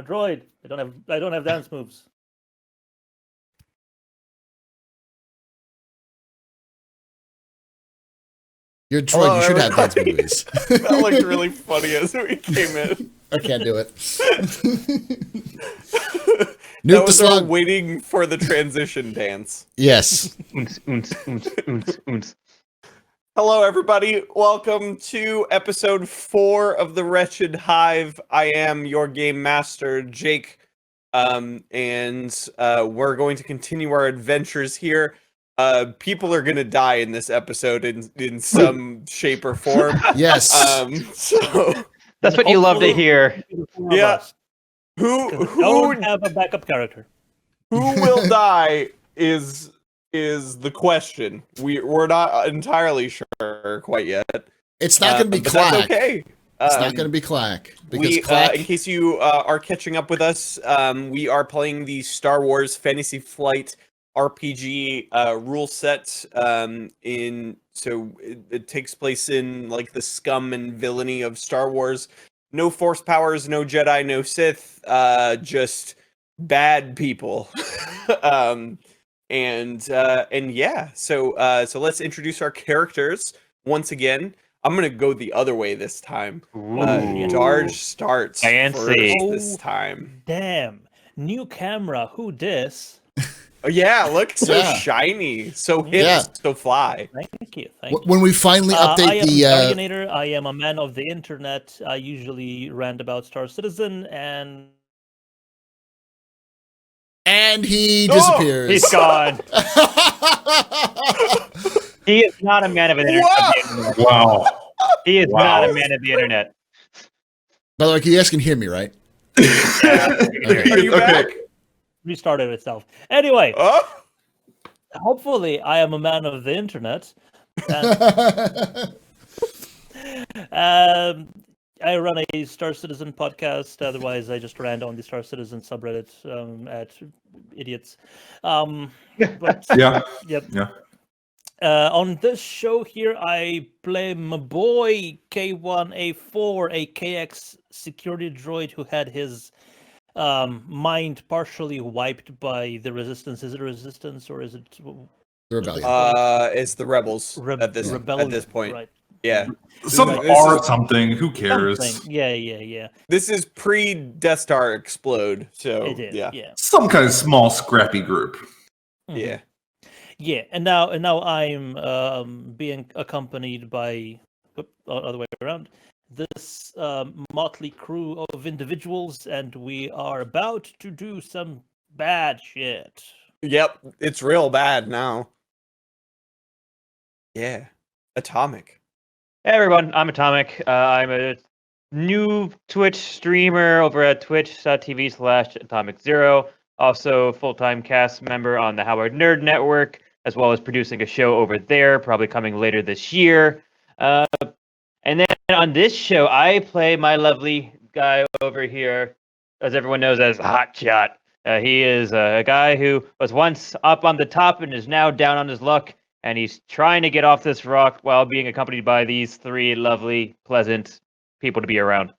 a droid. I don't have dance moves. You're a droid. You should have dance movies. That looked really funny as we came in. I can't do it. That was our waiting for the transition dance. Yes. Hello, everybody. Welcome to episode 4 of the Wretched Hive. I am your game master, Jake, and we're going to continue our adventures here. People are gonna die in this episode in some shape or form. Yes. So that's what you love to hear. Yeah. Who don't have a backup character? Who will die is the question. We're not entirely sure quite yet. It's not going to be but Clack. That's okay. It's not going to be Clack because Clack. In case you are catching up with us, we are playing the Star Wars Fantasy Flight RPG rule set. So it takes place in like the scum and villainy of Star Wars. No Force powers, no Jedi, no Sith, just bad people. And yeah, so let's introduce our characters once again. I'm gonna go the other way this time. Darge starts first this time. Damn, new camera. Who dis? Oh yeah, look, so shiny, so hip, so fly. Thank you. Thank you. When we finally update I am the Darginator, I am a man of the internet. I usually rant about Star Citizen, and he disappears. He's gone. He is not a man of the internet. Wow. He is not a man of the internet. By the way, you guys can hear me, right? Are you back? Restarted itself. Anyway, hopefully I am a man of the internet. I run a Star Citizen podcast. Otherwise, I just rant on the Star Citizen subreddit at idiots. But yeah. Yep. Yeah. On this show here, I play my boy K1A4, a KX security droid who had his mind partially wiped by the Resistance. Is it Resistance or is it the Rebellion? It's the Rebels at this point. Right. Yeah. Something. Who cares? Something. Yeah. This is pre-Death Star explode, so it is, yeah. Some kind of small, scrappy group. Mm-hmm. Yeah. Yeah, and now I'm being accompanied by other way around. This motley crew of individuals, and we are about to do some bad shit. Yep, it's real bad now. Yeah, Atomic. Hey everyone, I'm Atomic. I'm a new Twitch streamer over at twitch.tv/Atomic0. Also, full-time cast member on the Howard Nerd Network, as well as producing a show over there, probably coming later this year. And then on this show, I play my lovely guy over here, as everyone knows as Hotshot. He is a guy who was once up on the top and is now down on his luck, and he's trying to get off this rock while being accompanied by these 3 lovely, pleasant people to be around.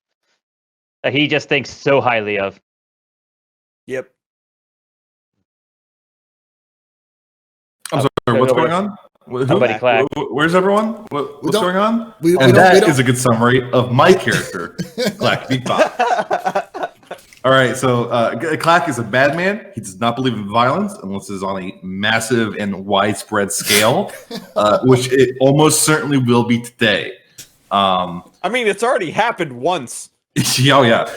That he just thinks so highly of. Yep. I'm sorry, what's going on? Nobody Clack. Where's everyone? What's going on? That is a good summary of my character, Clack Beatbot. All right, so Clack is a bad man. He does not believe in violence unless it's on a massive and widespread scale, which it almost certainly will be today. I mean, it's already happened once. Oh yeah.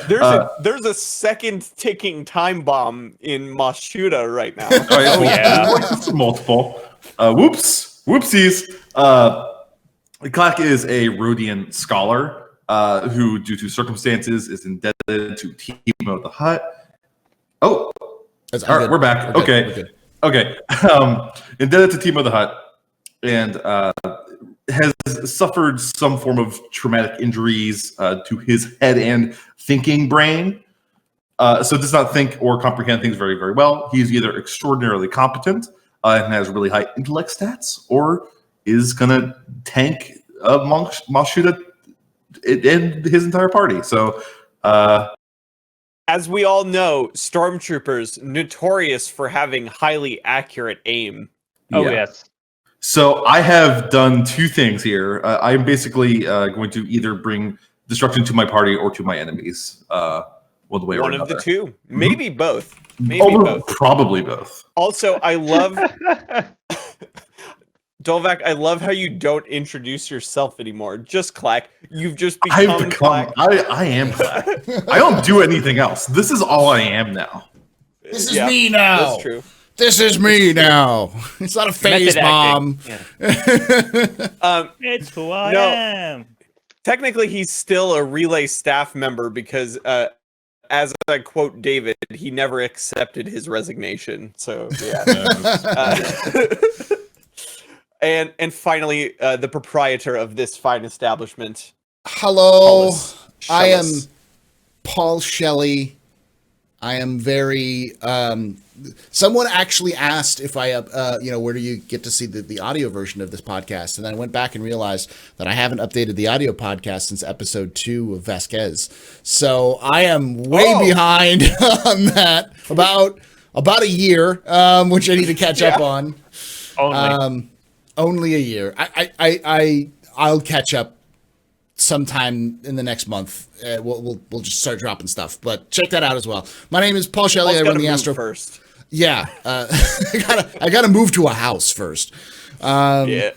There's a second ticking time bomb in Mashuda right now. Oh yeah. Multiple. Whoopsies. Clack is a Rhodian scholar who, due to circumstances, is indebted to Timo the Hutt. Oh, all right, we're back. Okay. Indebted to Timo the Hutt, and has suffered some form of traumatic injuries to his head and thinking brain. So does not think or comprehend things very, very well. He's either extraordinarily competent and has really high intellect stats, or is going to tank Mashuda and his entire party. So as we all know, stormtroopers notorious for having highly accurate aim. Oh, Yeah. yes. So I have done two things here. I'm basically going to either bring destruction to my party or to my enemies. One way or One another. of the two, maybe both. Maybe Oh, both. probably both. Also, I love Dolvac. I love how you don't introduce yourself anymore. Just Clack. You've just I've become become. Clack. I am Clack. I don't do anything else. This is all I am now. This is me now. That's true. This is me now. It's not a phase Method bomb. acting. Yeah. It's who I No. am. Technically, he's still a relay staff member because, as I quote David, he never accepted his resignation. So yeah. And finally, the proprietor of this fine establishment. Hello, Paulus I am Schellus. Paul Shelley. I am very. Someone actually asked if I, where do you get to see the audio version of this podcast? And then I went back and realized that I haven't updated the audio podcast since episode 2 of Vasquez. So I am way behind on that. About a year, which I need to catch up on. Only a year. I'll catch up sometime in the next month. We'll just start dropping stuff. But check that out as well. My name is Paul Shelley. I run the Astro first. Yeah, I gotta move to a house first. Yeah.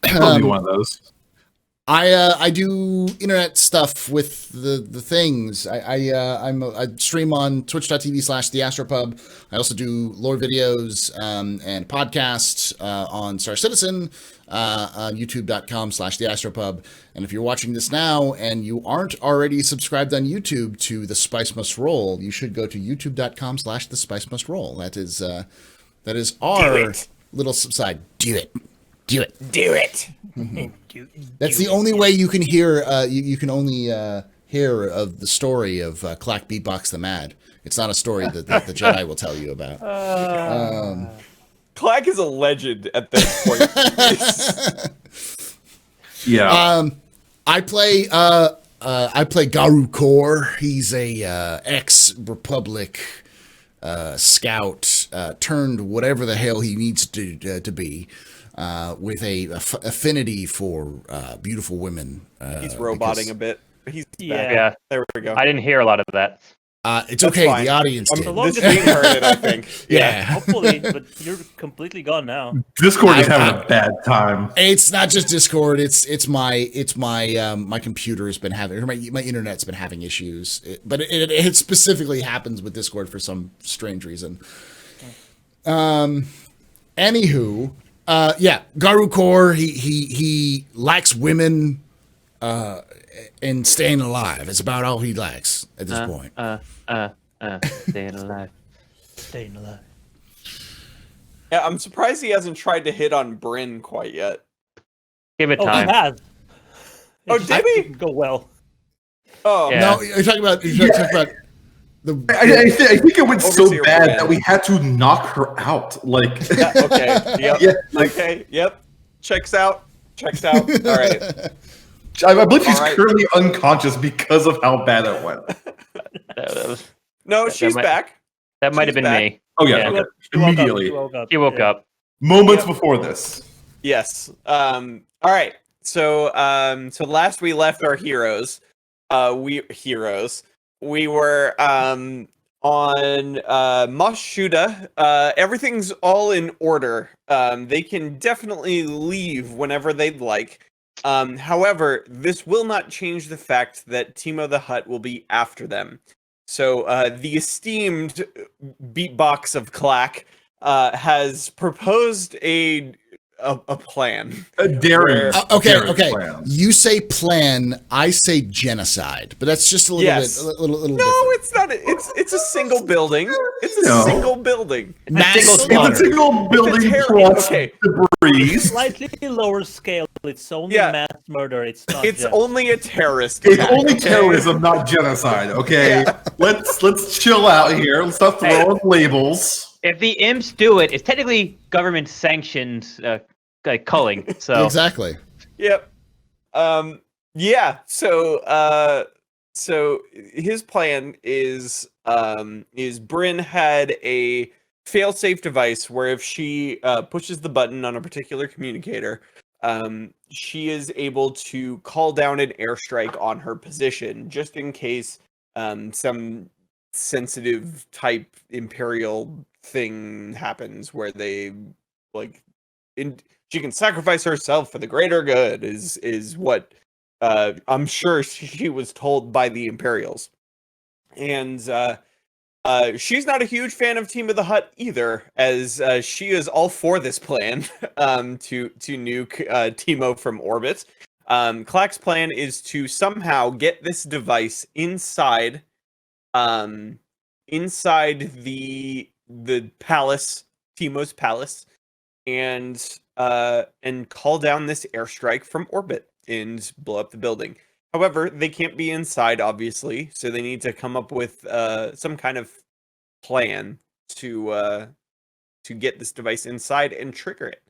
I'll be one of those. I do internet stuff with the things. I stream on twitch.tv/theastropub. I also do lore videos and podcasts on Star Citizen, on youtube.com/theastropub. And if you're watching this now and you aren't already subscribed on YouTube to The Spice Must Roll, you should go to youtube.com/The Spice Must Roll. That is our little subside. Do it. Do it. Do it. That's the only way you can hear. You can only hear of the story of Clack Beatbox the Mad. It's not a story that the Jedi will tell you about. Clack is a legend at this point. Yeah. I play Garu Kor. He's a ex-Republic scout turned whatever the hell he needs to be. With a affinity for beautiful women. He's roboting a bit. He's back. Yeah. There we go. I didn't hear a lot of that. It's That's okay. fine. The audience did. This team heard it, I think. Yeah. Hopefully, but you're completely gone now. Discord is having a bad time. It's not just Discord. It's my my computer has been having, or my internet's been having issues. But it specifically happens with Discord for some strange reason. Anywho, Garu Kor, he lacks women and staying alive. It's about all he lacks at this point. Staying alive. Staying alive. Yeah, I'm surprised he hasn't tried to hit on Bryn quite yet. Give it Oh, time. he has. Oh, It did he? didn't go well. Oh, Yeah. No, you're talking about the I think it went so Overseer bad Brand. that we had to knock her out. Like, yeah, okay. Yep. yeah, like Okay, yep. Checks out. All right. I believe she's All right. currently unconscious because of how bad it went. No, That she's might- back. That might have She's been back. me. Oh yeah, Yeah. okay. She woke up, Immediately, He woke yeah. up. moments Yeah. before this. Yes. All right. So last we left our heroes. We were on Mos Shuda. Everything's all in order. They can definitely leave whenever they'd like. However, this will not change the fact that Timo the Hutt will be after them. So the esteemed beatbox of Clack has proposed a plan. Daring. Okay, daring okay. plan. You say plan, I say genocide, but that's just a little Yes. bit, a little No, different. it's not. It's a single building. It's a No. single building. Mass single It's slaughter. a single building terror- plus okay. debris. Slightly lower scale. It's only Yeah. mass murder. It's not. It's just- only a terrorist. It's attack, only okay? terrorism, not genocide. Okay, let's chill out here. Let's stop throwing labels. If the imps do it, it's technically government sanctioned culling. So Exactly. Yep. Yeah. So So his plan is Bryn had a fail-safe device where if she pushes the button on a particular communicator, she is able to call down an airstrike on her position, just in case some sensitive type Imperial thing happens where they like she can sacrifice herself for the greater good is what I'm sure she was told by the Imperials. And she's not a huge fan of Team of the Hut either, as she is all for this plan to nuke Teemo from orbit. Clack's plan is to somehow get this device inside the palace, Teemo's palace, and call down this airstrike from orbit and blow up the building. However, they can't be inside, obviously, so they need to come up with some kind of plan to get this device inside and trigger it.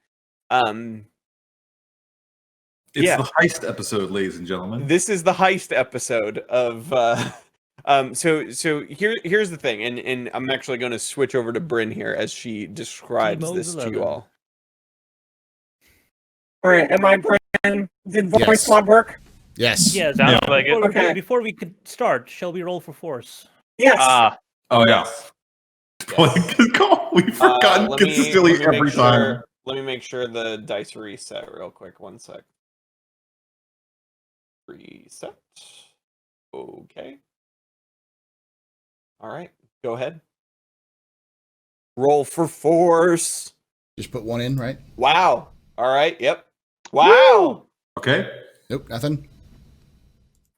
It's yeah. the heist episode, ladies and gentlemen. This is the heist episode of. So here's the thing, and I'm actually going to switch over to Bryn here as she describes Teemo's this to 11. you all. All right, am I Bryn? Did voice Yes. mod work? Yes. Yes. Sounds like it. Okay. Before we could start, shall we roll for force? Yes. Oh yeah. Yes. Good call. We've forgotten Let me- consistently let me make every sure- time. Let me make sure the dice reset real quick. 1 sec. Reset. Okay. All right. Go ahead. Roll for force. Just put one in, right? Wow. All right. Yep. Wow. Okay. Nope, nothing.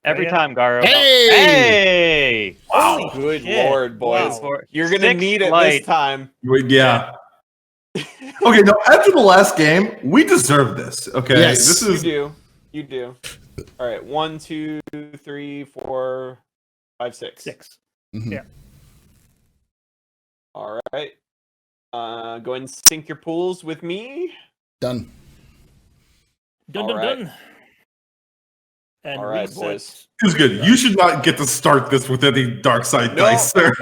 Every Yeah. time, Garo. Hey! Hey! Holy Good shit. lord, boys. Wow. You're gonna Sixth need it light. this time. Yeah. Okay. No. After the last game, we deserve this. Okay. Yes. This You is. do. You do. All right. 1, 2, 3, 4, 5, 6. 6. Mhm. Yeah. All right. Go ahead and sync your pools with me. Done. Dun All dun right. dun. And All right, reset. boys. It was good. You should not get to start this with any dark side No. dice, sir.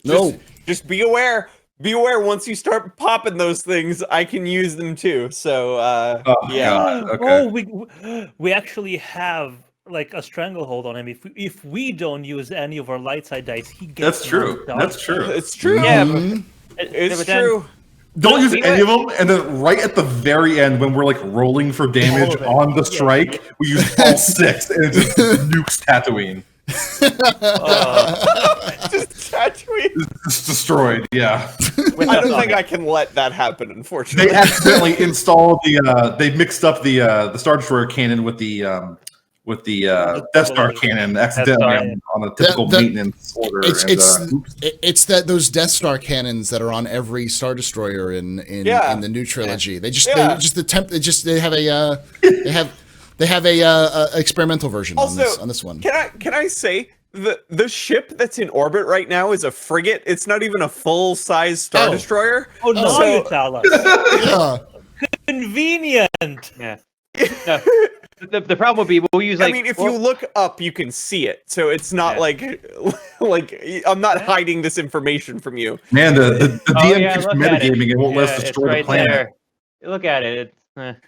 No. Just be aware. Be aware. Once you start popping those things, I can use them too. So, Oh, yeah. God. Okay. Oh, we actually have like a stranglehold on him. If we don't use any of our light side dice, he gets. That's true. knocked out. That's true. It's true. Yeah, Mhm. It's but then- true. Don't use we any of them, and then right at the very end, when we're like rolling for damage of it. on the Yeah. strike, we use all 6, and it just nukes Tatooine. Just Tatooine. It's destroyed. Yeah. I don't think I can let that happen, unfortunately. They accidentally installed the. They mixed up the Star Destroyer cannon with the Death Star cannon accidentally Star. on a typical The- maintenance order. It's and, it's that those Death Star cannons that are on every Star Destroyer in Yeah. the new trilogy. They just Yeah. they have a they have a experimental version Also, on this one. Can I say the ship that's in orbit right now is a frigate? It's not even a full size Star Oh. Destroyer. Oh no, So- you tell us. Yeah. Convenient. Yeah. No, the problem would be we'll use like. I mean, if you look up, you can see it. So it's not Yeah. like I'm not hiding this information from you. Man, the Oh, DM yeah, keeps look at it. metagaming and won't let us it's destroy right the planet. there. Look at it. It's,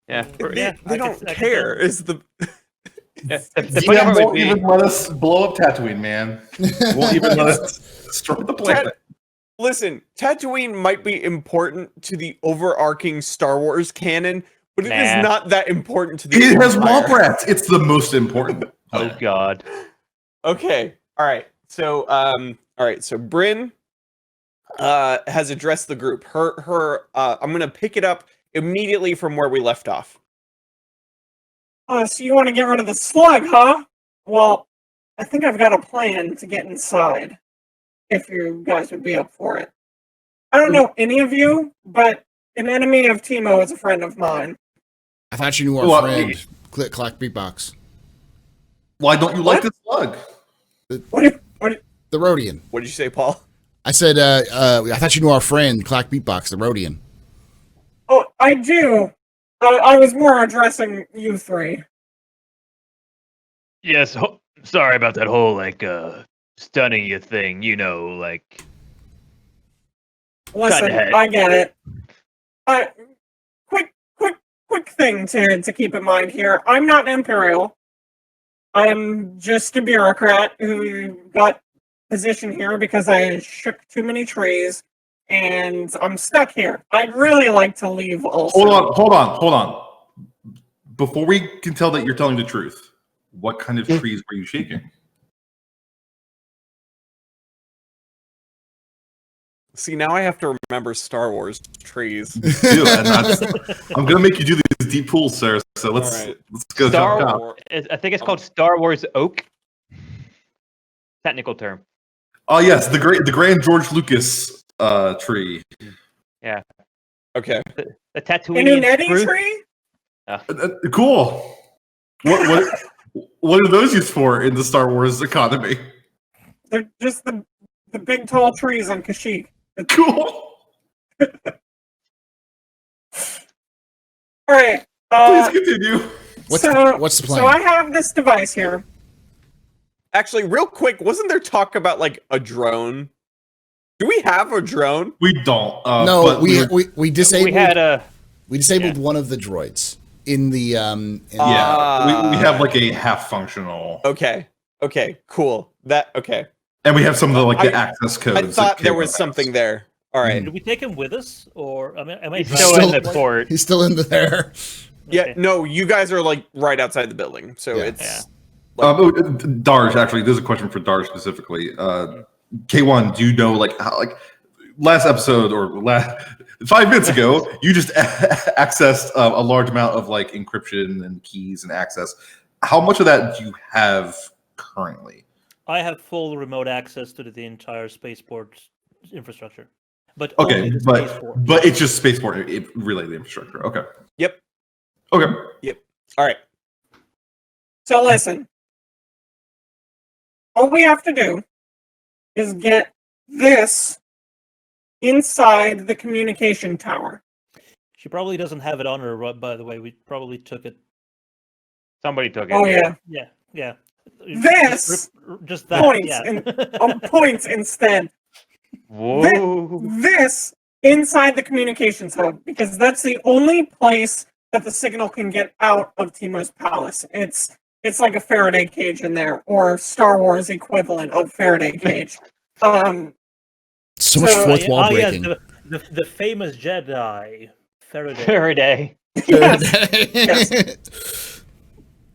yeah. They don't care. Is the The funny DM part would won't be, even let us blow up Tatooine, man. Won't even let us destroy the planet. Listen, Tatooine might be important to the overarching Star Wars canon, but it is Nah. not that important to the It has Empire. womp rats. It's the most important. oh god. Okay. All right. So Bryn has addressed the group. I'm going to pick it up immediately from where we left off. So you want to get rid of the slug, huh? Well, I think I've got a plan to get inside. If you guys would be up for it. I don't know any of you, but an enemy of Teemo is a friend of mine. I thought you knew our Well, friend. Click clack beatbox. Why don't you like the slug? The Rhodian. What did you say, Paul? I said I thought you knew our friend Clack Beatbox, the Rhodian. Oh, I do. I was more addressing you three. Yes. Sorry about that whole stunning you thing. Listen, ahead. I get it. Quick thing to keep in mind here. I'm not an Imperial. I'm just a bureaucrat who got positioned here because I shook too many trees, and I'm stuck here. I'd really like to leave also. Hold on. Before we can tell that you're telling the truth, what kind of trees were you shaking? See, now I have to remember Star Wars trees. Do, and I'm gonna make you do these deep pools, sir. So let's go. Star chop. Wars. I think it's called Star Wars Oak. Technical term. Oh yes, the Grand George Lucas tree. Yeah. Okay. The Tatooine An Unetti fruit. tree? Cool. What are those used for in the Star Wars economy? They're just the big tall trees on Kashyyyk. Cool. All right. Please continue. What's the plan? So I have this device here. Actually, real quick, wasn't there talk about like a drone? Do we have a drone? We don't. No, but we disabled. We had We disabled one of the droids in the we have like a half functional. Okay, cool. Okay. And we have some of the access codes. I thought there was something there. All right. Did we take him with us, or am I He's still in the port. He's still in there. Yeah, Okay. no, you guys are like right outside the building, so Yeah. it's. Darj, actually, there's a question for Darj specifically. K1, do you know how last episode or 5 minutes ago, you just accessed a large amount of encryption and keys and access. How much of that do you have currently? I have full remote access to the entire spaceport infrastructure, but Okay, only the but spaceport. it's just spaceport related infrastructure. Okay. Yep. Okay. All right. So listen. All we have to do is get this inside the communication tower. She probably doesn't have it on her. By the way, we probably took it. Somebody took it. Oh yeah. Yeah. This just that. points Yeah. points instead. Whoa. This inside the communications hub, because that's the only place that the signal can get out of Timo's palace. It's like a Faraday cage in there, or Star Wars equivalent of Faraday cage. So much fourth wall breaking. Yeah, the famous Jedi Faraday. Faraday. Yes.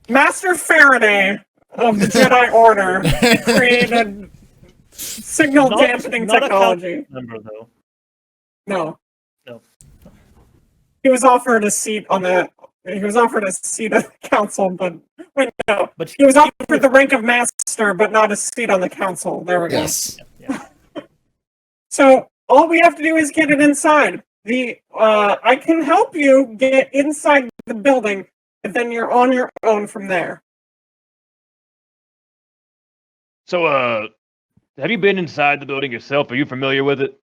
Master Faraday of the Jedi Order created signal dampening technology. Number though. No. No. He was offered a seat on the. He was offered a seat at the council, but wait, no. But He was offered the rank of master, but not a seat on the council. There we go. Yes. Yeah. So all we have to do is get it inside. I can help you get inside the building, but then you're on your own from there. So, have you been inside the building yourself? Are you familiar with it?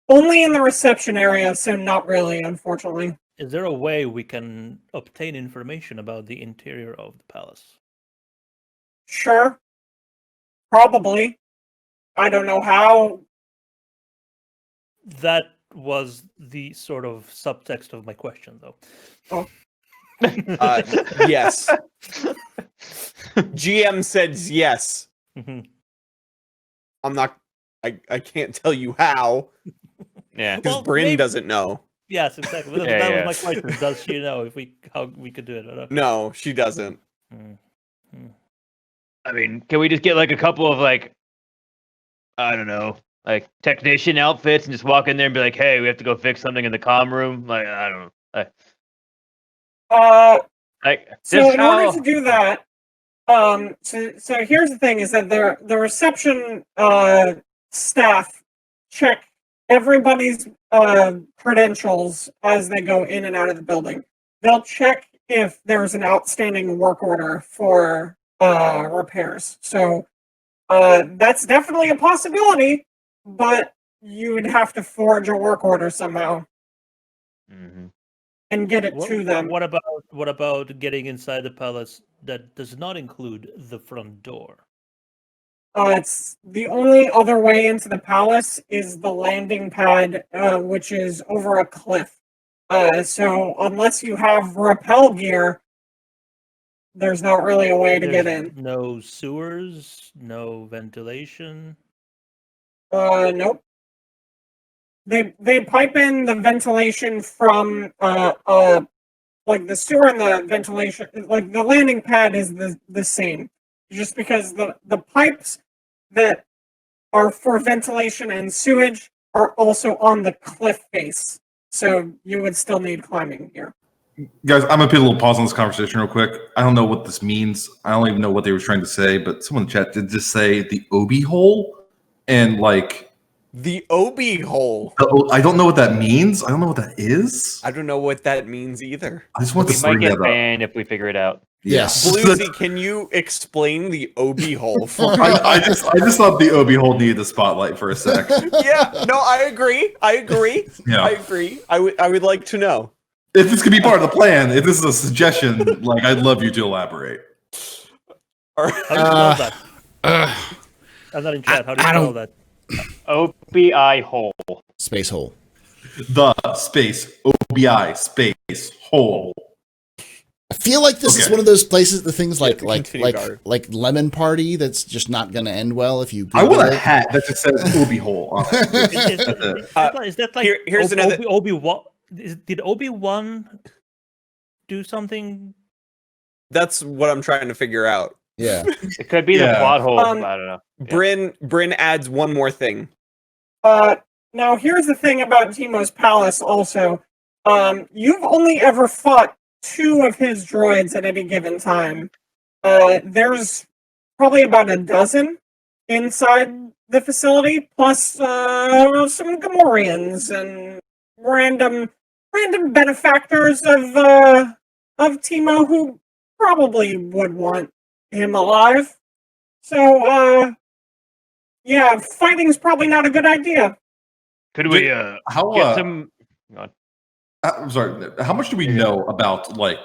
Only in the reception area, so not really, unfortunately. Is there a way we can obtain information about the interior of the palace? Sure. Probably. I don't know how. That was the sort of subtext of my question, though. Oh. Yes. GM says yes. Mhm. I'm not. I can't tell you how Yeah. because Well, Bryn maybe- doesn't know. Yes, exactly. Yeah, That yeah. was my question. Does she know how we could do it? Or not? No, she doesn't. I mean, can we just get a couple of I don't know, technician outfits and just walk in there and be like, "Hey, we have to go fix something in the comm room." I don't know. So in order to do that, so here's the thing: is that the reception staff check everybody's credentials as they go in and out of the building. They'll check if there's an outstanding work order for repairs. So that's definitely a possibility, but you would have to forge a work order somehow. Mhm. and get it to them. What about getting inside the palace that does not include the front door? It's the only other way into the palace is the landing pad, which is over a cliff. So unless you have rappel gear, there's not really a way to get in. No sewers, no ventilation. Nope. They pipe in the ventilation from like the sewer and the ventilation, like the landing pad is the same. Just because the pipes that are for ventilation and sewage are also on the cliff face. So you would still need climbing gear. Guys, I'm gonna put a little pause on this conversation real quick. I don't know what this means. I don't even know what they were trying to say, but someone in the chat did just say the Obi hole, and like The Obi hole. I don't know what that means. I don't know what that is. I don't know what that means either. I just want We to might bring get that up. banned if we figure it out. Yes. Bluesy, can you explain the Obi hole for I just thought the Obi hole needed the spotlight for a sec. Yeah, no, I agree. Yeah. I agree. I would like to know. If this could be part of the plan, if this is a suggestion, like I'd love you to elaborate. All How do you right. spell that? I'm not in chat. How do you I spell don't- that? OBI hole. Space hole. The space OBI space hole. I feel like this is Okay. one of those places, the things like continue, Gar. like Lemon Party that's just not going to end well if you. I want Google a it. hat that just says Obi hole on it. Is that like here's another- Obi-Wan? Did Obi-Wan do something? That's what I'm trying to figure out. Yeah. It could be the Yeah. plot hole. Um, I don't know. Bryn adds one more thing. Now here's the thing about Teemo's Palace also. You've only ever fought 2 of his droids at any given time. There's probably about a dozen inside the facility, plus some Gamorreans and random benefactors of Teemo who probably would want him alive. So yeah, fighting's probably not a good idea. Could we How get some? I'm sorry. How much do we know about like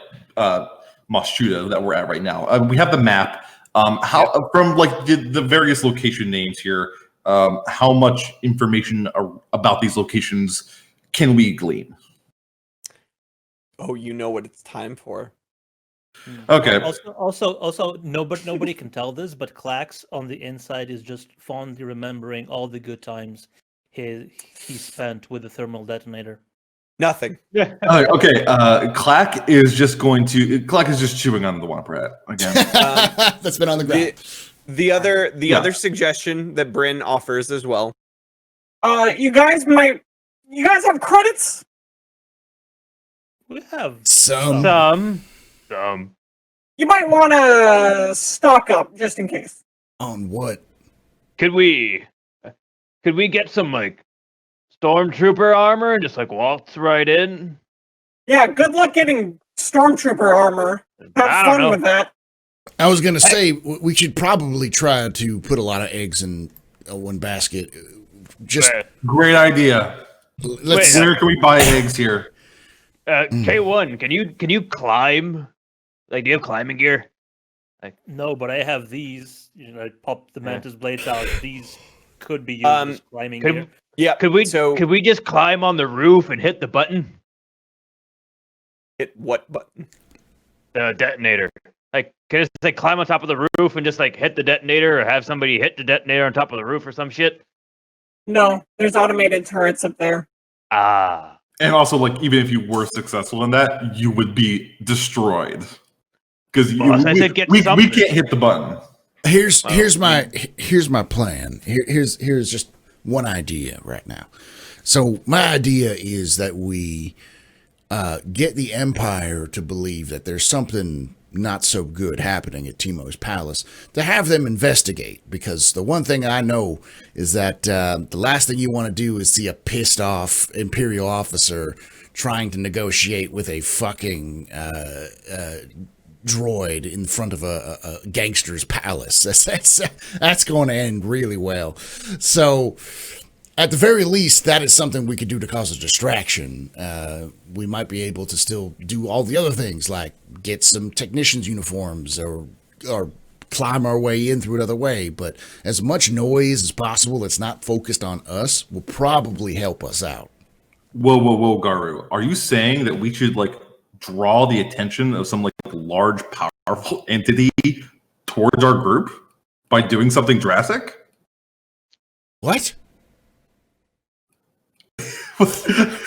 Moschuda that we're at right now? We have the map. How from like the various location names here? How much information about these locations can we glean? Oh, you know what it's time for. Okay. Also, nobody can tell this, but Clax on the inside is just fondly remembering all the good times he spent with the thermal detonator. Nothing. Okay. Clack is just chewing on the Womp Rat again. That's been on the ground. The other suggestion that Bryn offers as well. You guys have credits? We have Some Some. You might want to stock up just in case. on what? Could we get some like stormtrooper armor and just like waltz right in? Yeah, good luck getting stormtrooper armor. Have I don't fun know. with that. I was going to say we should probably try to put a lot of eggs in one basket. Just Great idea. let's. Wait, Where can we buy eggs here? K1, can you climb? Like, do you have climbing gear? no, but I have these. I pop the mantis blades out. These could be used as climbing could- gear. Yeah. Could we just climb on the roof and hit the button? hit what button? The detonator. Like, can I just like climb on top of the roof and just like hit the detonator, or have somebody hit the detonator on top of the roof or some shit? No, there's automated turrets up there. Ah. And also, like, even if you were successful in that, you would be destroyed because Boss, I said get we something. can't hit the button. Here's my plan. Here's just one idea right now. So my idea is that we get the Empire to believe that there's something not so good happening at Teemo's Palace, to have them investigate, because the one thing I know is that the last thing you want to do is see a pissed off Imperial officer trying to negotiate with a fucking droid in front of a gangster's palace. That's going to end really well. So At the very least, that is something we could do to cause a distraction. We might be able to still do all the other things, like get some technicians' uniforms or climb our way in through another way. But as much noise as possible that's not focused on us will probably help us out. Whoa, Garu. Are you saying that we should like draw the attention of some like large, powerful entity towards our group by doing something drastic? What?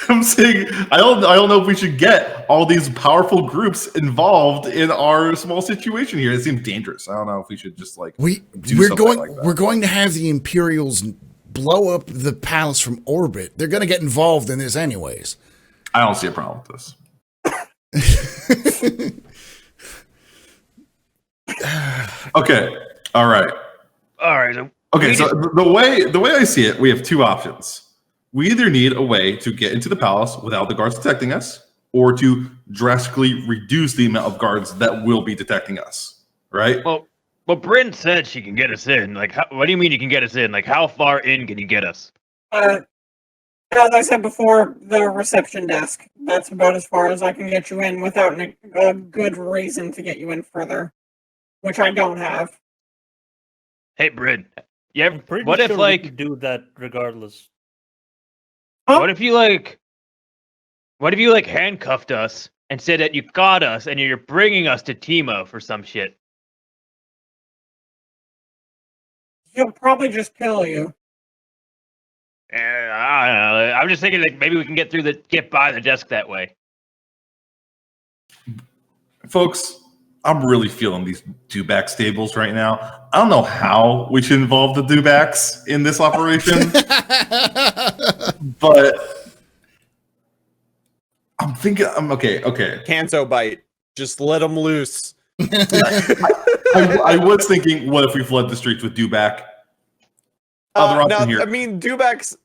I'm saying I don't know if we should get all these powerful groups involved in our small situation here. It seems dangerous. I don't know if we should just like we're going to have the Imperials blow up the palace from orbit. They're going to get involved in this anyways. I don't see a problem with this. Okay. All right. Okay. So the way I see it, we have two options. We either need a way to get into the palace without the guards detecting us, or to drastically reduce the amount of guards that will be detecting us. Right? Well, Bryn said she can get us in. Like, what do you mean you can get us in? Like, how far in can you get us? As I said before, the reception desk. That's about as far as I can get you in without a good reason to get you in further, which I don't have. Hey, Bryn. Yeah. I'm pretty What sure if we like could do that regardless? Huh? What if you handcuffed us and said that you got us and you're bringing us to Timo for some shit? He'll probably just kill you. I don't know. I'm just thinking like maybe we can get by the desk that way. Folks, I'm really feeling these dewback stables right now. I don't know how we should involve the dewbacks in this operation, but I'm thinking. I'm okay. Canto bite. Just let them loose. I was thinking, what if we flood the streets with dewback? Other option here. I mean, dewbacks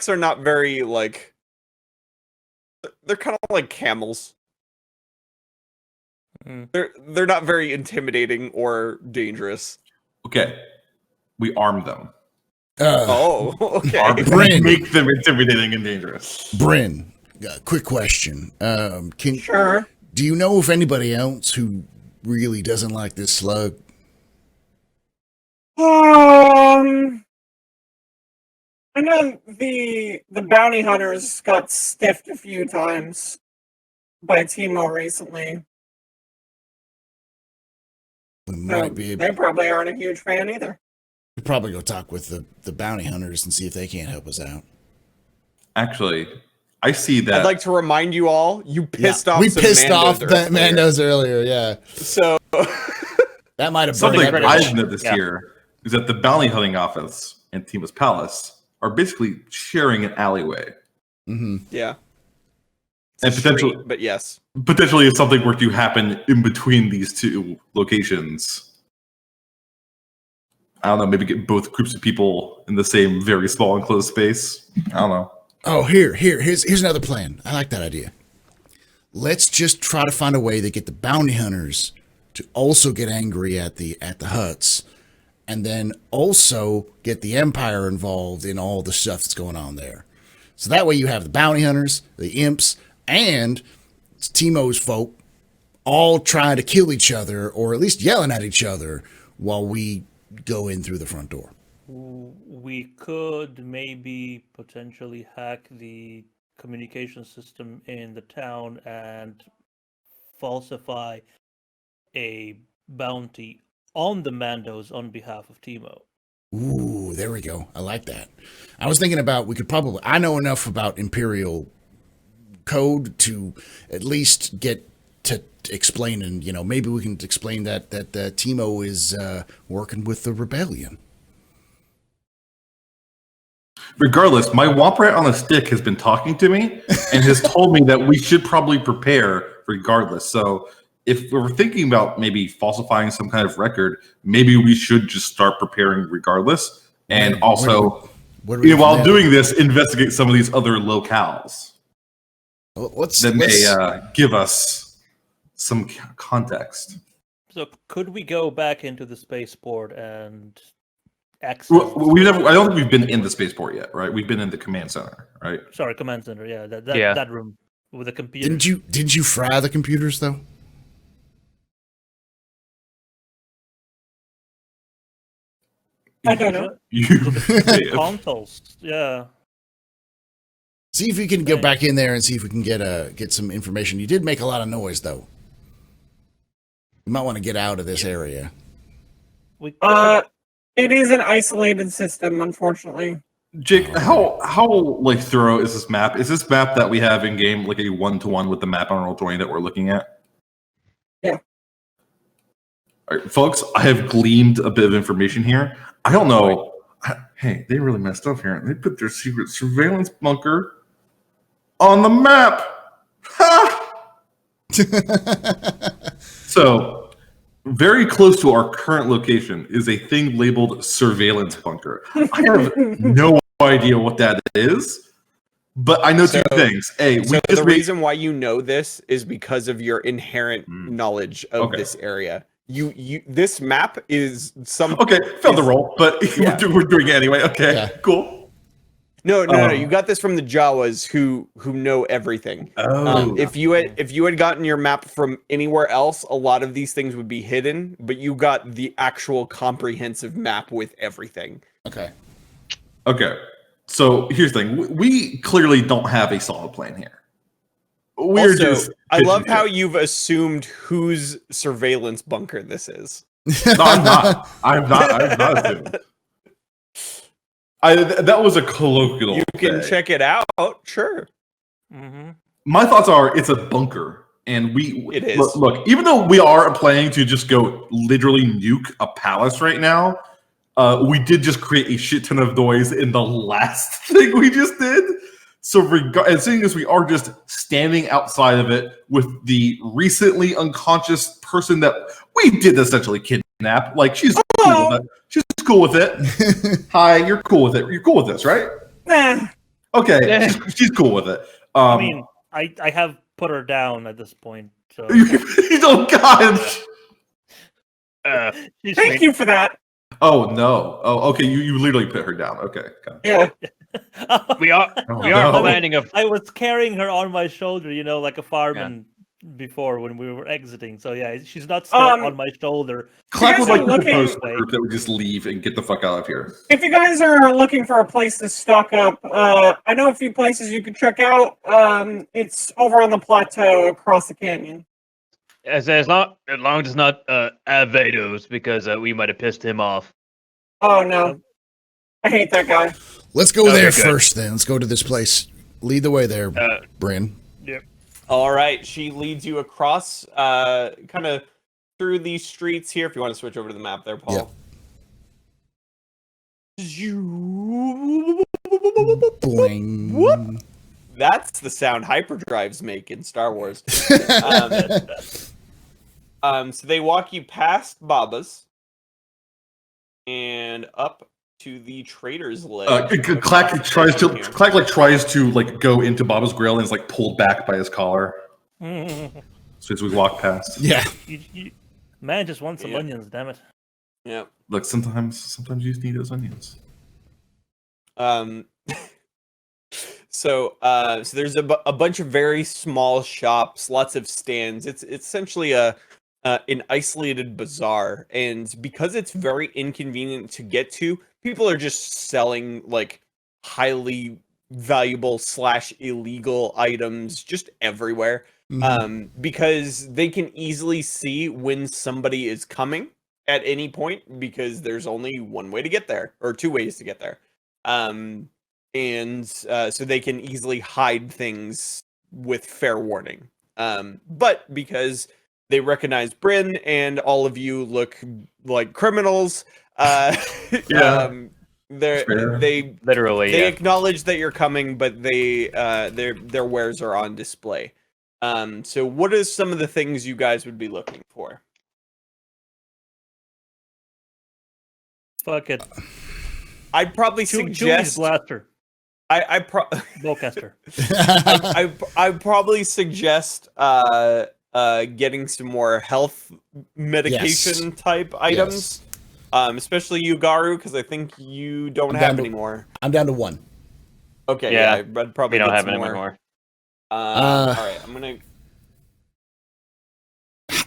are not very like. They're kind of like camels. They're not very intimidating or dangerous. Okay, we arm them. Okay. Bryn. Make them intimidating and dangerous. Bryn, quick question. Sure. Do you know if anybody else who really doesn't like this slug? I know the bounty hunters got stiffed a few times by Timo recently. We might be able. They probably aren't a huge fan either. We'll probably go talk with the bounty hunters and see if they can't help us out. Actually, I see that. I'd like to remind you all, you pissed off. We some pissed off Mandos the Mandos earlier. Yeah, So that might have something burned I've noticed here is that the bounty hunting office and Timo's palace are basically sharing an alleyway. Mm-hmm. yeah, And potentially, but yes, potentially, if something were to happen in between these two locations, I don't know, maybe get both groups of people in the same very small enclosed space. I don't know. Oh, here's another plan. I like that idea. Let's just try to find a way to get the bounty hunters to also get angry at the huts, and then also get the Empire involved in all the stuff that's going on there. So that way you have the bounty hunters, the imps, and Timo's folk all trying to kill each other, or at least yelling at each other while we go in through the front door. We could maybe potentially hack the communication system in the town and falsify a bounty on the Mandos on behalf of Timo. Ooh, there we go. I like that. I was thinking about I know enough about Imperial code to at least get to explain, and maybe we can explain that Timo is working with the rebellion. Regardless, my womp rat on a stick has been talking to me and has told me that we should probably prepare regardless. So if we're thinking about maybe falsifying some kind of record, maybe we should just start preparing regardless. And also, while doing this, investigate some of these other locales that may give us some context. So could we go back into the spaceport and access. We've never. I don't think we've been in the spaceport yet, right? We've been in the command center, right? Sorry, command center. Yeah, Yeah. that room with the computer. Didn't you fry the computers though? I don't know. Consoles. Yeah. See if we can go back in there and see if we can get some information. You did make a lot of noise though. You might want to get out of this area. It is an isolated system, unfortunately. Jake, how like thorough is this map? Is this map that we have in game like a 1-to-1 with the map on Roll20 that we're looking at? Yeah. All right, folks, I have gleaned a bit of information here. I don't know. Hey, they really messed up here. They put their secret surveillance bunker on the map. Ha! So, very close to our current location is a thing labeled surveillance bunker. I have no idea what that is, but I know two things. The reason why you know this is because of your inherent knowledge of this area. This map is some failed the roll, but we're doing it anyway. Okay, cool. No. You got this from the Jawas who know everything. If you had gotten your map from anywhere else, a lot of these things would be hidden. But you got the actual comprehensive map with everything. Okay. So here's the thing: we clearly don't have a solid plan here. I love how you've assumed whose surveillance bunker this is. No, I'm not. I'm not assuming. That was a colloquial. You can check it out. Sure. Mm-hmm. My thoughts are it's a bunker, and it is. Look, even though we are planning to just go literally nuke a palace right now, we did just create a shit ton of noise in the last thing we just did. So, seeing as we are just standing outside of it with the recently unconscious person that we did essentially kidnap, like she's cool with it. She's cool with it. Hi, you're cool with it. You're cool with this, right? Nah. Okay, she's cool with it. I mean, I have put her down at this point. So. Oh God! Thank you for that. Oh no! Oh, okay. You literally put her down. Okay. Yeah. We are planning a. I was carrying her on my shoulder, like a fireman before when we were exiting. So yeah, she's not still on my shoulder. Clack would like looking- the post group that would just leave and get the fuck out of here. If you guys are looking for a place to stock up, I know a few places you could check out. It's over on the plateau across the canyon. As long as it's not Avedos, because we might have pissed him off. Oh no, I hate that guy. Let's go there first, then. Let's go to this place. Lead the way there, Bryn. Yep. All right, she leads you across, kind of through these streets here. If you want to switch over to the map, there, Paul. Boing. That's the sound hyperdrives make in Star Wars. So they walk you past Baba's and up to the Trader's Ledge. Clack tries to like go into Baba's grill and is like pulled back by his collar. So as we walk past. Yeah. Man just wants some onions, damn it. Yeah. Look, sometimes you just need those onions. So there's a bunch of very small shops, lots of stands. It's essentially an isolated bazaar, and because it's very inconvenient to get to, people are just selling like highly valuable / illegal items just everywhere. Because they can easily see when somebody is coming at any point, because there's only one way to get there, or two ways to get there. So they can easily hide things with fair warning. But because they recognize Bryn and all of you look like criminals, they acknowledge that you're coming, but their wares are on display. So what is some of the things you guys would be looking for? Fuck it. I'd probably Julie's suggest blaster. Bowcaster. I'd probably suggest getting some more health medication type items. Especially you, Garu, because I think you don't I'm have down to- any more. I'm down to 1. Okay, Yeah, I'd probably We don't get have some any more. more. All right, I'm gonna.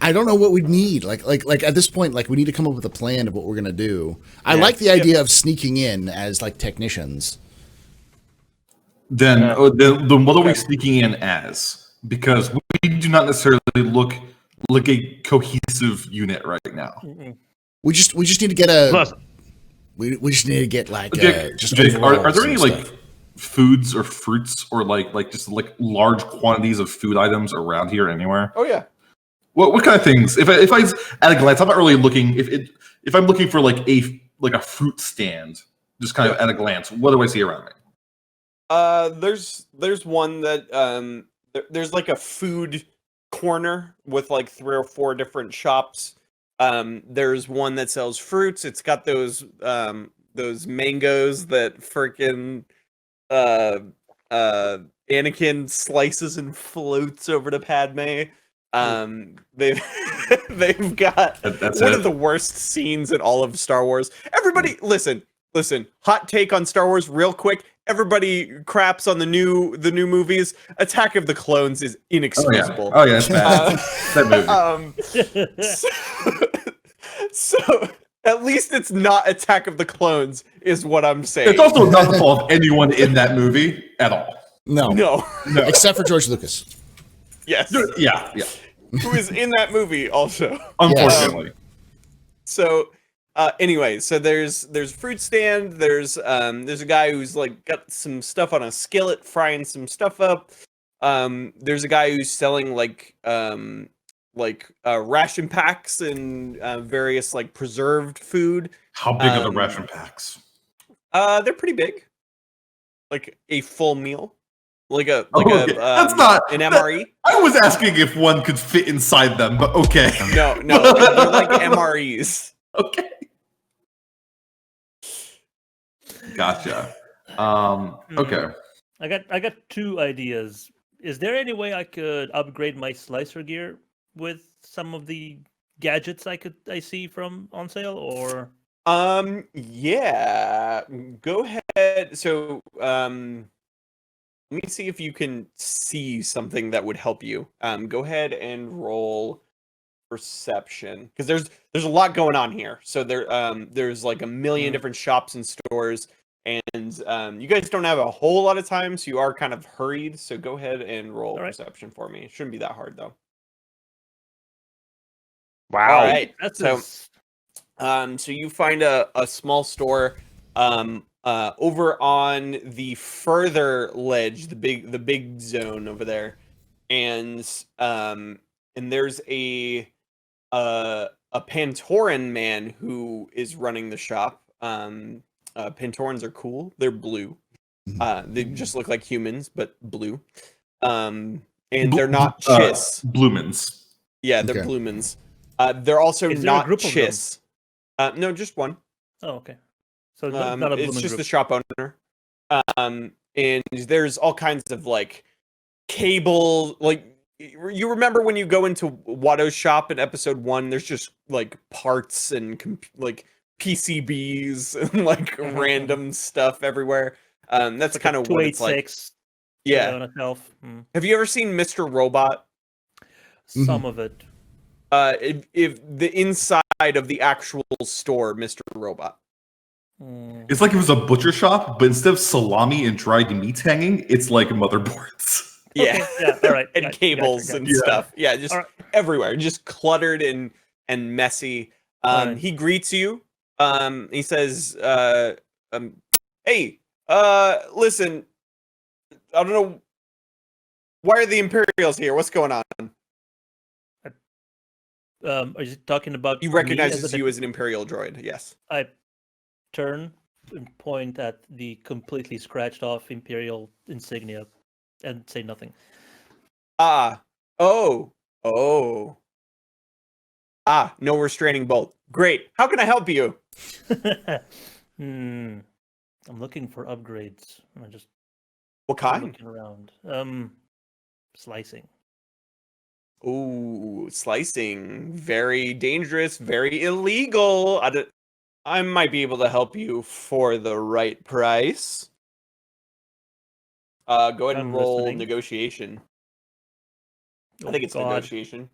I don't know what we need. Like at this point, like we need to come up with a plan of what we're gonna do. I Yeah. like the idea of sneaking in as like technicians. Then, Yeah. then what are we sneaking in as? Because we do not necessarily look like a cohesive unit right now. We just need to get a. Plus, We just need to get like Jake, just Jake, are overalls there any and like stuff. foods or fruits or like just like large quantities of food items around here anywhere? Oh yeah. What kind of things? If I at a glance, I'm not really looking. If I'm looking for like a fruit stand, just kind of at a glance, what do I see around me? There's one that there's like a food corner with like 3 or 4 different shops. There's one that sells fruits. It's got those mangoes that freaking Anakin slices and floats over to Padme. They've they've got That's one it. of the worst scenes in all of Star Wars. Everybody, listen. Hot take on Star Wars, real quick. Everybody craps on the new movies. Attack of the Clones is inexcusable. Oh yeah, it's bad. That movie. So at least it's not Attack of the Clones, is what I'm saying. It's also not the fault of anyone in that movie at all. No, no. except for George Lucas. Yes. Yeah. Who is in that movie also? Unfortunately. So anyway, so there's fruit stand. There's a guy who's like got some stuff on a skillet frying some stuff up. There's a guy who's selling like ration packs and various like preserved food. How big are the ration packs? They're pretty big. Like a full meal. That's not an MRE. I was asking if one could fit inside them, but okay. No, they're like MREs. Okay. Gotcha. Okay. I got 2 ideas. Is there any way I could upgrade my slicer gear with some of the gadgets I see from on sale, or Yeah, go ahead. So let me see if you can see something that would help you. Go ahead and roll perception, because there's a lot going on here. So there's like a million different shops and stores, and you guys don't have a whole lot of time, so you are kind of hurried. So go ahead and roll All right. perception for me. It shouldn't be that hard though. wow. All right. that's So so you find a small store over on the further ledge, the big zone over there, and there's a Pantoran man who is running the shop. Pantorans are cool. They're blue. They just look like humans, but blue. And they're not Chiss. Bloomins. Yeah, they're Okay. Bloomins. They're also Is there a not group of them? Chiss. No, just one. oh, okay. So not a It's blooming just group. the shop owner. And there's all kinds of like cable, like you remember when you go into Watto's shop in episode 1, there's just like parts and like PCBs and like random stuff everywhere. That's Like kind a of what it's like. 286 Yeah. on a shelf. Have you ever seen Mr. Robot? Some of it. If the inside of the actual store, Mr. Robot. It's like it was a butcher shop, but instead of salami and dried meat hanging, it's like motherboards. Yeah. Okay, yeah, all right. And Gotcha, cables gotcha. and Yeah. stuff. Yeah, just All right. everywhere, just cluttered and messy. Right. He greets you. He says, "Hey, listen, I don't know, why are the Imperials here? What's going on?" Are you talking about He me recognizes as an- you as an Imperial droid. Yes. I turn and point at the completely scratched off Imperial insignia and say nothing. Ah. Oh. Ah, no restraining bolt. Great. How can I help you? I'm looking for upgrades. I'm just What kind? looking around. Slicing. Ooh, slicing. Very dangerous, very illegal. I might be able to help you for the right price. Go ahead and I'm roll listening. negotiation. Oh, I think it's God. negotiation.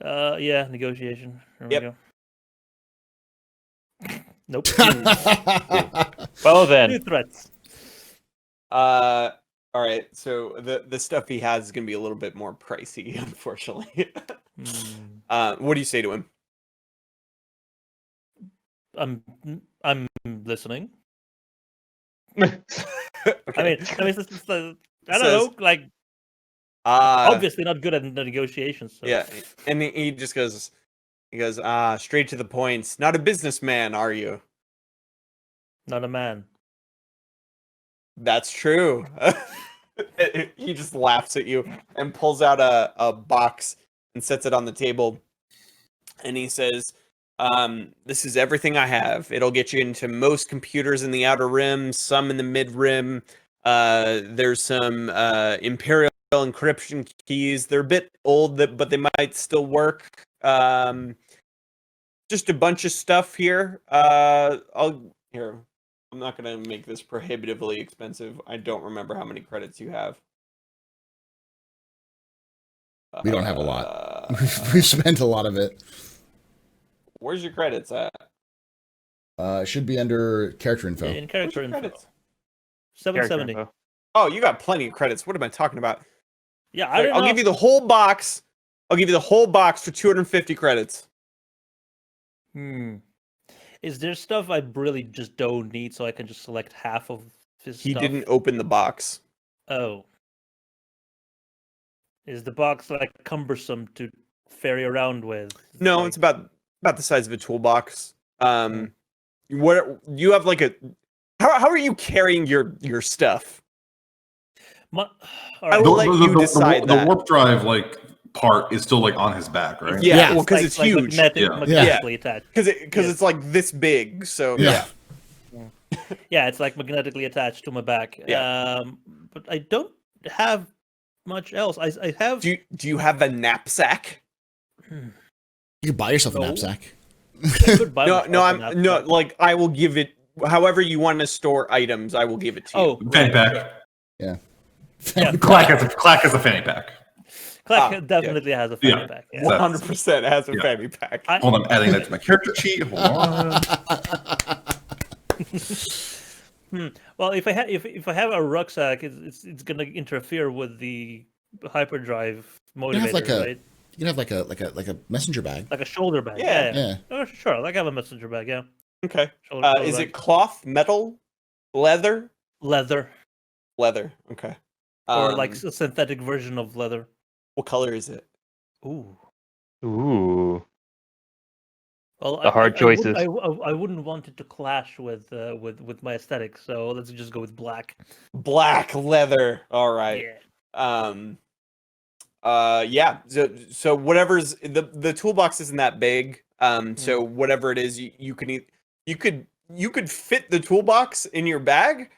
Yeah, negotiation. There we Yep. go. Nope. Well 2 then, threats. All right. So the stuff he has is gonna be a little bit more pricey, unfortunately. What do you say to him? I'm listening. Okay. I mean, it's I don't Says, know, like obviously not good at the negotiations. So. Yeah, and he just goes, straight to the point. Not a businessman, are you? Not a man. That's true. He just laughs at you and pulls out a box and sets it on the table. And he says, this is everything I have. It'll get you into most computers in the outer rim, some in the mid rim. There's some Imperial encryption keys. They're a bit old, but they might still work. Just a bunch of stuff here. I'm not gonna make this prohibitively expensive. I don't remember how many credits you have. We don't have a lot. We've spent a lot of it. Where's your credits at? It should be under character info. In character Where's your info. credits? 770. character info. Oh, you got plenty of credits. What am I talking about? Yeah, I don't I'll know. give you the whole box. I'll give you the whole box for 250 credits. Is there stuff I really just don't need, so I can just select half of his He stuff? didn't open the box. Oh. Is the box like cumbersome to ferry around with? No, Like, it's about the size of a toolbox. What you have like a how are you carrying your stuff? all I right. will let you decide the that. warp drive part is still like on his back, right? Yeah, Yeah. well, because like- it's like huge. magnetically attached. Because it's like this big. So Yeah. Yeah, it's like magnetically attached to my back. Yeah. But I don't have much else. I have. Do you have a knapsack? You can buy yourself a No. knapsack. I could buy No, myself a no. knapsack. Like I will give it. However you want to store items, I will give it to you. Oh, Fanny right. pack. Yeah. Yeah. Clack has a fanny pack. Clack definitely has a fanny Yeah. pack. Yeah. 100% has a Yeah. fanny pack. Hold on, I'm adding that to my character sheet. Hold on. Well, if I have a rucksack, it's gonna interfere with the hyperdrive motivator, have like a- right? You can have like a messenger bag. Like a shoulder bag. Yeah. Yeah. Oh, sure. Like I have a messenger bag. Yeah. Okay. Shoulder Is bag. it cloth, metal, leather? Leather Leather. Okay. or like a synthetic version of leather? What color is it? Ooh. Ooh. Well, The hard choices. I wouldn't want it to clash with my aesthetic, so let's just go with black. Black leather. All right. Yeah. Yeah. So whatever's the toolbox isn't that big. So whatever it is, you could fit the toolbox in your bag.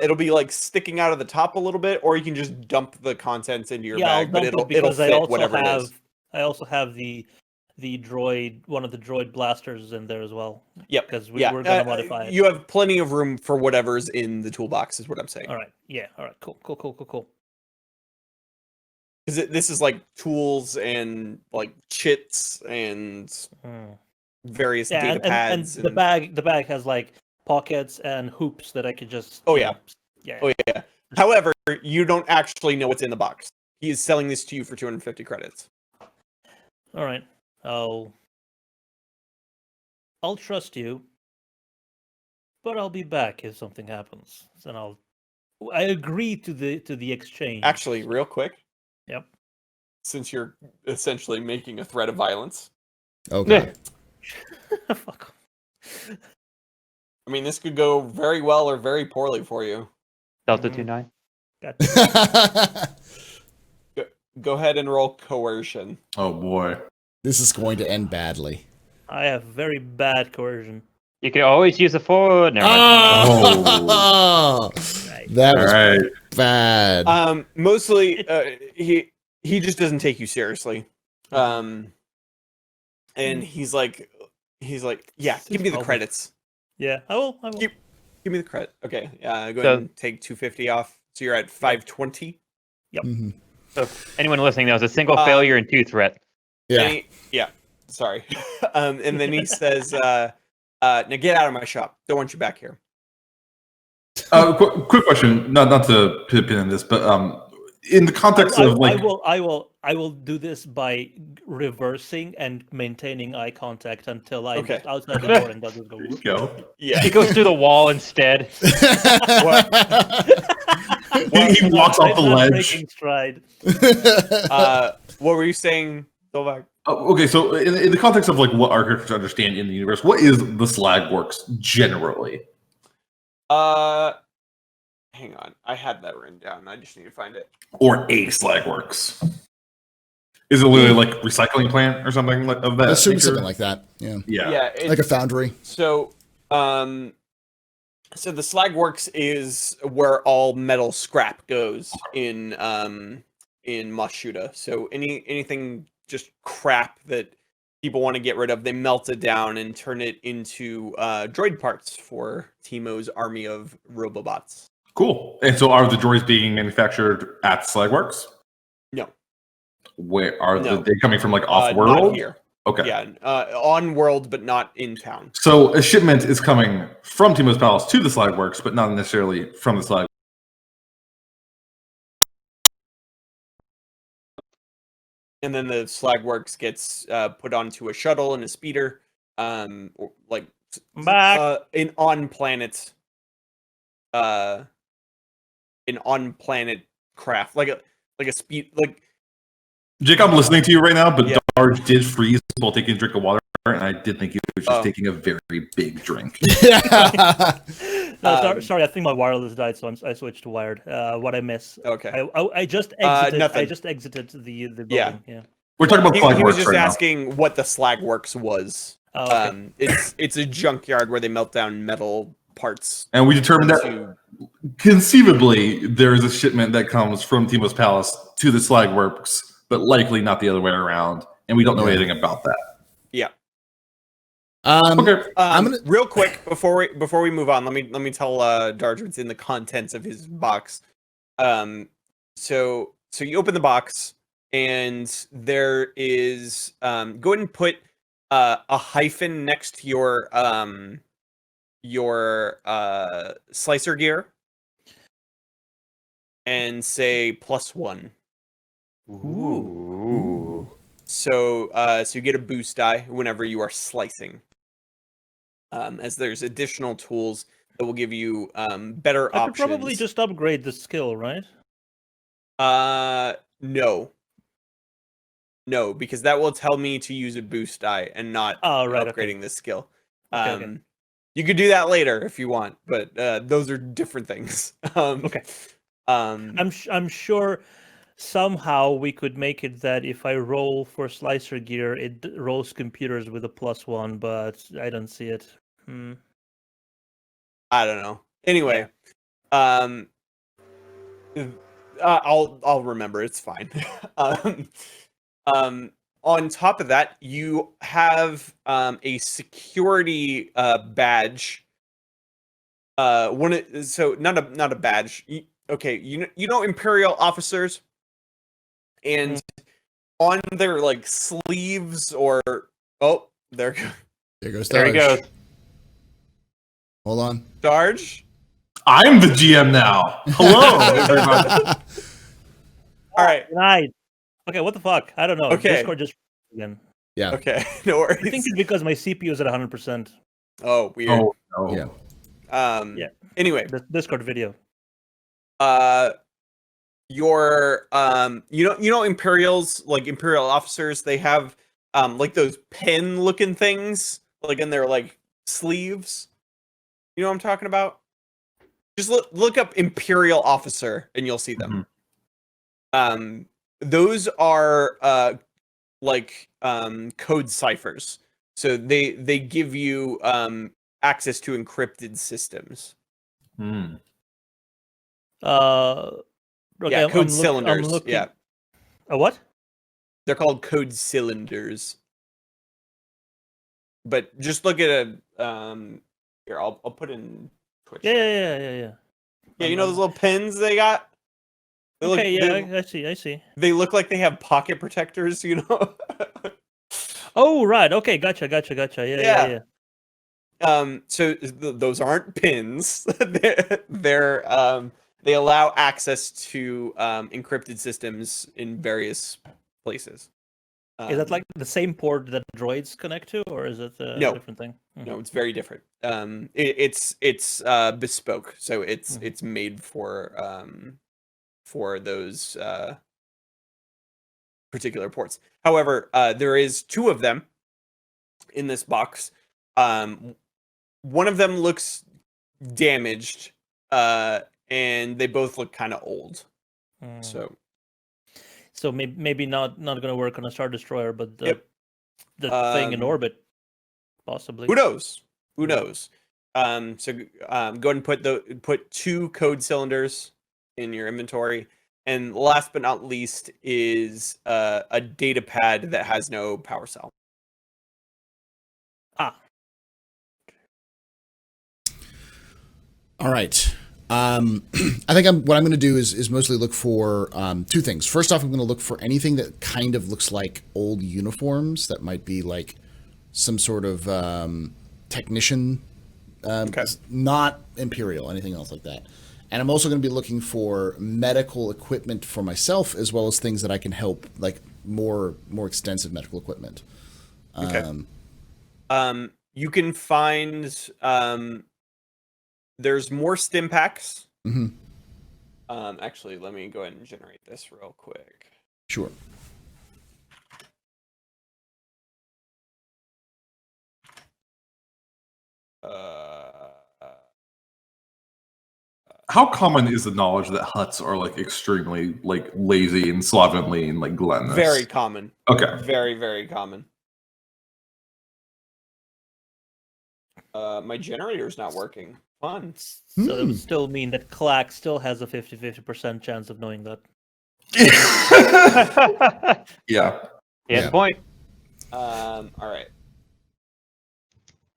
It'll be like sticking out of the top a little bit, or you can just dump the contents into your I'll bag, but dump it it'll because I fit also whatever it have is. I also have the droid, one of the droid blasters in there as well. Yep. Because Yeah. we're gonna modify it. You have plenty of room for whatever's in the toolbox, is what I'm saying. All right. Yeah. All right. Cool. Because this is like tools and like chits and various Yeah, data pads. and the bag has like pockets and hoops that I could just. Oh, you yeah. know, yeah. Oh yeah. However, you don't actually know what's in the box. He is selling this to you for 250 credits. All right. I'll trust you, but I'll be back if something happens. And I agree to the exchange. Actually, real quick, Yep. since you're essentially making a threat of violence, Okay. Fuck. I mean, this could go very well or very poorly for you. Delta Mhm. 29. Go ahead and roll coercion. Oh boy. This is going to end badly. I have very bad coercion. You can always use a 4. Never mind. Oh, Right. that All was right. bad. Mostly, he just doesn't take you seriously. And he's like, He's like, yeah, It's give me the probably- credits. Yeah, I will. I will. Give me the credit. Okay, go ahead So- and take 250 off. So you're at 520. Mhm. So anyone listening knows a single Um, failure and 2 threat. Yeah. Yeah. Sorry. And then he says, now get out of my shop. Don't want you back here. Quick question, not to pin in this, but in the context of like, I will do this by reversing and maintaining eye contact until I'm Okay. just outside the door and doesn't go. there you go. Yeah. He goes through the wall instead. He walks off the I'm not ledge. breaking stride. What were you saying, Dolvak? Okay, so in the context of like what our characters understand in the universe, what is the Slag Works generally? Hang on. I had that written down. I just need to find it. Or a Slag Works? Is it literally like recycling plant or something of that? Assume nature? something like that. Yeah. Yeah. Like a foundry. So, so the slag works is where all metal scrap goes in Mashuda. So anything just crap that people want to get rid of, they melt it down and turn it into droid parts for Teemo's army of robobots. Cool. And so are the droids being manufactured at Slag Works? No. Where are No. they coming from? Like off Not world? here. Okay. Yeah, on world, but not in town. So a shipment is coming from Teemo's Palace to the Slag Works, but not necessarily from the Slag. And then the slag works gets put onto a shuttle and a speeder, or like Back. an on planet craft, like a speed, like Jake, I'm listening to you right now, but Yeah. Darge did freeze while taking a drink of water, and I did think he was just Oh. taking a very big drink. No, sorry. I think my wireless died, so I switched to wired. What I miss? okay. I just exited. I Nothing. just exited the building. Yeah. Yeah. We're talking about He Slag was Works just right now. asking what the slag works was. Oh, okay. It's a junkyard where they melt down metal parts. And we determined that To, conceivably there is a shipment that comes from Teemo's Palace to the Slag Works, but likely not the other way around. And we don't know anything about that. yeah. Okay. I'm gonna. Real quick before we move on, let me tell Darge what's in the contents of his box. So you open the box and there is go ahead and put a hyphen next to your slicer gear and say +1. Ooh. So you get a boost die whenever you are slicing. As there's additional tools that will give you better I options. could probably just upgrade the skill, right? No, because that will tell me to use a boost die and not Oh, right. upgrading Okay. this skill. Okay. You could do that later if you want, but those are different things. Okay. I'm sure somehow we could make it that if I roll for slicer gear, it rolls computers with a +1, but I don't see it. I don't know. Anyway, I'll remember. It's fine. On top of that, you have a security badge. So not a badge. Okay, you know Imperial officers, and on their like sleeves or there There goes There he Darge. goes. Hold on. Darge. I'm the GM now. Hello, everybody. All right. Nice. Okay, what the fuck? I don't know. Okay. Discord just again. Yeah. Okay. No worries. I think it's because my CPU is at 100%. Oh, weird. Oh, no. Yeah. Yeah. Anyway, The Discord video. your you know Imperials, like Imperial officers, they have like those pen looking things like in their like sleeves. You know what I'm talking about? Just look up Imperial officer and you'll see them. Those are like code ciphers. So they give you access to encrypted systems. Hmm. Okay, Yeah, code I'm cylinders. looking. Yeah, A what? they're called code cylinders. but just look at a here. I'll put in Twitch. Yeah. Yeah, you know those little pins they got. I see. They look like they have pocket protectors. You know. Oh right, okay, gotcha. Yeah. So those aren't pins. They allow access to encrypted systems in various places. Is that like the same port that droids connect to, or is it a No. different thing? No, it's very different. It's bespoke, so it's made for those particular ports. However, there is two of them in this box. One of them looks damaged, and they both look kind of old. So maybe not going to work on a Star Destroyer, but the Yep. the thing in orbit, possibly. Who knows? Who knows? So go ahead and put 2 code cylinders in your inventory, and last but not least is a data pad that has no power cell. All right. I think what I'm going to do is mostly look for 2 things. First off, I'm going to look for anything that kind of looks like old uniforms that might be like some sort of technician, not Imperial, anything else like that. And I'm also going to be looking for medical equipment for myself, as well as things that I can help, like more extensive medical equipment. Okay. You can find there's more stim packs. Actually, let me go ahead and generate this real quick. Sure. How common is the knowledge that Hutts are like extremely like lazy and slovenly and like gluttonous? Very common. Okay. Very, very common. My generator's not working. Fun. So it would still mean that Clack still has a 50% chance of knowing that. Yeah. Yeah. Point. All right.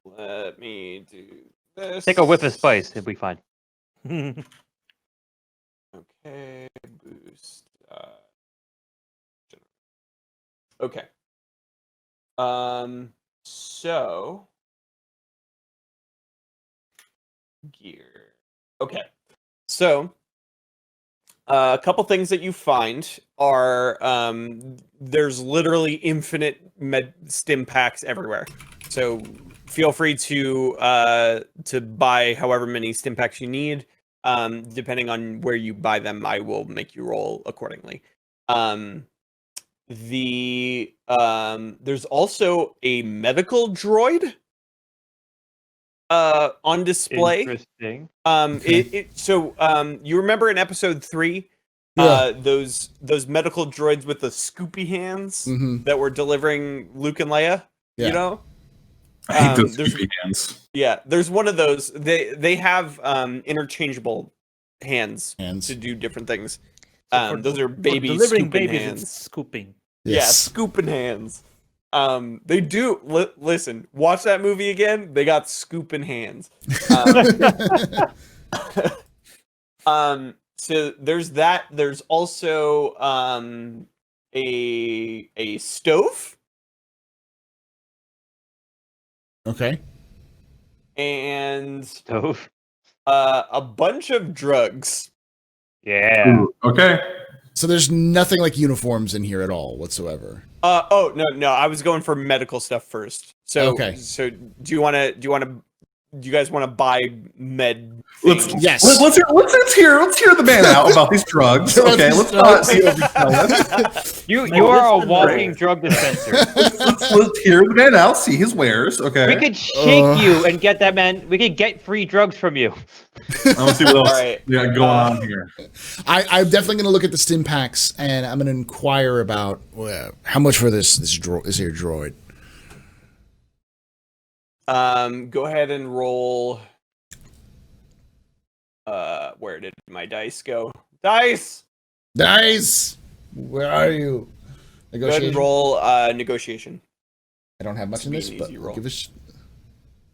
Let me do this. Take a whiff of spice, it'll be fine. Okay, boost. Okay. So gear. Okay. So a couple things that you find are there's literally infinite stim packs everywhere. So feel free to buy however many stim packs you need. Depending on where you buy them, I will make you roll accordingly. There's also a medical droid on display. Interesting. You remember in episode 3 those medical droids with the scoopy hands that were delivering Luke and Leia? Yeah. You know? I hate those scoopy hands. Yeah, there's one of those. They have interchangeable hands to do different things. Those are baby delivering scooping babies. hands. It's scooping. Yeah, scooping hands. They do. Listen, watch that movie again. They got scooping hands. So there's that. There's also a stove. Okay. And Stove. a bunch of drugs. Yeah. Ooh, okay. So there's nothing like uniforms in here at all whatsoever. Oh no, I was going for medical stuff first. So Okay. So do you guys want to buy med? Let's things? Yes. let's hear the man out about these drugs. Okay, let's not be overzealous. You are a walking drug dispenser. Let's hear the man out, see his wares. Okay. We could shake you and get that man. We could get free drugs from you. I want to see what else All right. we got going on here. I'm definitely going to look at the stim packs, and I'm going to inquire about how much for this here droid. Go ahead and roll. Where did my dice go? Dice. Where are you? Go ahead and Negotiation. roll negotiation. I don't have much in be this, an but easy we'll roll. give it.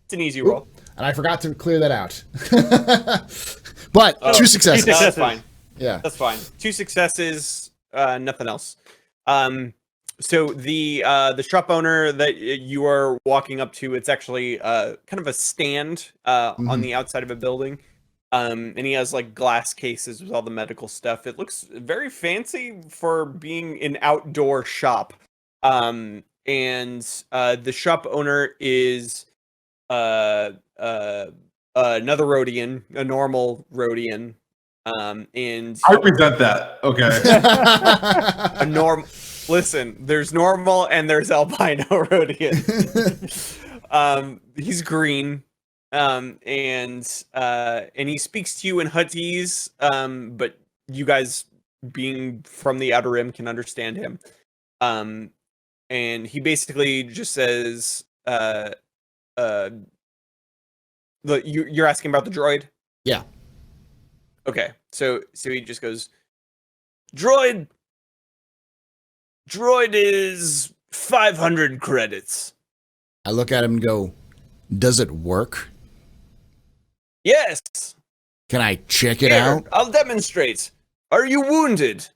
It's an easy roll. And I forgot to clear that out. But Oh. 2 successes. No, that's fine. Yeah. That's fine. 2 successes, nothing else. So the shop owner that you are walking up to, it's actually kind of a stand on the outside of a building. And he has like glass cases with all the medical stuff. It looks very fancy for being an outdoor shop. And the shop owner is another Rhodian, a normal Rhodian. And I resent that. Okay. a norm. Listen, there's normal and there's albino Rhodian. He's green. And he speaks to you in Huttese, but you guys, being from the Outer Rim, can understand him. And he basically just says, you're asking about the droid? Yeah. Okay, so he just goes, droid is 500 credits. I look at him and go, does it work? Yes. Can I check it Here, out? I'll demonstrate. Are you wounded?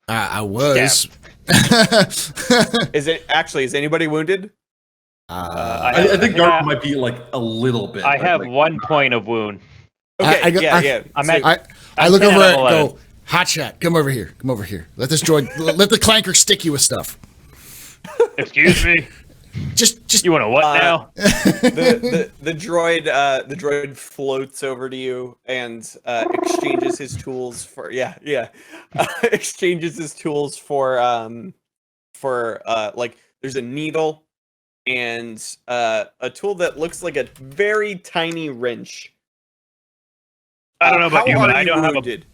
I was. Is anybody wounded? I think Garp might be like a little bit. I but, have like, 1 point of wound. Okay, yeah. I'm at- I look 10 over out at of it and 11. go, hotshot, come over here. Come over here. Let this droid, let the clanker stick you with stuff. Excuse me. Just You want to what now? the droid floats over to you and exchanges his tools for exchanges his tools for like there's a needle and a tool that looks like a very tiny wrench. I don't know about how you, but are I don't have a. wounded?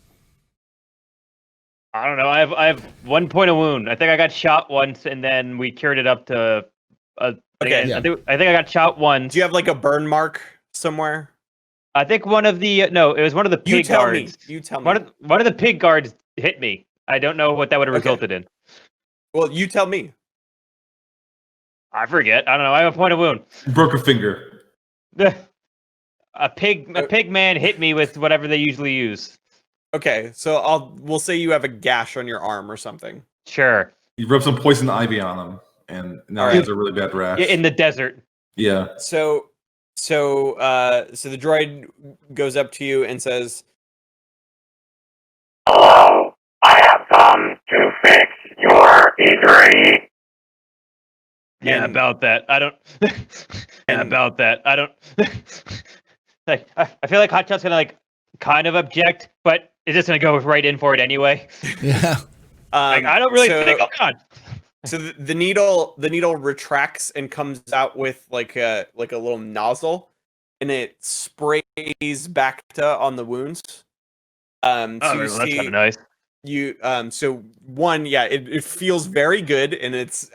I don't know. I have 1 point of wound. I think I got shot once, and then we cured it up to. Okay. Yeah. I think I got shot once. Do you have like a burn mark somewhere? I think one of the no, it was one of the You pig tell guards. me. You tell me. One of the pig guards hit me. I don't know what that would have Okay. resulted in. Well, you tell me. I forget. I don't know. I have a point of wound. broke a finger. A pig man hit me with whatever they usually use. Okay, so we'll say you have a gash on your arm or something. Sure. You rub some poison ivy on him, and now he has a really bad rash. In the desert. Yeah. So the droid goes up to you and says, Hello, I have come to fix your injury. Yeah, And- about that. I don't. and- about that. I don't. Like, I feel like Hotshot's gonna like kind of object, but is just gonna go right in for it anyway. yeah. Like, I don't really so- think. Oh God. So the needle retracts and comes out with like a little nozzle, and it sprays Bacta on the wounds. So you that's kind see of nice. you so one, yeah, it feels very good, and it's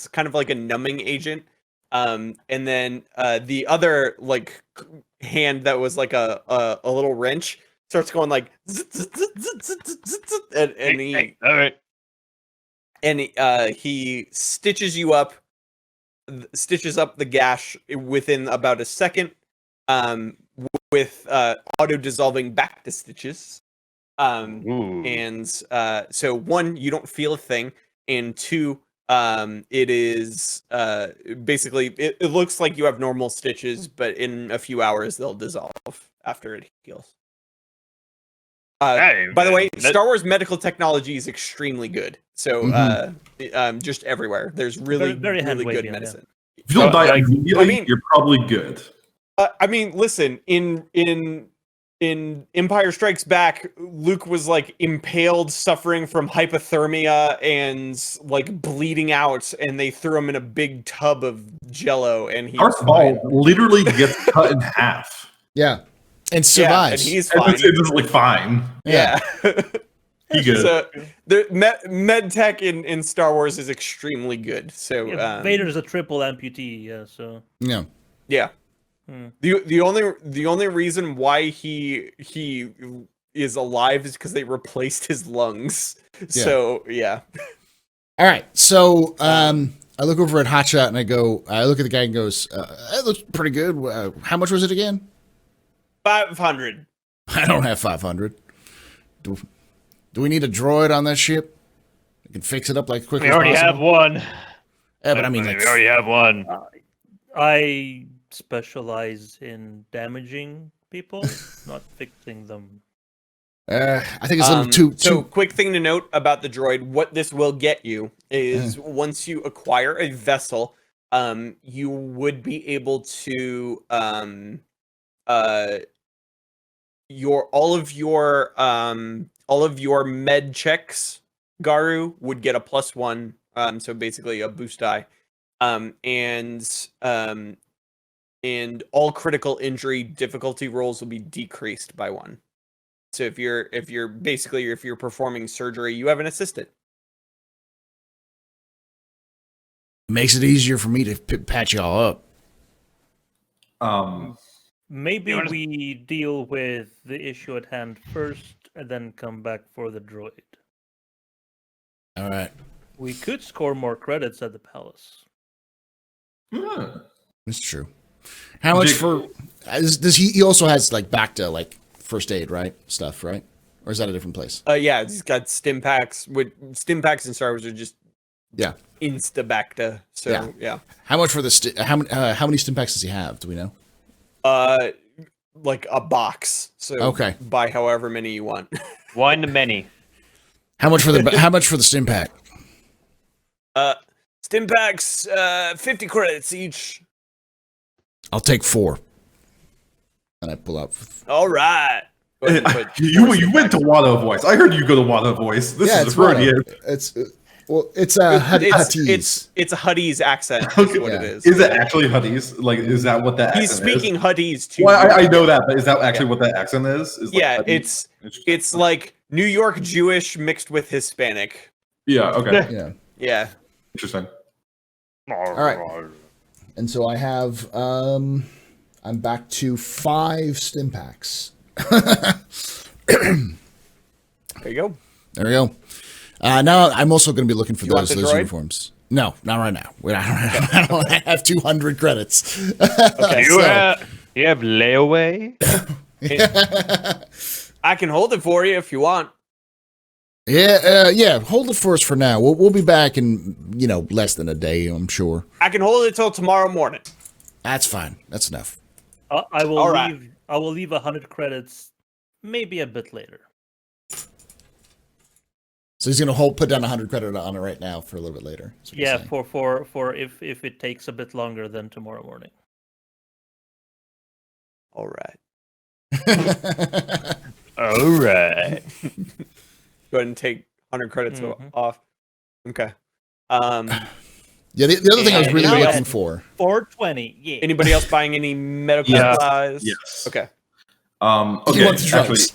kind of like a numbing agent. And then the other like hand that was like a little wrench starts going like and he All right. and he stitches up the gash within about a second, with auto dissolving back to stitches. Ooh. And so one, you don't feel a thing, and two, it is basically it looks like you have normal stitches, but in a few hours they'll dissolve after it heals. Hey, By the man, way, that- Star Wars medical technology is extremely good. So just everywhere, there's really Very really good hand-wavy, yeah. medicine. If you don't die like, immediately, I mean- you're probably good. I mean, listen, in Empire Strikes Back, Luke was like impaled, suffering from hypothermia and like bleeding out, and they threw him in a big tub of Jello, and he was Darth Maul fine. literally gets cut in half. Yeah. And Yeah, and survives. he's And fine. it's just like fine. Yeah. He good. So the med tech in Star Wars is extremely good. So Yeah, Vader's a triple amputee, yeah, so Yeah. yeah. Hmm. The only reason why he is alive is because they replaced his lungs. Yeah. So yeah. All right. So I look over at Hotshot and I look at the guy and goes, that looks pretty good. How much was it again? 500. I don't have 500. Do we need a droid on that ship? We can fix it up like quickly We as already possible. have one. Yeah, but I mean, we like, already have one. I specialize in damaging people, not fixing them. I think it's a little too. So, quick thing to note about the droid: what this will get you is once you acquire a vessel, you would be able to all of your med checks, Garu, would get a +1. So basically a boost die, and all critical injury difficulty rolls will be decreased by 1. So if you're performing surgery, you have an assistant. Makes it easier for me to patch y'all up. Maybe wanna- we deal with the issue at hand first, and then come back for the droid. All right. We could score more credits at the palace. That's true. How much for? Does he also has like back to like first aid, right? Stuff, right? Or is that a different place? Yeah, he's got stim packs. Stim packs and Star Wars are just insta-bacta. So yeah. How much for the how many stim packs does he have? Do we know? Like a box. So Okay. buy however many you want. One to many. How much for the stim pack? Stim packs, 50 credits each. I'll take 4. And I pull out. All right. Go ahead and put You four stim went to packs. Wado Voice. I heard you go to Wado Voice. This is it's Freudian. It's it's Huttese. It's a Huttese accent. Is Okay. what it Yeah. is. Is it actually Huttese? Like, is that what that He's accent speaking is? Huttese too. Well, I know that, but is that actually what that accent is? Like Yeah, Huttese? it's like New York Jewish mixed with Hispanic. Yeah, okay. Yeah. Yeah. Interesting. All right. And so I have I'm back to 5 stim packs. There you go. There we go. Now I'm also going to be looking for You want those the droid? uniforms. No, not right now. I don't have 200 credits. Okay. You have layaway? I can hold it for you if you want. Yeah. Hold it for us for now. We'll be back in less than a day, I'm sure. I can hold it till tomorrow morning. That's fine. That's enough. I will All right. leave. I will leave 100 credits, maybe a bit later. So he's gonna put down 100 credit on it right now for a little bit later. That's what you're Yeah, saying. for if it takes a bit longer than tomorrow morning. All right. All right. Go ahead and take 100 credits Mhm. off. Okay. Yeah, the other thing I was And really now looking at for. 420. Yeah. Anybody else buying any medical Yes. supplies? Yes. Okay. You Okay. want the drugs.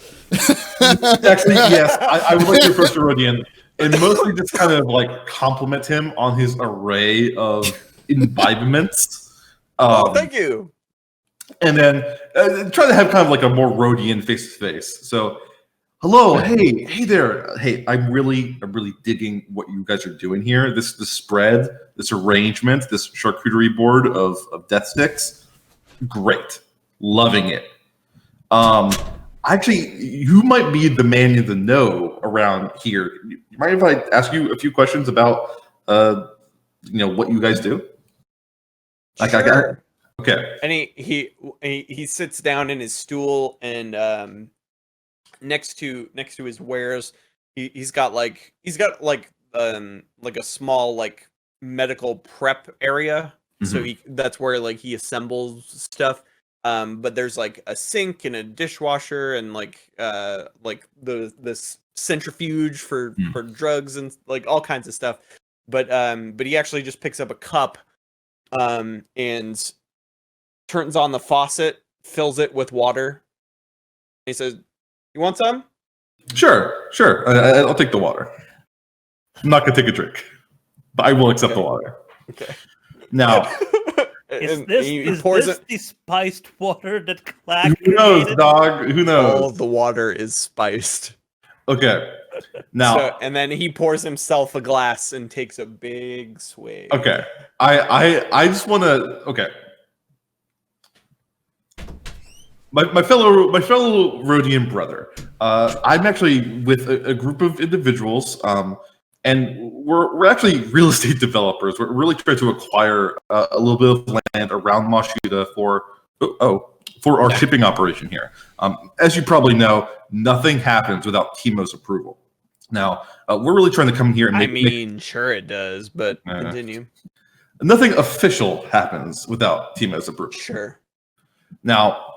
Actually, yes. I would like to approach the Rodian and mostly just kind of like compliment him on his array of imbibements. Oh, thank you. And then try to have kind of like a more Rodian face to face. So, hello, hey there, hey, I'm really digging what you guys are doing here. This spread, this arrangement, this charcuterie board of death sticks, great, loving it. Actually, you might be the man in the know around here. You mind if I ask you a few questions about what you guys do? Sure. Okay. And he sits down in his stool, and next to his wares, he's got a small like medical prep area. So that's where he assembles stuff. But there's like a sink and a dishwasher and this centrifuge for drugs and like all kinds of stuff. But he actually just picks up a cup and turns on the faucet, fills it with water. He says, "You want some?" Sure. I'll take the water. I'm not gonna take a drink, but I will accept the water. Okay. Now, Is And this, he is pours this it. the spiced water that Clack who knows, created? dog? Who knows? All of the water is spiced. Okay. Now, and then he pours himself a glass and takes a big swig. okay. I just want to. Okay. My fellow Rhodian brother. I'm actually with a group of individuals, and we're actually real estate developers. We're really trying to acquire a little bit of land around Moshuda for our shipping operation here. As you probably know, nothing happens without Timo's approval. Now, we're really trying to come here and sure it does, but continue. Nothing official happens without Timo's approval. Sure. Now,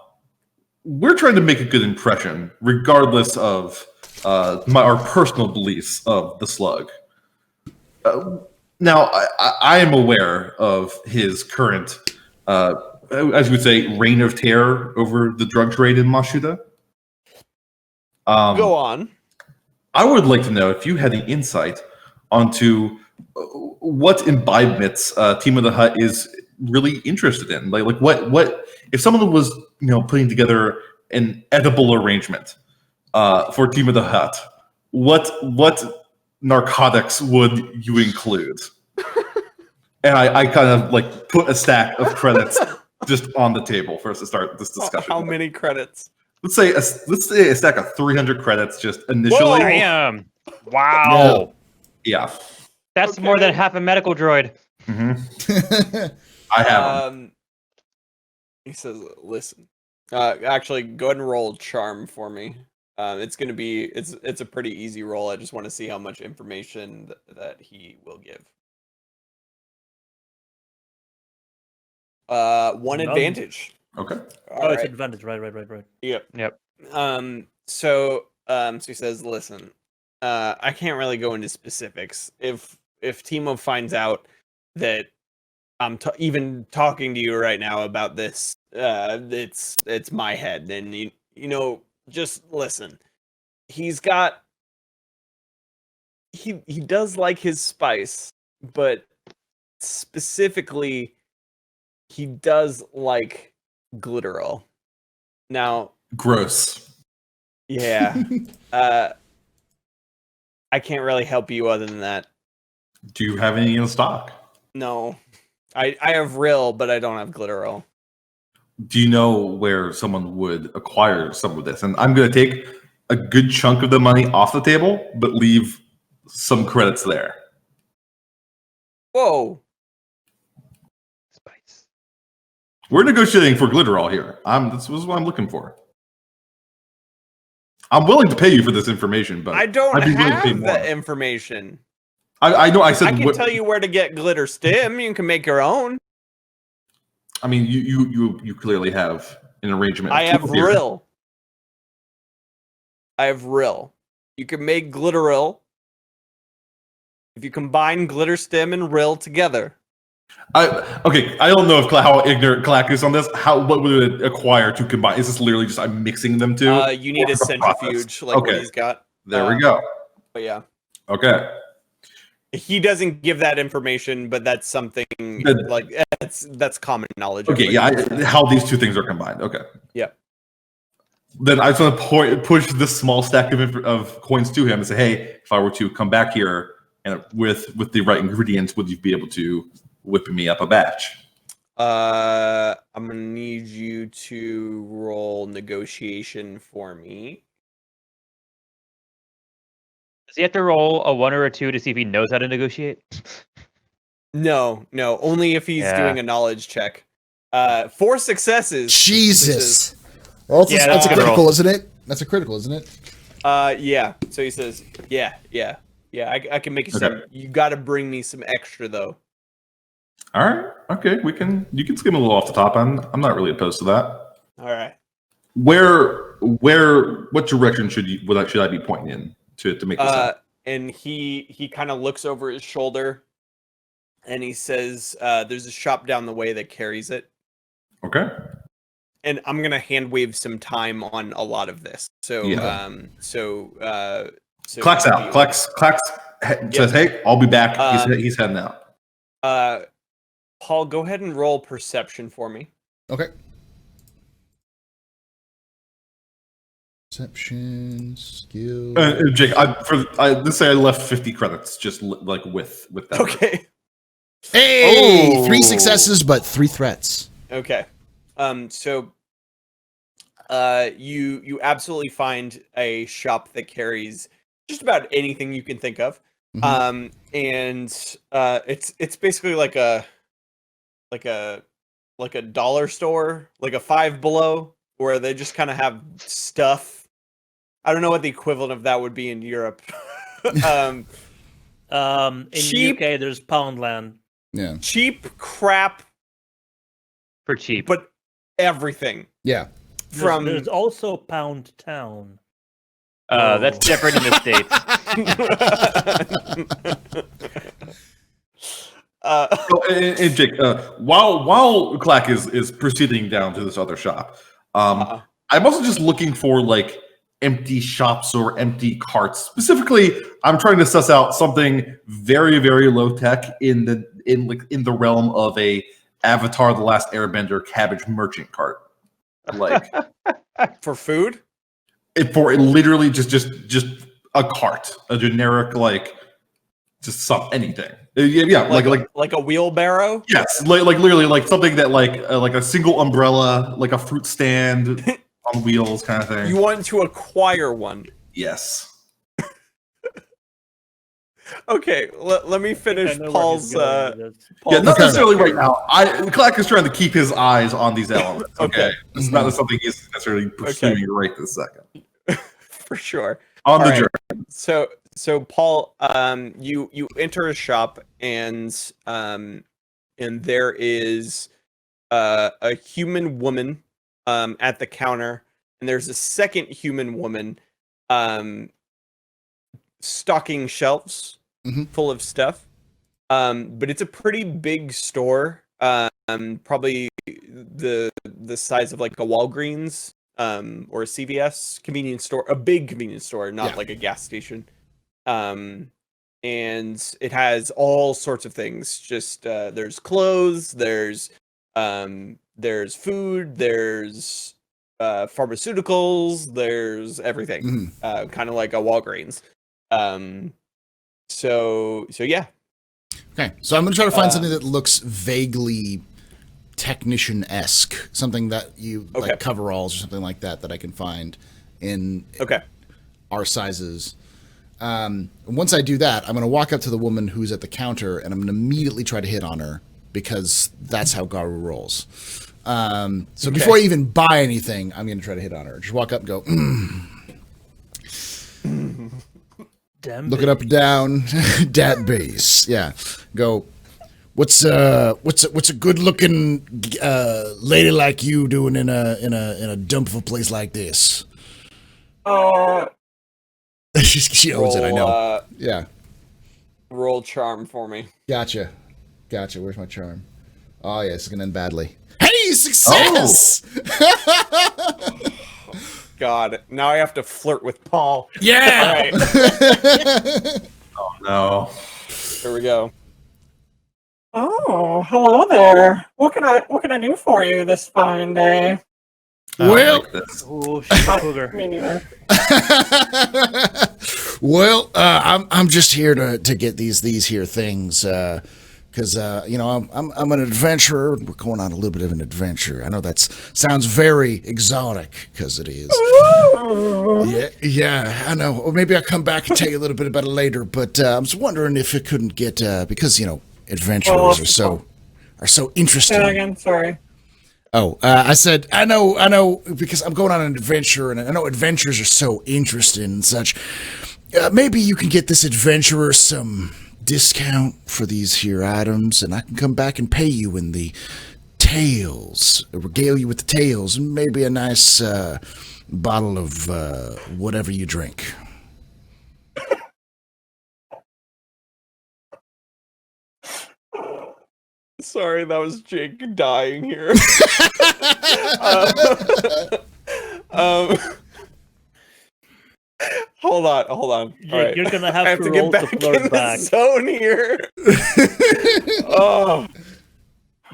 we're trying to make a good impression, regardless of our personal beliefs of the slug. Now, I am aware of his current, as you would say, reign of terror over the drug trade in Moshuda. Go on. I would like to know if you had any insight onto what imbibements Team of the Hut is really interested in. Like what if someone was putting together an edible arrangement for Team of the Hut, what narcotics would you include? And I kind of like put a stack of credits just on the table for us to start this discussion. How many credits? Let's say a stack of 300 credits just initially. Whoa! Damn! Wow. Yeah. That's more than half a medical droid. Mm-hmm. I have them. He says, "Listen, actually, go ahead and roll charm for me. It's gonna be it's a pretty easy roll. I just want to see how much information that he will give. One None. advantage. Okay. All It's right. advantage. Right. Yep. So he says, listen, I can't really go into specifics. If Timo finds out that I'm even talking to you right now about this, it's my head. Then you know, just listen. He's got he does like his spice, but specifically, he does like glitterol. Now, Gross. yeah, I can't really help you other than that. Do you have any in stock? No, I have Rill, but I don't have glitterol. Do you know where someone would acquire some of this? And I'm going to take a good chunk of the money off the table, but leave some credits there. Whoa. Spice. We're negotiating for glitterol here. This is what I'm looking for. I'm willing to pay you for this information, but I don't I'd be willing to pay have more. that information. I know. I said I can tell you where to get glitter stim. You can make your own. I mean, you clearly have an arrangement. I have here. Rill. I have Rill. You can make glitteril if you combine glitter stim and Rill together. Okay, I don't know how ignorant Clack is on this. What would it acquire to combine? Is this literally just I'm mixing them two? You need a centrifuge, like what he's got. There we go. But yeah. Okay. He doesn't give that information, but that's something like that's common knowledge. Okay, yeah, how these two things are combined. Okay. Yeah. Then I just want to push this small stack of coins to him and say, hey, if I were to come back here and with the right ingredients, would you be able to whip me up a batch? I'm gonna need you to roll negotiation for me. Does he have to roll a 1 or a 2 to see if he knows how to negotiate? No, only if he's doing a knowledge check. 4 successes. Jesus. Well, that's a critical, isn't it? That's a critical, isn't it? Yeah. So he says, yeah. I can make you some. You got to bring me some extra though. All right. Okay. You can skim a little off the top. I'm not really opposed to that. All right. What direction should I be pointing in to make this happen? And he kind of looks over his shoulder, and he says, "There's a shop down the way that carries it." Okay. And I'm gonna hand wave some time on a lot of this. So, Clack's out. Clack's says, "Hey, I'll be back." He's heading out. Paul, go ahead and roll perception for me. Okay. Perception, skill. Jake, let's say I left 50 credits just like with that. Okay. Hey, Oh. 3 successes, but 3 threats. Okay. So you absolutely find a shop that carries just about anything you can think of. Mhm. And it's basically like a dollar store, like a Five Below, where they just kind of have stuff. I don't know what the equivalent of that would be in Europe. In Cheap. UK, there's Poundland. Yeah. Cheap crap, For cheap. but everything. Yeah. There's also Pound Town. That's different in the States. And Jake, while Clack is proceeding down to this other shop, I'm also just looking for like empty shops or empty carts. Specifically, I'm trying to suss out something very, very low tech in the realm of a Avatar: The Last Airbender cabbage merchant cart, like For food? for literally just a cart, a generic like just anything. Yeah, like a wheelbarrow? yes, like literally like something that like a single umbrella, like a fruit stand on wheels kind of thing. You want to acquire one. Yes. Okay, let me finish I know where Paul's he's going with this. Yeah, not Okay. necessarily right now. Clack is trying to keep his eyes on these elements. Okay, Okay. it's not something he's necessarily pursuing right this second. for sure. On the All right. journey. So Paul, you enter a shop and there is a human woman at the counter, and there's a second human woman stocking shelves Mhm. full of stuff. But it's a pretty big store. Probably the size of like a Walgreens or a CVS convenience store, a big convenience store, not Yeah. like a gas station. And it has all sorts of things. Just there's clothes, there's food, there's pharmaceuticals, there's everything. Mhm. Kind of like a Walgreens. So yeah. Okay, so I'm going to try to find something that looks vaguely technician-esque, something that you Okay. like coveralls or something like that I can find in Okay. our sizes. Once I do that, I'm going to walk up to the woman who's at the counter and I'm going to immediately try to hit on her because that's how Garu rolls. So before I even buy anything, I'm going to try to hit on her. Just walk up and go, Damn look it up and down, dat base. Yeah, go. What's a good looking lady like you doing in a dump of a place like this? She owns it. I know. Yeah. Roll charm for me. Gotcha. Where's my charm? Oh yeah, it's gonna end badly. Hey, success! God, now I have to flirt with Paul. Yeah. All right, Oh no. here we go. Oh, hello there. What can I do for you this fine day? Well, Like this. Oh, sugar. Me neither. well, I'm just here to get these here things, because I'm an adventurer. We're going on a little bit of an adventure. I know that sounds very exotic, because it is. Yeah, I know. Or maybe I'll come back and tell you a little bit about it later. But I was wondering if it couldn't get because adventurers are so interesting. Say that again. Sorry. Oh, I said, I know, because I'm going on an adventure, and I know adventures are so interesting and such. Maybe you can get this adventurer some discount for these here items, and I can come back and pay you in the tails, regale you with the tails, and maybe a nice bottle of whatever you drink. Sorry, that was Jake dying here. Hold on. Jake, All right. you're gonna I have have to to roll get to back in flirt the back. zone here. Oh,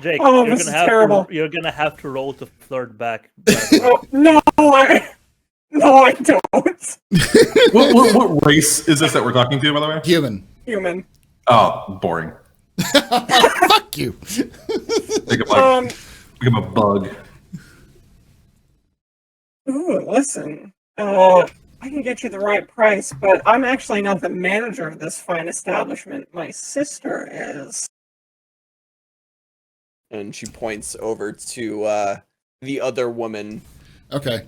Jake, Oh, this is terrible. you're gonna have to roll to flirt back. Oh, no, No, I don't. What race is this that we're talking to, by the way? Human. Human. Oh, boring. Fuck you. Think of a bug. Ooh, listen. I can get you the right price, but I'm actually not the manager of this fine establishment. My sister is. And she points over to the other woman. Okay.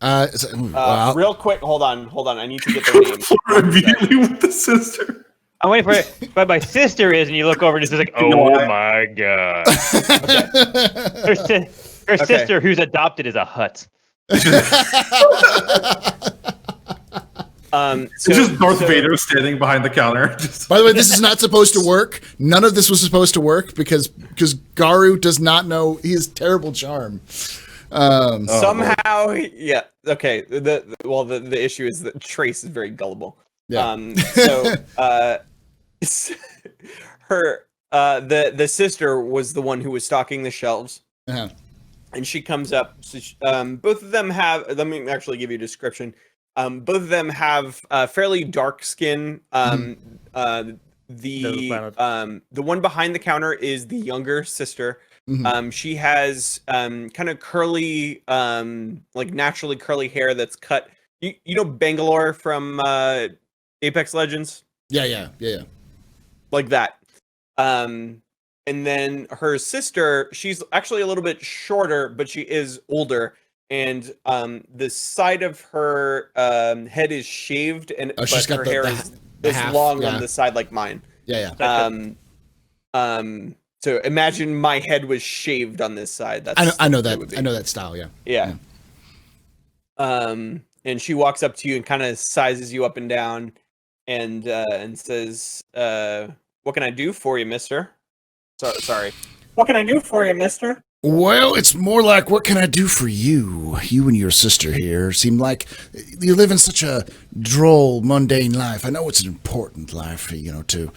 Wow. Real quick, hold on. I need to get their name. Immediately with the sister. I'm waiting for it. But my sister is, and you look over and it's just like, oh my god. Her sister, who's adopted, is a hut. It's just Darth Vader standing behind the counter. By the way, this is not supposed to work. None of this was supposed to work because Garu does not know he has terrible charm. Somehow, yeah. Okay. The issue is that Trace is very gullible. Yeah. The sister was the one who was stocking the shelves. Uh-huh. And she comes up. So both of them have. Let me actually give you a description. Both of them have fairly dark skin. The one behind the counter is the younger sister. Mm-hmm. She has kind of curly, like naturally curly hair that's cut. You know Bangalore from Apex Legends? Yeah. Like that. And then her sister, she's actually a little bit shorter, but she is older. And the side of her head is shaved, and but she's got her hair is half, long yeah. on the side like mine. Yeah. So imagine my head was shaved on this side. I know that. I know that style. Yeah. And she walks up to you and kind of sizes you up and down, and says, "What can I do for you, mister?" Sorry. What can I do for you, mister? Well, it's more like, what can I do for you? You and your sister here seem like you live in such a droll, mundane life. I know it's an important life, to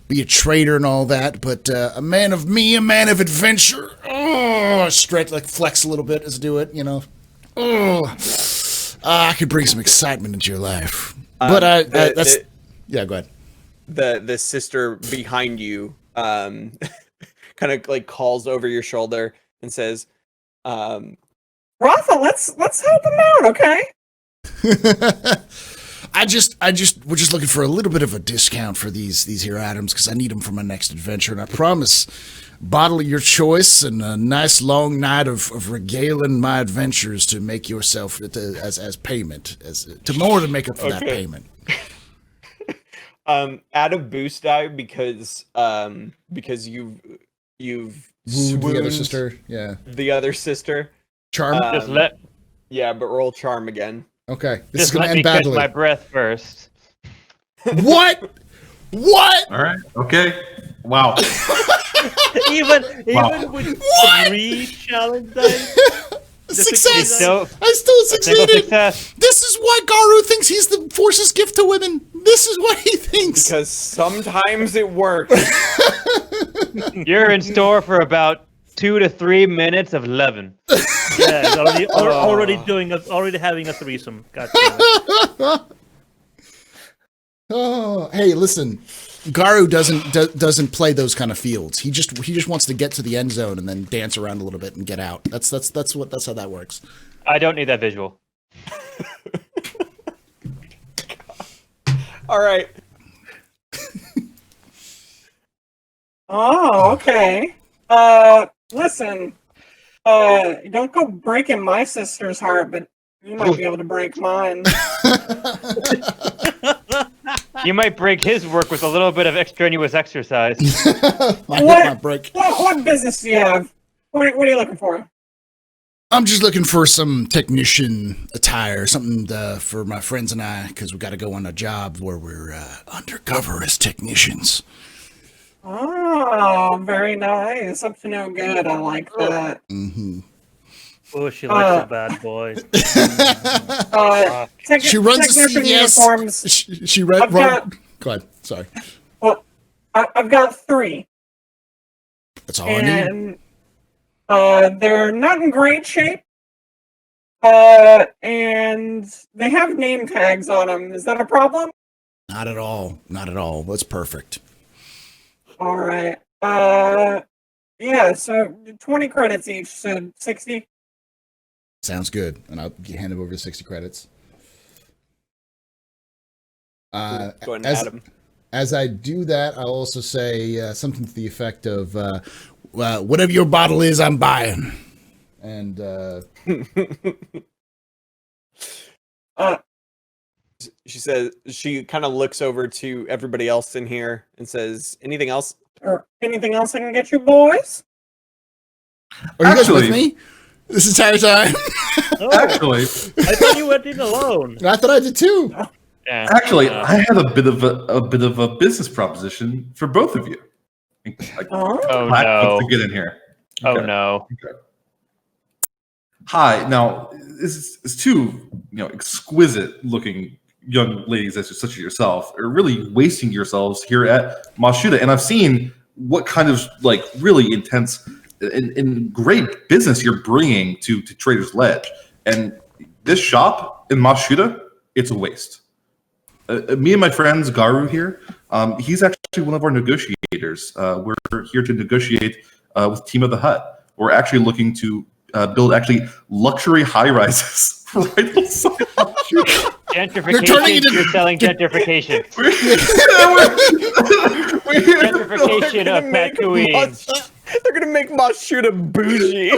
be a trader and all that, but a man of adventure. Oh, stretch, like flex a little bit as I do it, I could bring some excitement into your life. But yeah, go ahead. The sister behind you kind of like calls over your shoulder and says, Rafa, let's help him out, okay? we're just looking for a little bit of a discount for these here items because I need them for my next adventure, and I promise bottle of your choice and a nice long night of regaling my adventures to make yourself as payment, to make up for that payment. Add a boost die because you've wooed the other sister. Yeah. The other sister. Charm. Yeah, but roll charm again. Okay. This is gonna end badly. Catch my breath first. What? All right. Okay. Wow. even with 3 challenge dice. Success! I still succeeded! This is why Garu thinks he's the Force's gift to women. This is what he thinks. Because sometimes it works. You're in store for about 2 to 3 minutes of 11. Yeah, already having a threesome. God damn it. Oh, hey, listen. Garu doesn't play those kind of fields. He just wants to get to the end zone and then dance around a little bit and get out. That's how that works. I don't need that visual. All right. Oh, okay. Listen. Don't go breaking my sister's heart, but you might be able to break mine. You might break his work with a little bit of extraneous exercise. What business do you have? What are you looking for? I'm just looking for some technician attire, something for my friends and I, because we got to go on a job where we're undercover as technicians. Oh, very nice. Up to no good. I like that. Mm-hmm. Oh, she likes a bad boy. She runs the uniforms. She read. Go ahead. Sorry. Well, I've got 3. That's all I need. And they're not in great shape. And they have name tags on them. Is that a problem? Not at all. Not at all. That's perfect. All right. Yeah, so 20 credits each, so 60. Sounds good. And I'll hand him over the 60 credits. Go ahead and as, add 'em. as I do that, I'll also say something to the effect of, whatever your bottle is, I'm buying. And She says she kind of looks over to everybody else in here and says, "Anything else?" Or anything else I can get you boys? are you guys with Actually- me this entire time? Oh, Actually, I thought you went in alone. I thought I did too. Yeah. actually, I have a bit of a business proposition for both of you. Oh, Oh Black no. wants to get in here. Oh Okay. no. Hi. Now, this is two exquisite looking young ladies such as yourself are really wasting yourselves here at Mashuda, and I've seen what kind of really intense and great business you're bringing to Trader's Ledge, and this shop in Mashuda, it's a waste. Me and my friends Garu here, he's actually one of our negotiators. We're here to negotiate with Team of the Hut. We're actually looking to build luxury high rises right outside Mashuda. Gentrification. You're selling gentrification. Gentrification of Tatooine. They're gonna make Mashuda bougie.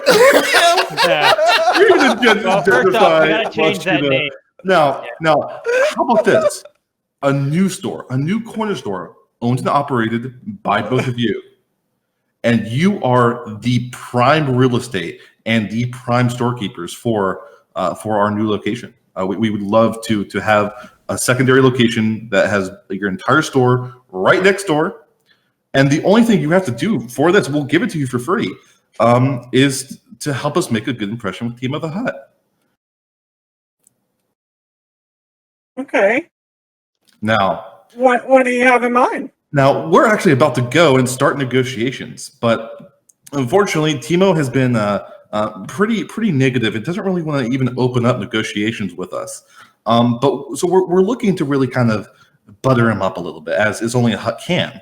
Yeah. Well, first off, we gotta change that name. Now, how about this? A new store, a new corner store, owned and operated by both of you, and you are the prime real estate and the prime storekeepers for our new location. We would love to have a secondary location that has your entire store right next door. And the only thing you have to do for this, we'll give it to you for free, is to help us make a good impression with Team of the Hut. okay. Now, What do you have in mind? Now, we're actually about to go and start negotiations, but unfortunately, Timo has been pretty negative. It doesn't really want to even open up negotiations with us. But so we're looking to really kind of butter him up a little bit, as is only a hut can.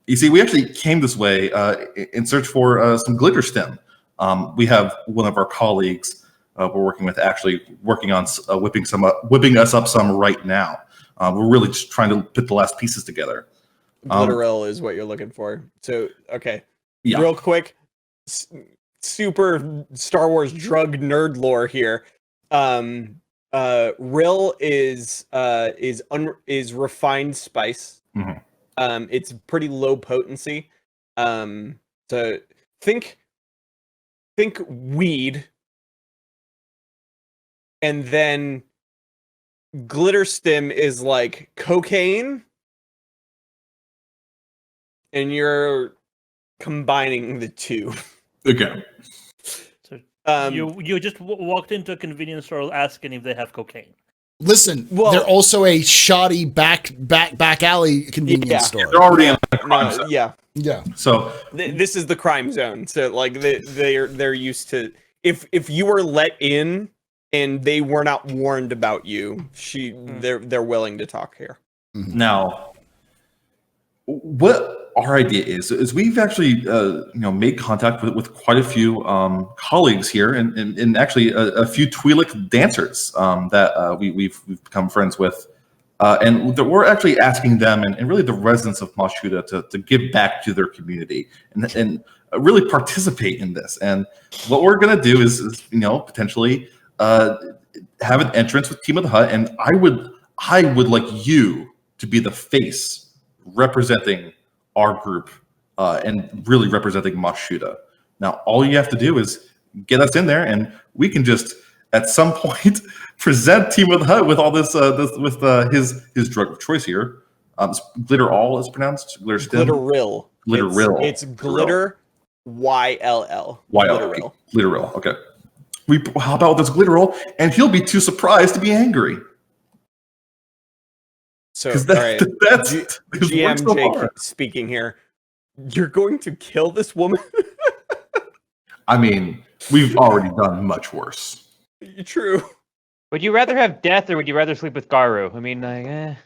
You see, we actually came this way in search for some glitter stem. We have one of our colleagues we're working with actually working on whipping us up some right now. We're really just trying to put the last pieces together. Glitterell is what you're looking for. So, okay. Yeah. Real quick, super Star Wars drug nerd lore here. Rill is refined spice. Mhm. It's pretty low potency. So think weed, and then glitter stem is like cocaine, and you're combining the two. Okay. So Um, you just walked into a convenience store asking if they have cocaine. Listen, Well- they're also a shoddy back alley convenience Yeah. store. They're already in the crime no, zone. yeah. Yeah. So This is the crime zone, so like they're used to if you were let in and they were not warned about you, they're willing to talk here. now, what our idea is we've actually made contact with quite a few colleagues here, and actually a few Twi'lek dancers that we've become friends with. And we're actually asking them and really the residents of Mashuda to give back to their community and really participate in this. And what we're going to do is potentially have an entrance with Team of the Hut. And I would like you to be the face representing our group and really representing Mashuda. Now, all you have to do is get us in there, and we can just at some point present Team of the Hut with all this his drug of choice here. Glitter all is pronounced glitter stem. Glitterill. Glitterill. It's glitter YLL. YL. Glitterill. Okay. We hop out with this glitterill, and he'll be too surprised to be angry. So, all 'Cause right. that's G- his work GM so Jake far. speaking here. You're going to kill this woman? I mean, we've already done much worse. True. Would you rather have death or would you rather sleep with Garu? I mean, like,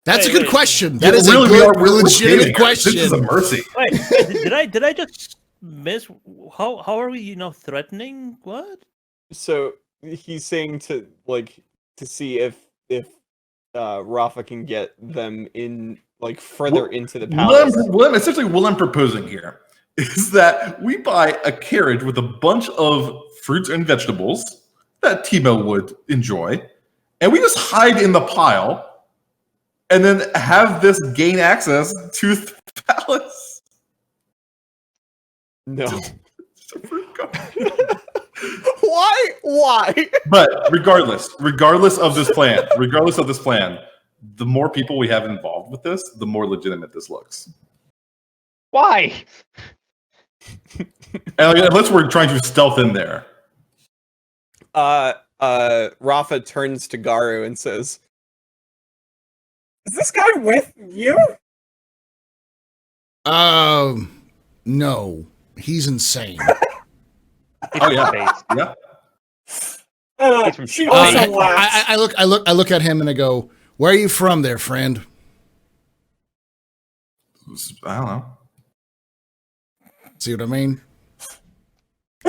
That's a Wait, good wait. question. Yeah, That is really, a we good, are- we're legitimate saving it. question. This is a mercy. Wait, did I just miss? How are we threatening what? So he's saying to see if Rafa can get them in further into the palace. Essentially, what I'm proposing here is that we buy a carriage with a bunch of fruits and vegetables that Timo would enjoy, and we just hide in the pile, and then have this gain access to the palace. No. It's a fruit garden. Why? But regardless of this plan, the more people we have involved with this, the more legitimate this looks. why? And unless we're trying to stealth in there. Rafa turns to Garu and says, Is this guy with you? No, he's insane. Oh yeah, Face. yeah. He's from She Spain. also laughs. I look at him and I go, "Where are you from, there, friend?" I don't know. See what I mean?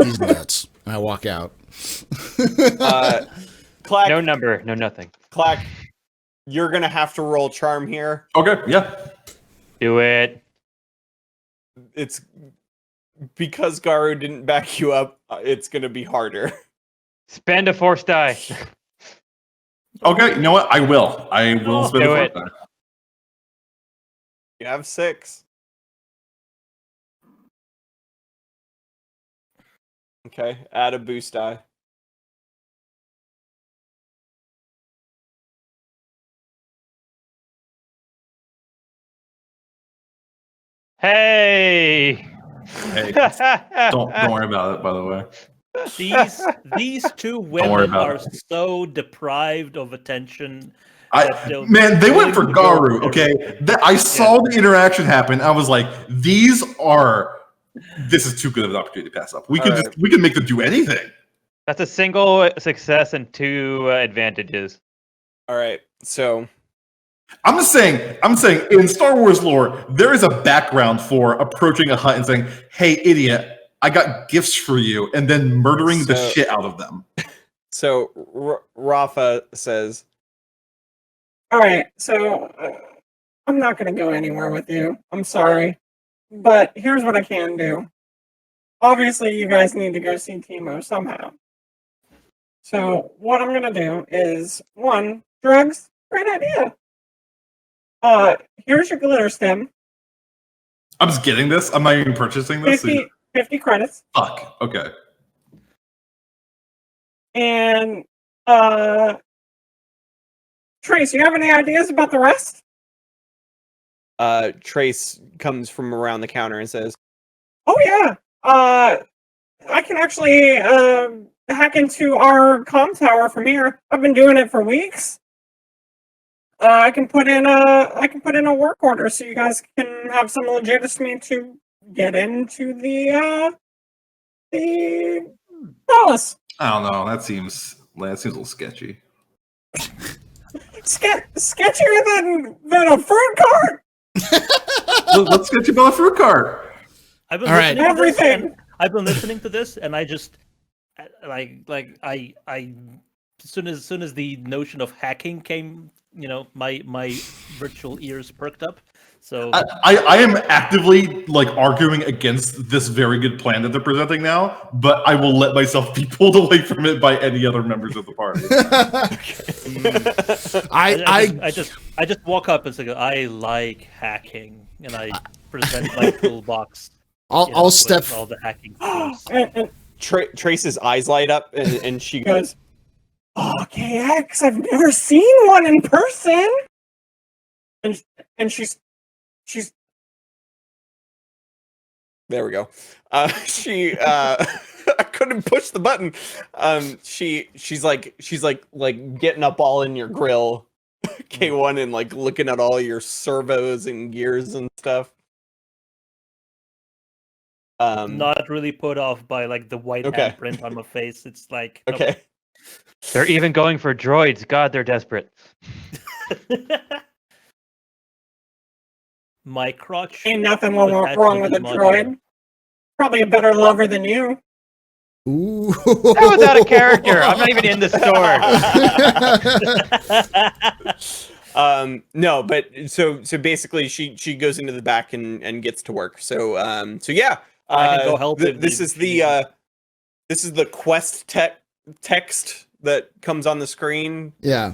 He's nuts. And I walk out. Clack, No number, no nothing. Clack, you're gonna have to roll charm here. Okay, yeah. Do it. It's because Garu didn't back you up, it's gonna be harder. Spend a force die. Okay, you know what? I will. Spend Do the it. fortune. You have 6. Okay, add a boost die. Hey. Hey, don't worry about it. By the way, These two worry women about are it. so deprived of attention. that they'll- they went for willing to go Garu. everywhere. Okay, I saw the interaction happen. I was like, this is too good of an opportunity to pass up. We could make them do anything. That's a single success and 2 advantages. All right, so I'm saying in Star Wars lore, there is a background for approaching a hut and saying, "Hey, idiot, I got gifts for you," and then murdering the So- shit out of them. Rafa says, All right, so I'm not going to go anywhere with you. I'm sorry. But here's what I can do. Obviously, you guys need to go see Timo somehow. So what I'm going to do is, 1, drugs. Great idea. Here's your glitter stem. I'm just getting this. I'm not even purchasing this. 50 credits. Fuck. Okay. And, Trace, you have any ideas about the rest? Trace comes from around the counter and says, Oh, yeah. I can actually, hack into our comm tower from here. I've been doing it for weeks. I can put in a work order so you guys can have some legitimacy to get into the palace. I don't know. That seems a little sketchy. Sketchier than a fruit cart. Let's get you about a fruit cart. I've been All right. listening to this, Everything. and I've been listening to this, and I just I as soon as the notion of hacking came, my virtual ears perked up. So I am actively arguing against this very good plan that they're presenting now, but I will let myself be pulled away from it by any other members of the party. I just walk up and say, I like hacking, and I present my toolbox. I'll with step. all the hacking tools. And Trace's eyes light up, and she goes, oh, KX, I've never seen one in person. And she's there we go. She I couldn't push the button. She's like getting up all in your grill, K1, and looking at all your servos and gears and stuff. Not really put off by the white Okay. handprint on my face. It's like Okay. They're even going for droids. God, they're desperate. My crotch. Ain't nothing was wrong with a actually droid. Probably a better lover than you. Ooh. That was out of character. I'm not even in the store. No, but so basically she goes into the back and gets to work. So yeah. I can go help if this is the quest text that comes on the screen. Yeah.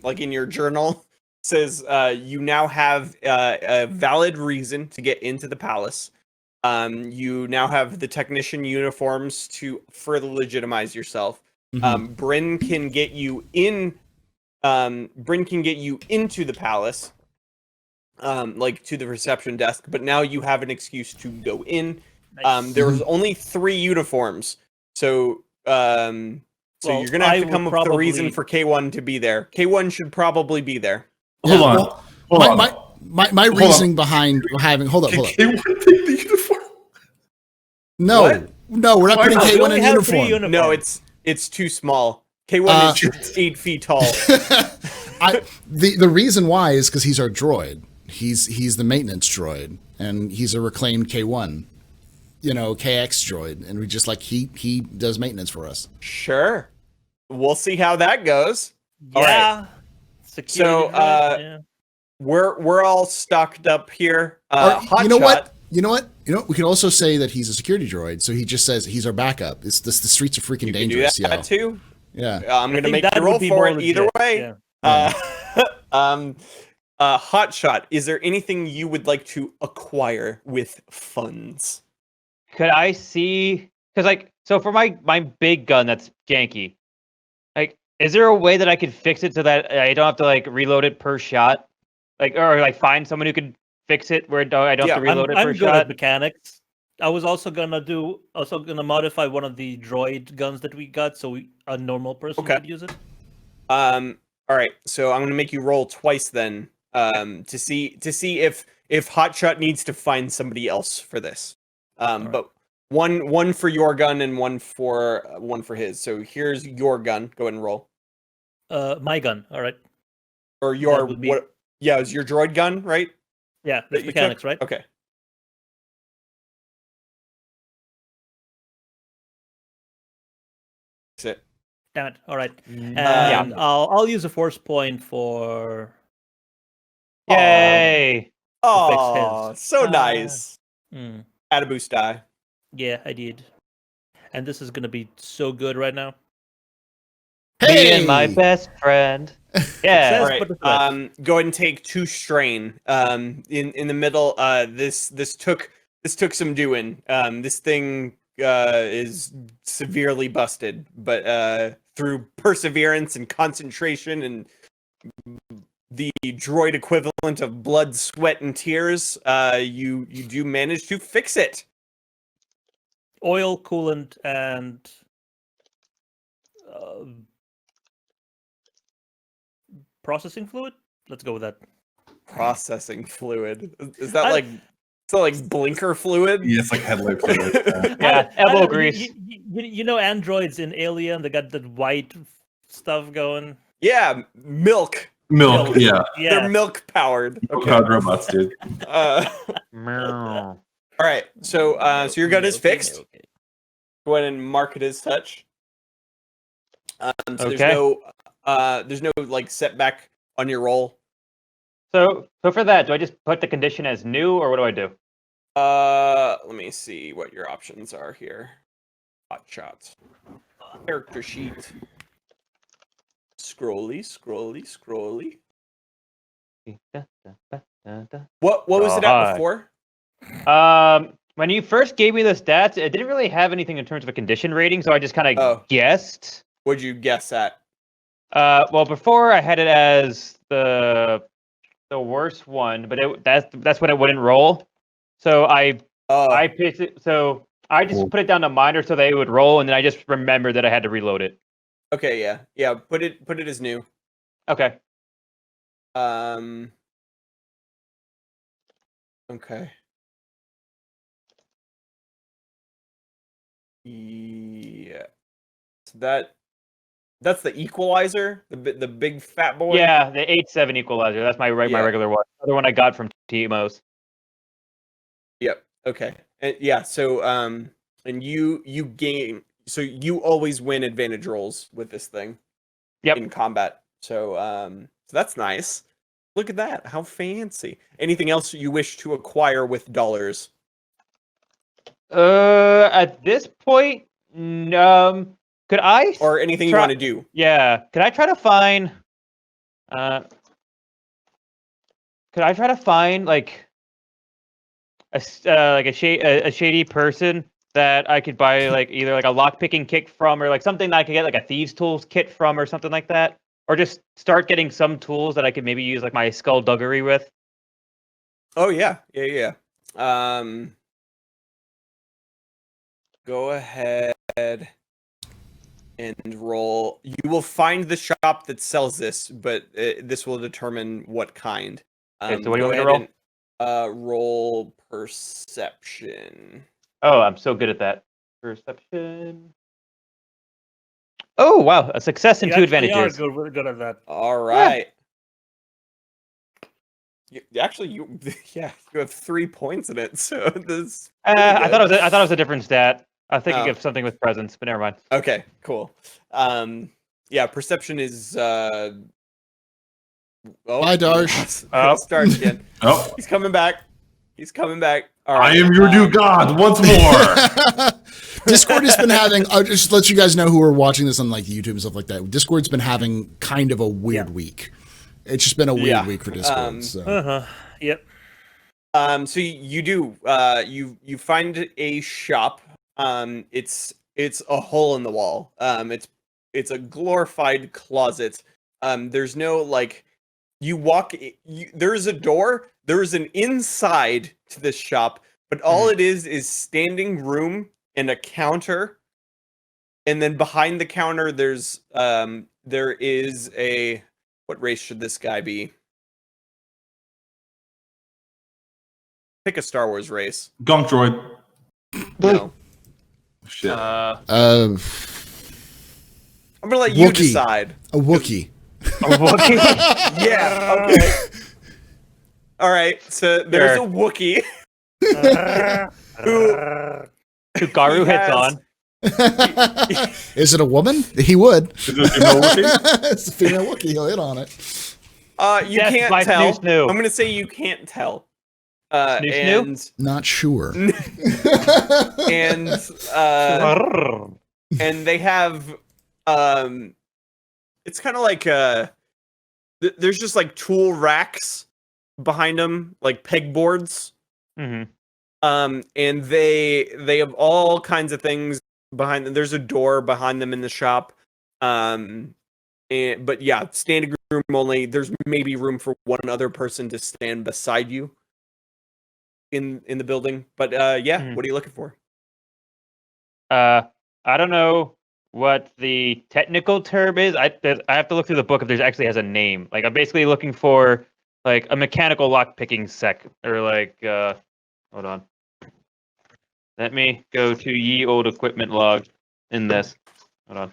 Like in your journal, says you now have a valid reason to get into the palace. You now have the technician uniforms to further legitimize yourself. Mhm. Bryn can get you in. Bryn can get you into the palace, like to the reception desk. But now you have an excuse to go in. Nice. There was only 3 uniforms, so Well, you're gonna have I to come would up with a reason probably- for K1 to be there. K1 should probably be there. Hold on. Well, Hold on. my Hold reasoning behind having hold up. Can K1 take the uniform? No, What? no, we're not Why putting not? We K1 only in have 3 uniform. No, uniforms. it's too small. K1 Uh, is 8 feet tall. The reason why is because he's our droid. He's the maintenance droid, and he's a reclaimed K1, KX droid, and we just like he does maintenance for us. Sure. We'll see how that goes. All Yeah. Security So, droid, yeah. We're all stocked up here. Or, Hotshot. you know what? We could also say that he's a security droid, so he just says he's our backup. The streets are freaking You can do dangerous, that too. Yeah. I'm I gonna think make that you would roll be for more it either legit, way. yeah. Hotshot. Is there anything you would like to acquire with funds? Could I see? Because so for my big gun that's janky, is there a way that I could fix it so that I don't have to reload it per shot, or find someone who could fix it where I don't have Yeah, to reload it I'm per good at shot? mechanics. I was also gonna modify one of the droid guns that we got, so a normal person Okay. could use it. All right. So I'm gonna make you roll twice then, to see if Hotshot needs to find somebody else for this. right. But one for your gun and one for his. So here's your gun. Go ahead and roll. My gun. All right. Or your would be- what? Yeah, it's your droid gun, right? Yeah, that that's you mechanics, took? right? Okay. That's it. Damn it. All right. Mm, And I'll use a force point for. Yay! Oh, so Ah. nice. Mm, Add a boost die. yeah, I did. And this is gonna be so good right now. Me and my best friend. Yeah. All Success, right. but a threat. Go ahead and take 2 strain. In the middle. This took some doing. This thing is severely busted, but through perseverance and concentration and the droid equivalent of blood, sweat, and tears, you do manage to fix it. Oil, coolant, and uh, processing fluid. Let's go with that. Processing fluid. Is that I- like blinker fluid? Yeah, it's like headlight fluid. Yeah, I elbow don't- grease. You know androids in Alien, they got that white stuff going. Yeah, milk. Milk, yeah. They're milk powered. Cloud robots, dude. Meow. All right. So your gun is Okay, fixed. okay. Go ahead and mark it as touch. So Okay. there's no setback on your roll. So for that, do I just put the condition as new, or what do I do? Let me see what your options are here. Hot shots. Character sheet. Scrolly. What was it at Alright. before? When you first gave me the stats, it didn't really have anything in terms of a condition rating, so I just kind of Oh. guessed. What'd you guess at? Well, before I had it as the worst one, but that's what it wouldn't roll. So I picked it. So I just put it down to minor so they would roll, and then I just remembered that I had to reload it. Okay, yeah. Put it as new. Okay. Okay. Yeah. So That's the equalizer, the big fat boy. Yeah, the 8-7 equalizer. That's my Yeah. regular one. The other one I got from Timo's. Yep. Okay. And yeah. So and you gain. So you always win advantage rolls with this thing. Yep. In combat. So so that's nice. Look at that. How fancy. Anything else you wish to acquire with dollars? At this point, could I Or anything you try- want to do? Yeah, could I try to find like a shady person that I could buy like either like a lockpicking kit from or like something that I could get like a thieves tools kit from or something like that, or just start getting some tools that I could maybe use like my skullduggery with. Oh yeah. Yeah. Go ahead and roll. You will find the shop that sells this, but this will determine what kind. Okay, so what do you go want me to ahead roll? and, roll perception. Oh, I'm so good at that. Perception. Oh wow, a success and You two actually are advantages. good, good at that. All right. You have 3 points in it. So this. I thought it was a different stat. I was thinking Oh. of something with presence, but never mind. Okay, cool. Yeah, perception is. Bye, Darsh. I'll start again. Oh, He's coming back. He's coming back. All I right. am your new god once more. Discord has been having. I'll just let you guys know who are watching this on like YouTube and stuff like that. Discord's been having kind of a weird week. It's just been a weird week for Discord. Yep. So you do. You find a shop. It's a hole in the wall. It's a glorified closet. There's no like. You walk. There's a door. There's an inside to this shop, but all it is standing room and a counter. And then behind the counter, there is a. What race should this guy be? Pick a Star Wars race. Gunk droid. No. Shit. I'm gonna let you Wookiee. decide. A Wookiee. Yeah. Okay. All right. So there's a Wookiee who Garu he hits has- on. Is it a woman? He would. Is it a female Wookiee? It's a female Wookiee. He'll hit on it. You Yes, can't by tell. Snoo. I'm gonna say you can't tell. Snoo? And Not sure. and and they have it's kind of like there's just like tool racks behind them, like pegboards. Mhm. And they have all kinds of things behind them. There's a door behind them in the shop. But yeah, standing room only. There's maybe room for one other person to stand beside you in the building. But yeah, what are you looking for? I don't know what the technical term is. I have to look through the book if there's actually has a name. Like I'm basically looking for like a mechanical lock picking sec or like hold on. Let me go to ye old equipment log in this. Hold on.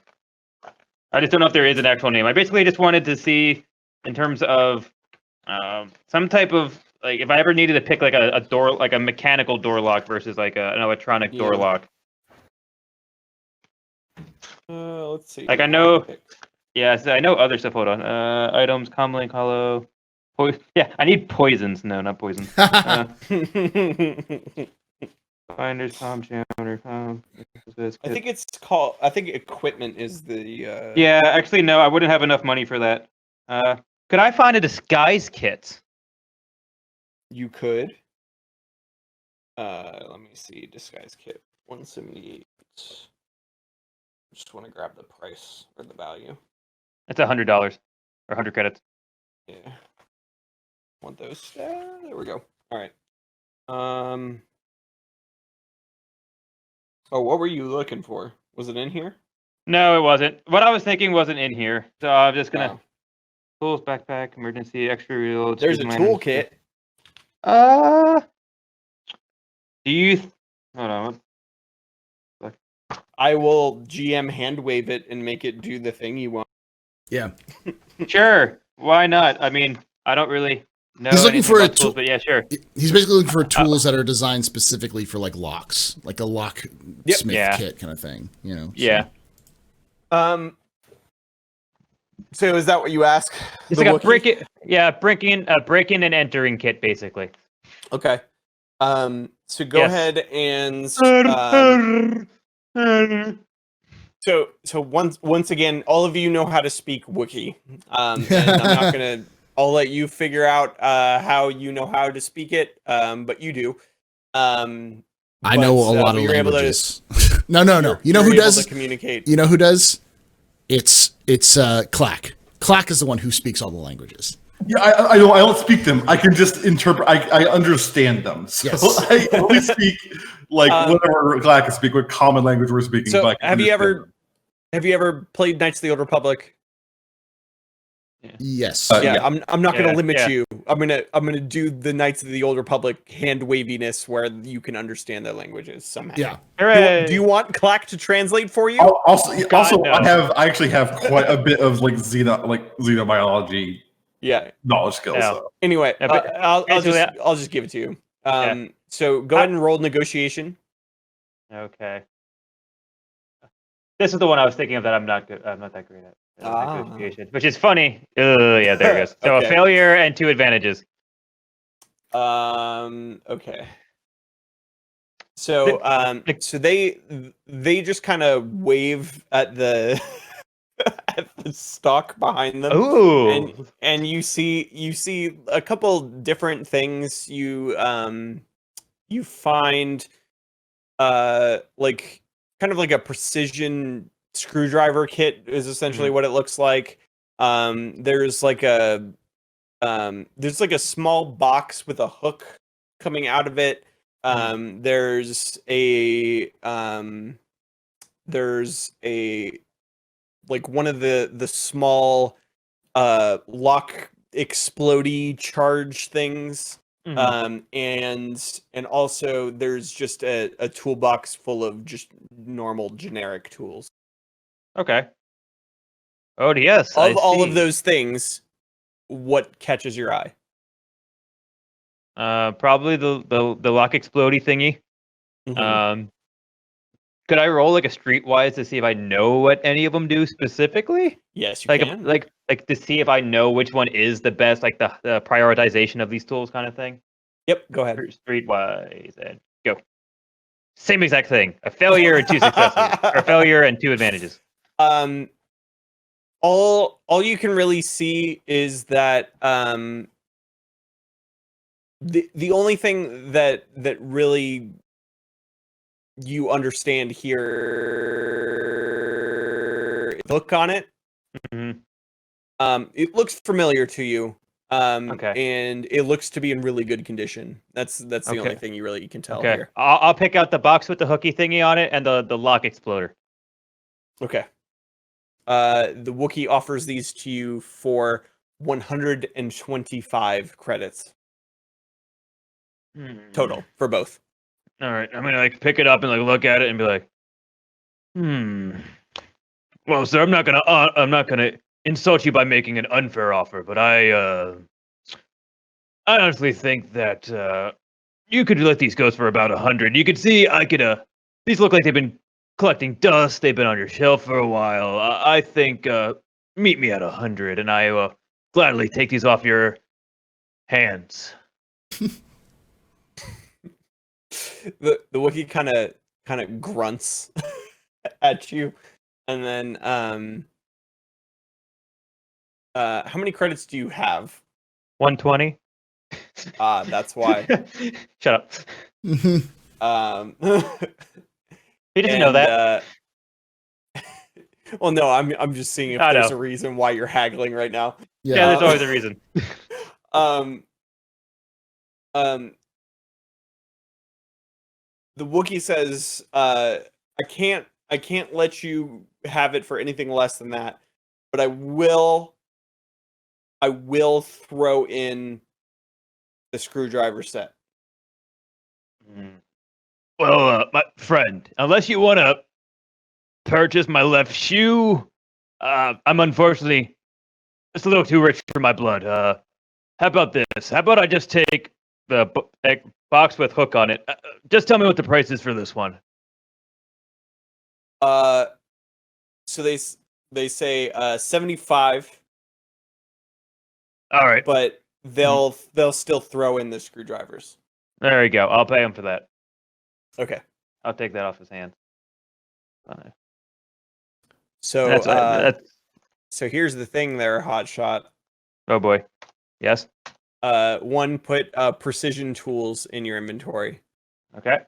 I just don't know if there is an actual name. I basically just wanted to see in terms of some type of like if I ever needed to pick like a door like a mechanical door lock versus like an electronic door Yeah. lock. Let's see. Like I know, yeah, so I know other stuff. Hold on, items commonly hollow. Yeah, I need poisons. No, not poisons. Finders, jammer, I think it's called. I think equipment is the. Yeah, actually, no, I wouldn't have enough money for that. Could I find a disguise kit? You could. Let me see. Disguise kit 178. Just want to grab the price or the value. It's $100 or 100 credits. Yeah. Want those? There we go. All right. Oh, what were you looking for? Was it in here? No, it wasn't. What I was thinking wasn't in here, so I'm just gonna Oh. tools, backpack, emergency, extra reel. There's a toolkit. Do you? Hold on. I will GM hand wave it and make it do the thing you want. Yeah. Sure. Why not? I mean, I don't really know He's looking anything for a about tools, but yeah, sure. He's basically looking for tools that are designed specifically for like locks, like a locksmith Yeah. kit kind of thing. You know. Yeah. So is that what you ask? It's the like a Wookiee? break-in and entering kit, basically. Okay. So go Yes. ahead and so once again, all of you know how to speak Wookiee. And I'm not gonna. I'll let you figure out how you know how to speak it. But you do. I know a lot of you're able to- languages. No. You know you're who able does? to communicate. You know who does? It's Clack. Clack is the one who speaks all the languages. Yeah, I don't speak them. I can just interpret. I understand them. So Yes. I only speak like whatever I can speak, what common language we're speaking. So but I can understand have you ever played Knights of the Old Republic? Yes. Yeah, I'm not going to limit yeah. you. I'm gonna do the Knights of the Old Republic hand waviness where you can understand their languages somehow. Yeah. Hooray! Do you want Clack to translate for you? Also, God, no. I actually have quite a bit of like xenobiology Yeah. knowledge skills. Yeah. So. Anyway, Yeah, but I'll basically, just give it to you. So go ahead and roll negotiation. Okay. This is the one I was thinking of that I'm not good. I'm not that great at. Negotiation, which is funny. Yeah, there it goes. So Okay. a failure and 2 advantages. Okay. So so they just kind of wave at the at the stalk behind them. Ooh. And you see a couple different things. You find like kind of like a precision screwdriver kit is essentially what it looks like. There's like a small box with a hook coming out of it. There's a like one of the small lock explodey charge things. And also there's just a toolbox full of just normal generic tools. Okay. Oh yes. Of all of those things, what catches your eye? Probably the lock explodey thingy. Mhm. Could I roll like a streetwise to see if I know what any of them do specifically? Yes, you Like can. like to see if I know which one is the best, like the prioritization of these tools, kind of thing. Yep, go ahead. Streetwise and go. Same exact thing. A failure and 2 successes, or a failure and 2 advantages. All you can really see is that the only thing that really you understand here, look on it. Mhm. It looks familiar to you. Okay. And it looks to be in really good condition. That's the only Okay. thing you really can tell Okay. here. I'll pick out the box with the hooky thingy on it and the lock exploder. Okay. The Wookiee offers these to you for 125 credits total for both. All right, I'm gonna like pick it up and like look at it and be like, Well, sir, I'm not gonna insult you by making an unfair offer, but I honestly think that you could let these go for about 100. You could see these look like they've been collecting dust. They've been on your shelf for a while. I think meet me at 100, and I will gladly take these off your hands. The Wookiee kind of grunts at you, and then how many credits do you have? 120. That's why. Shut up. He doesn't know that. Well, no, I'm just seeing if there's a reason why you're haggling right now. Yeah, there's always a reason. The Wookiee says, I can't let you have it for anything less than that, but I will throw in the screwdriver set. Well, my friend, unless you want to purchase my left shoe. I'm unfortunately just a little too rich for my blood. How about this? How about I just take the box with hook on it? Just tell me what the price is for this one. So they say 75, All right, but they'll still throw in the screwdrivers. there you go. I'll pay him for that. Okay. I'll take that off his hands. So That's so here's the thing there, Hotshot. oh boy. Yes. One, put precision tools in your inventory. Okay.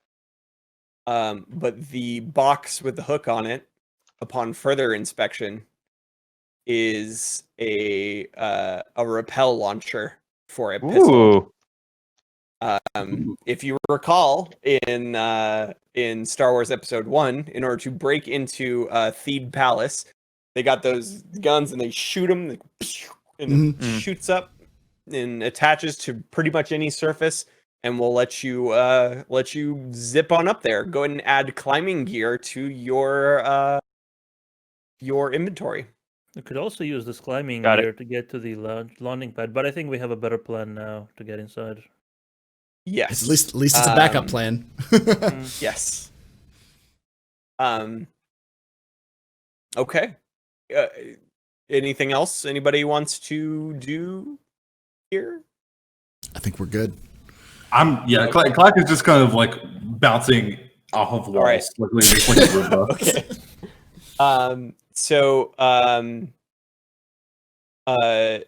But the box with the hook on it, upon further inspection, is a rappel launcher for a pistol. Ooh. If you recall, in Star Wars Episode 1, in order to break into Theed Palace, they got those guns and they shoot them, and it shoots up and attaches to pretty much any surface, and will let you zip on up there. Go ahead and add climbing gear to your inventory. We could also use this climbing Got it. gear to get to the landing pad, but I think we have a better plan now to get inside. Yes. At least it's a backup plan. Yes. Okay. Anything else anybody wants to do here? I think we're good. Clack is just kind of like bouncing off of walls. Right. Like a Roomba. Okay.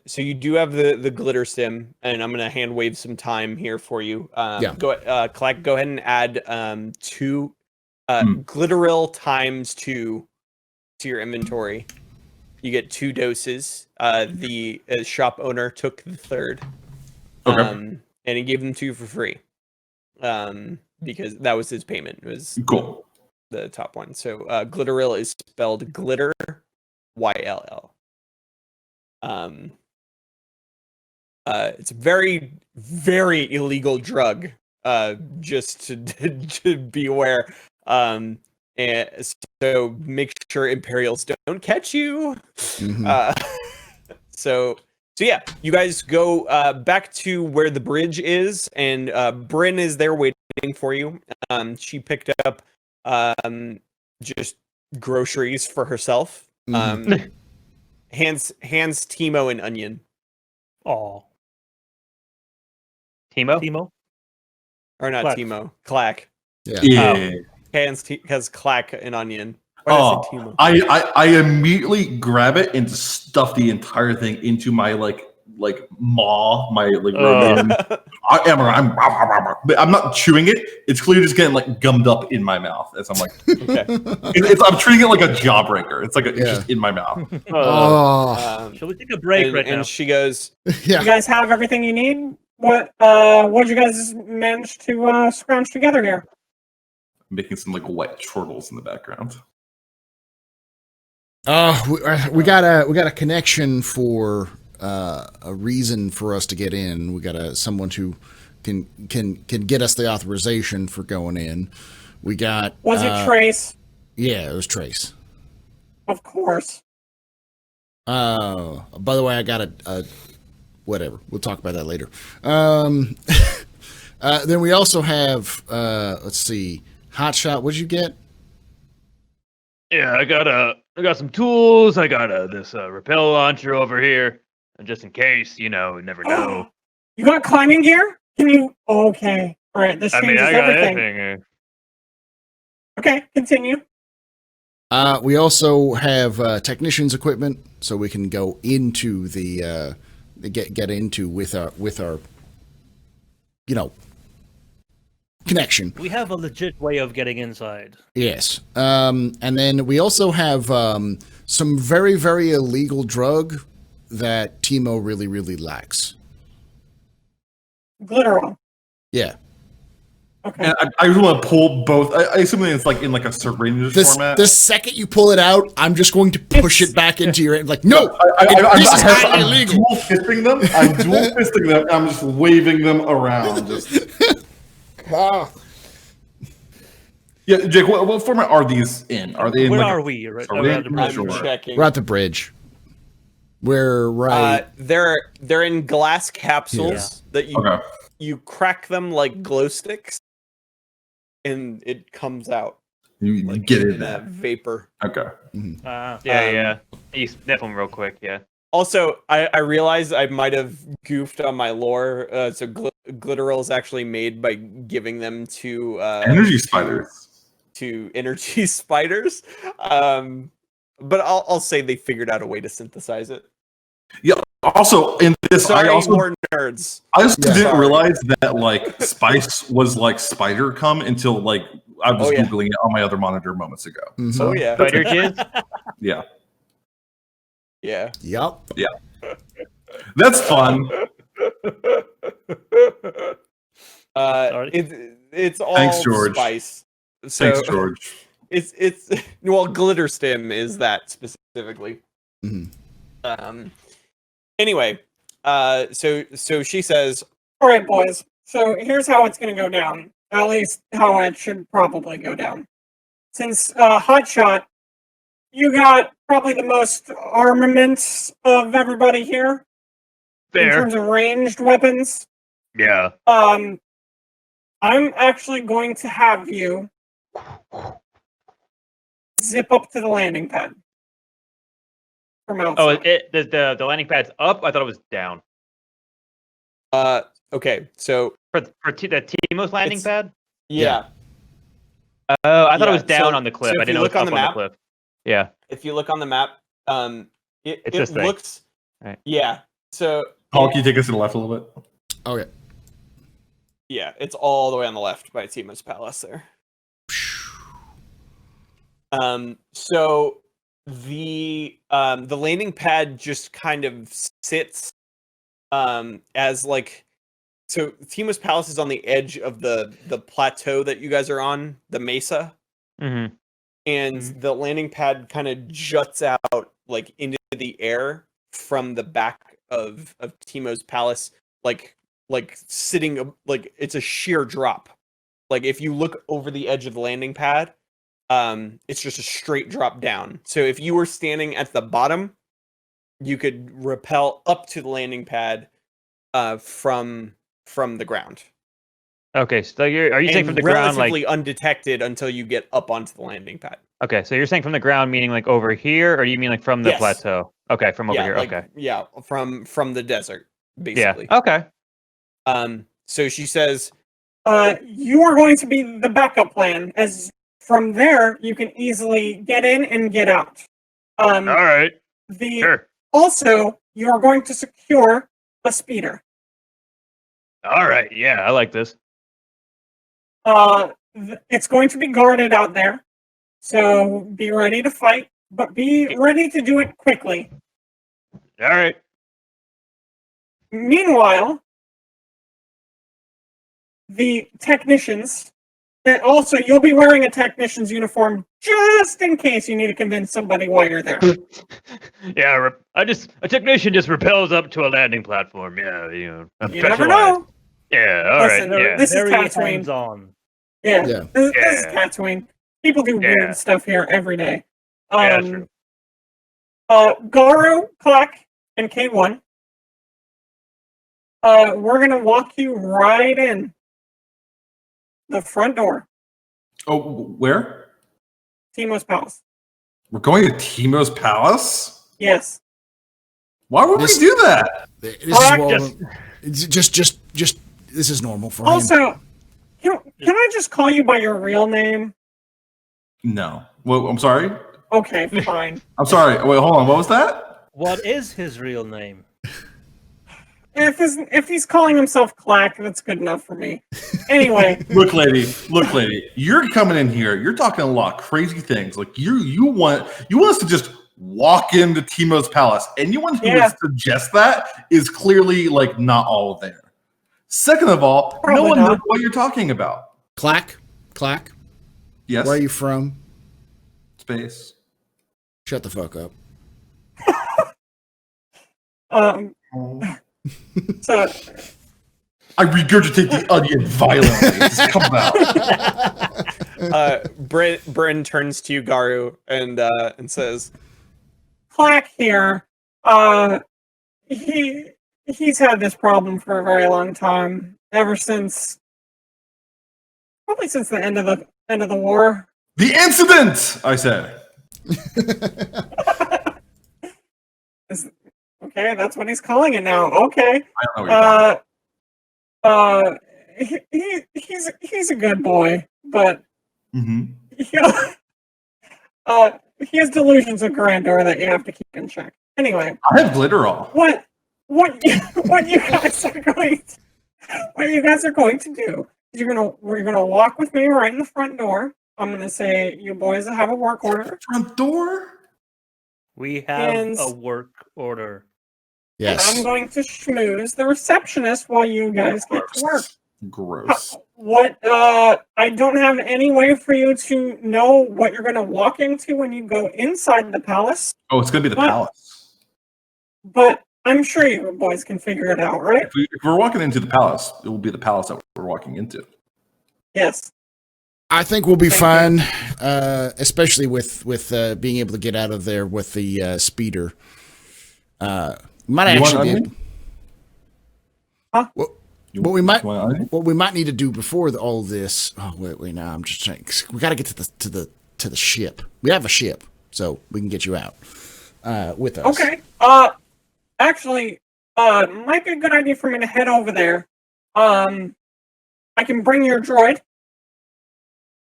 So you do have the glitter stim, and I'm gonna hand wave some time here for you. Clack, go ahead and add 2 glitteril times 2 to your inventory. You get 2 doses. The shop owner took the third. Okay. And he gave them to you for free. Because that was his payment. It was Cool. the top one. So glitteril is spelled glitter, YLL. It's a very, very illegal drug. Just to be aware. And so make sure Imperials don't catch you. So yeah, you guys go back to where the bridge is, and Bryn is there waiting for you. She picked up just groceries for herself. Hands Timo an onion. Aw. Timo? Or not Clack. Timo. Clack. Yeah. Has Clack an onion. Why did I say Timo? I immediately grab it and stuff the entire thing into my like maw, my like Roman. I'm not chewing it. It's clearly just getting like gummed up in my mouth as I'm like. Okay. I'm treating it like a jawbreaker. It's like it's just in my mouth. Shall we take a break right now? And she goes, Yeah. You guys have everything you need? What did you guys manage to scrounge together here? Making some like wet chortles in the background. We got a connection for a reason for us to get in. We got someone who can get us the authorization for going in. We got. Was it Trace? Yeah, it was Trace. Of course. By the way, I got a whatever. We'll talk about that later. Then we also have let's see, Hotshot. What'd you get? Yeah, I got some tools. I got this rappel launcher over here, and just in case, you never know. You got climbing gear? Can you? Okay. All right. This changes I got everything. everything. Okay. Continue. We also have technicians equipment, so we can go into the get into with our connection. We have a legit way of getting inside. Yes. And then we also have some very, very illegal drug that Timo really, really lacks. Glitterol. Yeah. Okay. And I just want to pull both. I assume it's like in like a syringe format. The second you pull it out, I'm just going to push it back into your like. No, I'm illegal. dual fisting them. I'm dual fisting them. I'm just waving them around. Just Yeah, Jake, what format are these in? Are they in Where like are we? Right, are we around the in- bridge, I'm Sure. checking. We're at the bridge. We're right. They're in glass capsules that Okay. you crack them like glow sticks, and it comes out You like get it in a there. vapor. Okay. Yeah. You sniff them real quick. Yeah. Also, I realized I might have goofed on my lore. So glitteral is actually made by giving them to Energy spiders. to energy spiders. But I'll say they figured out a way to synthesize it. Yeah. Also, in this, Sorry, I also more nerds. didn't Sorry. realize that like spice was like spider cum until like I was Oh, yeah. googling it on my other monitor moments ago. Mhm. Oh yeah, Spider jizz. Yeah, yeah. Yup. that's fun. Sorry. It's all Thanks, George. spice. So Thanks, George. it's well, glitter stem is that specifically. Mhm. Anyway, so she says, All right, boys. So here's how it's going to go down. At least how it should probably go down. Since Hotshot, you got probably the most armaments of everybody here in Fair. terms of ranged weapons. Yeah. I'm actually going to have you zip up to the landing pad from outside. Oh, the landing pad's up. I thought it was down. okay, so For the Timos landing It's- pad. yeah, Oh, I thought it Yeah, was down so- on the cliff. so if I didn't you know it was look on up the on map- the cliff. Yeah. if you look on the map, It's it this thing. looks, Right. yeah. So Paul, can you take us to the left a little bit? Okay. yeah, it's all the way on the left by Tima's Palace there. So the landing pad just kind of sits as like, so Tima's Palace is on the edge of the plateau that you guys are on, the mesa, Mm-hmm. and the landing pad kind of juts out like into the air from the back of Timo's Palace, like sitting like it's a sheer drop. Like if you look over the edge of the landing pad, it's just a straight drop down. So if you were standing at the bottom, you could rappel up to the landing pad from the ground. Okay, so are you saying And from the ground, like? relatively undetected until you get up onto the landing pad. Okay, so you're saying from the ground, meaning like over here, or do you mean like from the Yes. plateau? Okay, from over yeah, here. like, Okay. yeah, from the desert, Yeah. basically. Okay. So she says, You are going to be the backup plan, as from there you can easily get in and get out. All right. Sure. Also, you are going to secure a speeder. All right. Yeah, I like this. It's going to be guarded out there, so be ready to fight, but be ready to do it quickly. All right. Meanwhile, the technicians, and also you'll be wearing a technician's uniform just in case you need to convince somebody why you're there. Yeah, a technician just repels up to a landing platform. Yeah, I'm You never specialized. know. Yeah. All right. Listen, Yeah. this is Very Tatooine. hands-on. Yeah, Yeah. This is Yeah. Tatooine. People do Yeah. weird stuff here every day. Yeah, that's true. Garu, Clack, and K1. We're gonna walk you right in the front door, Oh, where? Timo's Palace. We're going to Timo's Palace? Yes. Why would This- we do that? This is just this is normal for him. Also, can I just call you by your real name? No. Well, I'm sorry. Okay, fine. I'm sorry. Wait, hold on. What was that? What is his real name? If he's calling himself Clack, that's good enough for me. Anyway, Look, lady. You're coming in here. You're talking a lot of crazy things. Like you want us to just walk into Timo's Palace. Anyone who Yeah. would suggest that is clearly like not all there. Second of all, no Probably one not. knows what you're talking about. Clack. Yes. Where are you from? Space. Shut the fuck up. so I regurgitate the onion violently. It's come out. Bryn turns to you, Garu, and says, Clack here. He's had this problem for a very long time. Ever since, probably since the end of the war. The incident, I said. Okay, that's what he's calling it now. Okay. I don't know what He's a good boy, but Mm-hmm. he has delusions of grandeur that you have to keep in check. Anyway, I have glitterol. what you guys are going to do is we're gonna walk with me right in the front door. I'm gonna say, you boys have a work order. Front door? We have And- a work order. Yes. I'm going to schmooze the receptionist while you guys get to work. Gross. What? I don't have any way for you to know what you're going to walk into when you go inside the palace, Oh, it's gonna be the What? palace. but I'm sure you boys can figure it out, right? If we're walking into the palace, it will be the palace that we're walking into. Yes. I think we'll be Thank fine, especially with being able to get out of there with the speeder. Might You want actually onion? be. Huh? What we might You want onion? what we might need to do before all this. Oh wait, no, I'm just trying. We got to get to the ship. We have a ship, so we can get you out with us. Okay. Actually, might be a good idea for me to head over there. I can bring your droid.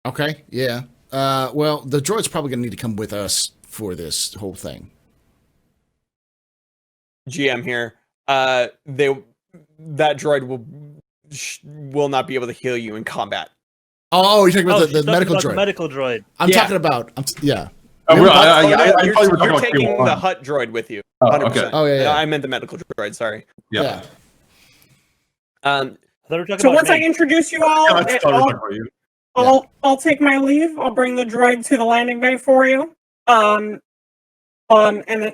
Okay. Yeah. Well, the droid's probably gonna need to come with us for this whole thing. GM here. That droid will not be able to heal you in combat. Oh, you're talking about Oh, the she's talking medical about the droid. medical droid. I'm Yeah. talking about. Yeah. Oh, Yeah, I You're, thought you were talking you're about taking K1. the hut droid with you. Oh, 100%. okay. Oh, yeah. I meant the medical droid. Sorry. Yeah. I thought we were talking So about once I me. introduce you all, I thought we were talking about you. I'll take my leave. I'll bring the droid to the landing bay for you. And then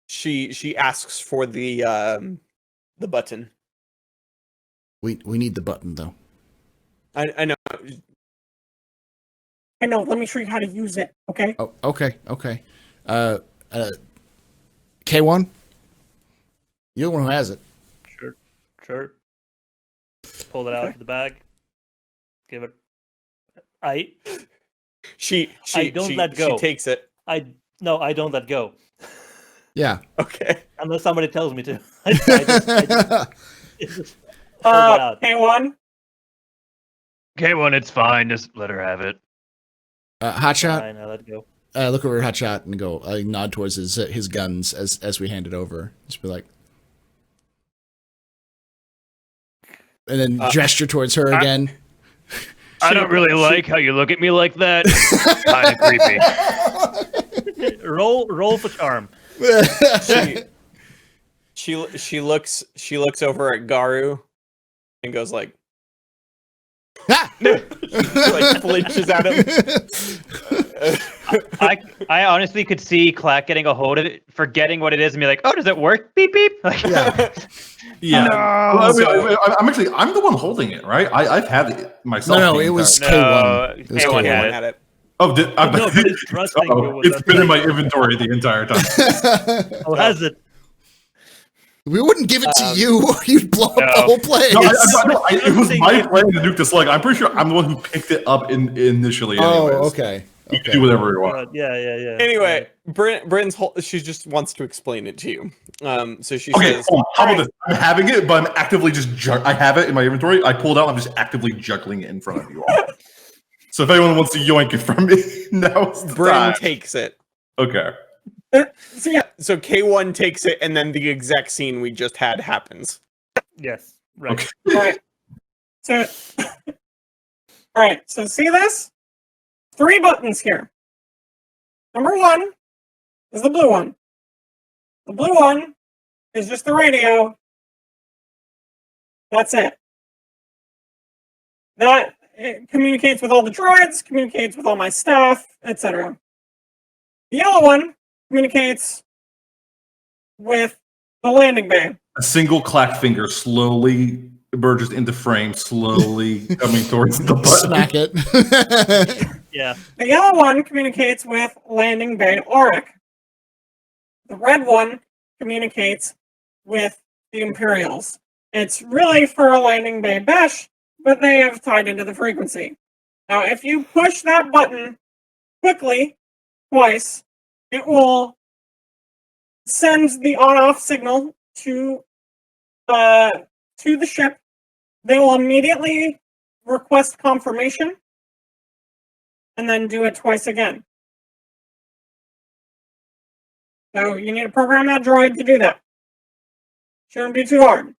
She asks for the button. We need the button though. I know. I know. Let me show you how to use it. Okay. Oh, okay. K1, you're the one who has it. Sure. Pull it out of the bag. Give it. I She don't let go. She takes it. No, I don't let go Yeah. Okay. unless somebody tells me to. I just pull it out. K1. K1, it's fine. Just let her have it. Hotshot, Fine, I let go. look over at Hotshot and go. Nod towards his guns as we hand it over. Just be like, and then gesture towards her again. I don't really like how you look at me like that. Kind of creepy. Roll for charm. She looks over at Garu and goes like flinches at him. I honestly could see Clack getting a hold of it, forgetting what it is, and be like, "Oh, does it work? Beep beep." Like, Yeah. Yeah. No. Well, I'm the one holding it, right? I've had it myself. No, the it was entire K1. time. It was K1 K1. had it. At it. Oh, No, but it's trusting you with it's that been in thing. my inventory the entire time. Oh, has it? We wouldn't give it to you. You'd blow up the No. whole place. No, it was my plan to nuke the slug. I'm pretty sure I'm the one who picked it up initially. Oh, anyways. okay. You can do whatever you want. Yeah. Anyway, Bryn's she just wants to explain it to you. So she Okay, says, how about this? I'm having it, but I'm actively just I have it in my inventory. I pulled out. I'm just actively juggling it in front of you all. So if anyone wants to yoink it from me, now's the Bryn time. takes it. Okay. So yeah, So K1 takes it, and then the exact scene we just had happens. Yes. Right. Okay. all right. So, all right. So see this? 3 buttons here. Number 1 is the blue one. The blue one is just the radio. That's it. That it communicates with all the droids, communicates with all my staff, etc. The yellow one communicates with the landing bay. A single clacked finger slowly emerges into frame, slowly coming towards the button. Smack it. Yeah. The yellow one communicates with Landing Bay Auric. The red one communicates with the Imperials. It's really for a Landing Bay Besh, but they have tied into the frequency. Now, if you push that button quickly, twice, it will send the on-off signal to the ship. They will immediately request confirmation, and then do it twice again. So you need to program that droid to do that. Shouldn't be too hard.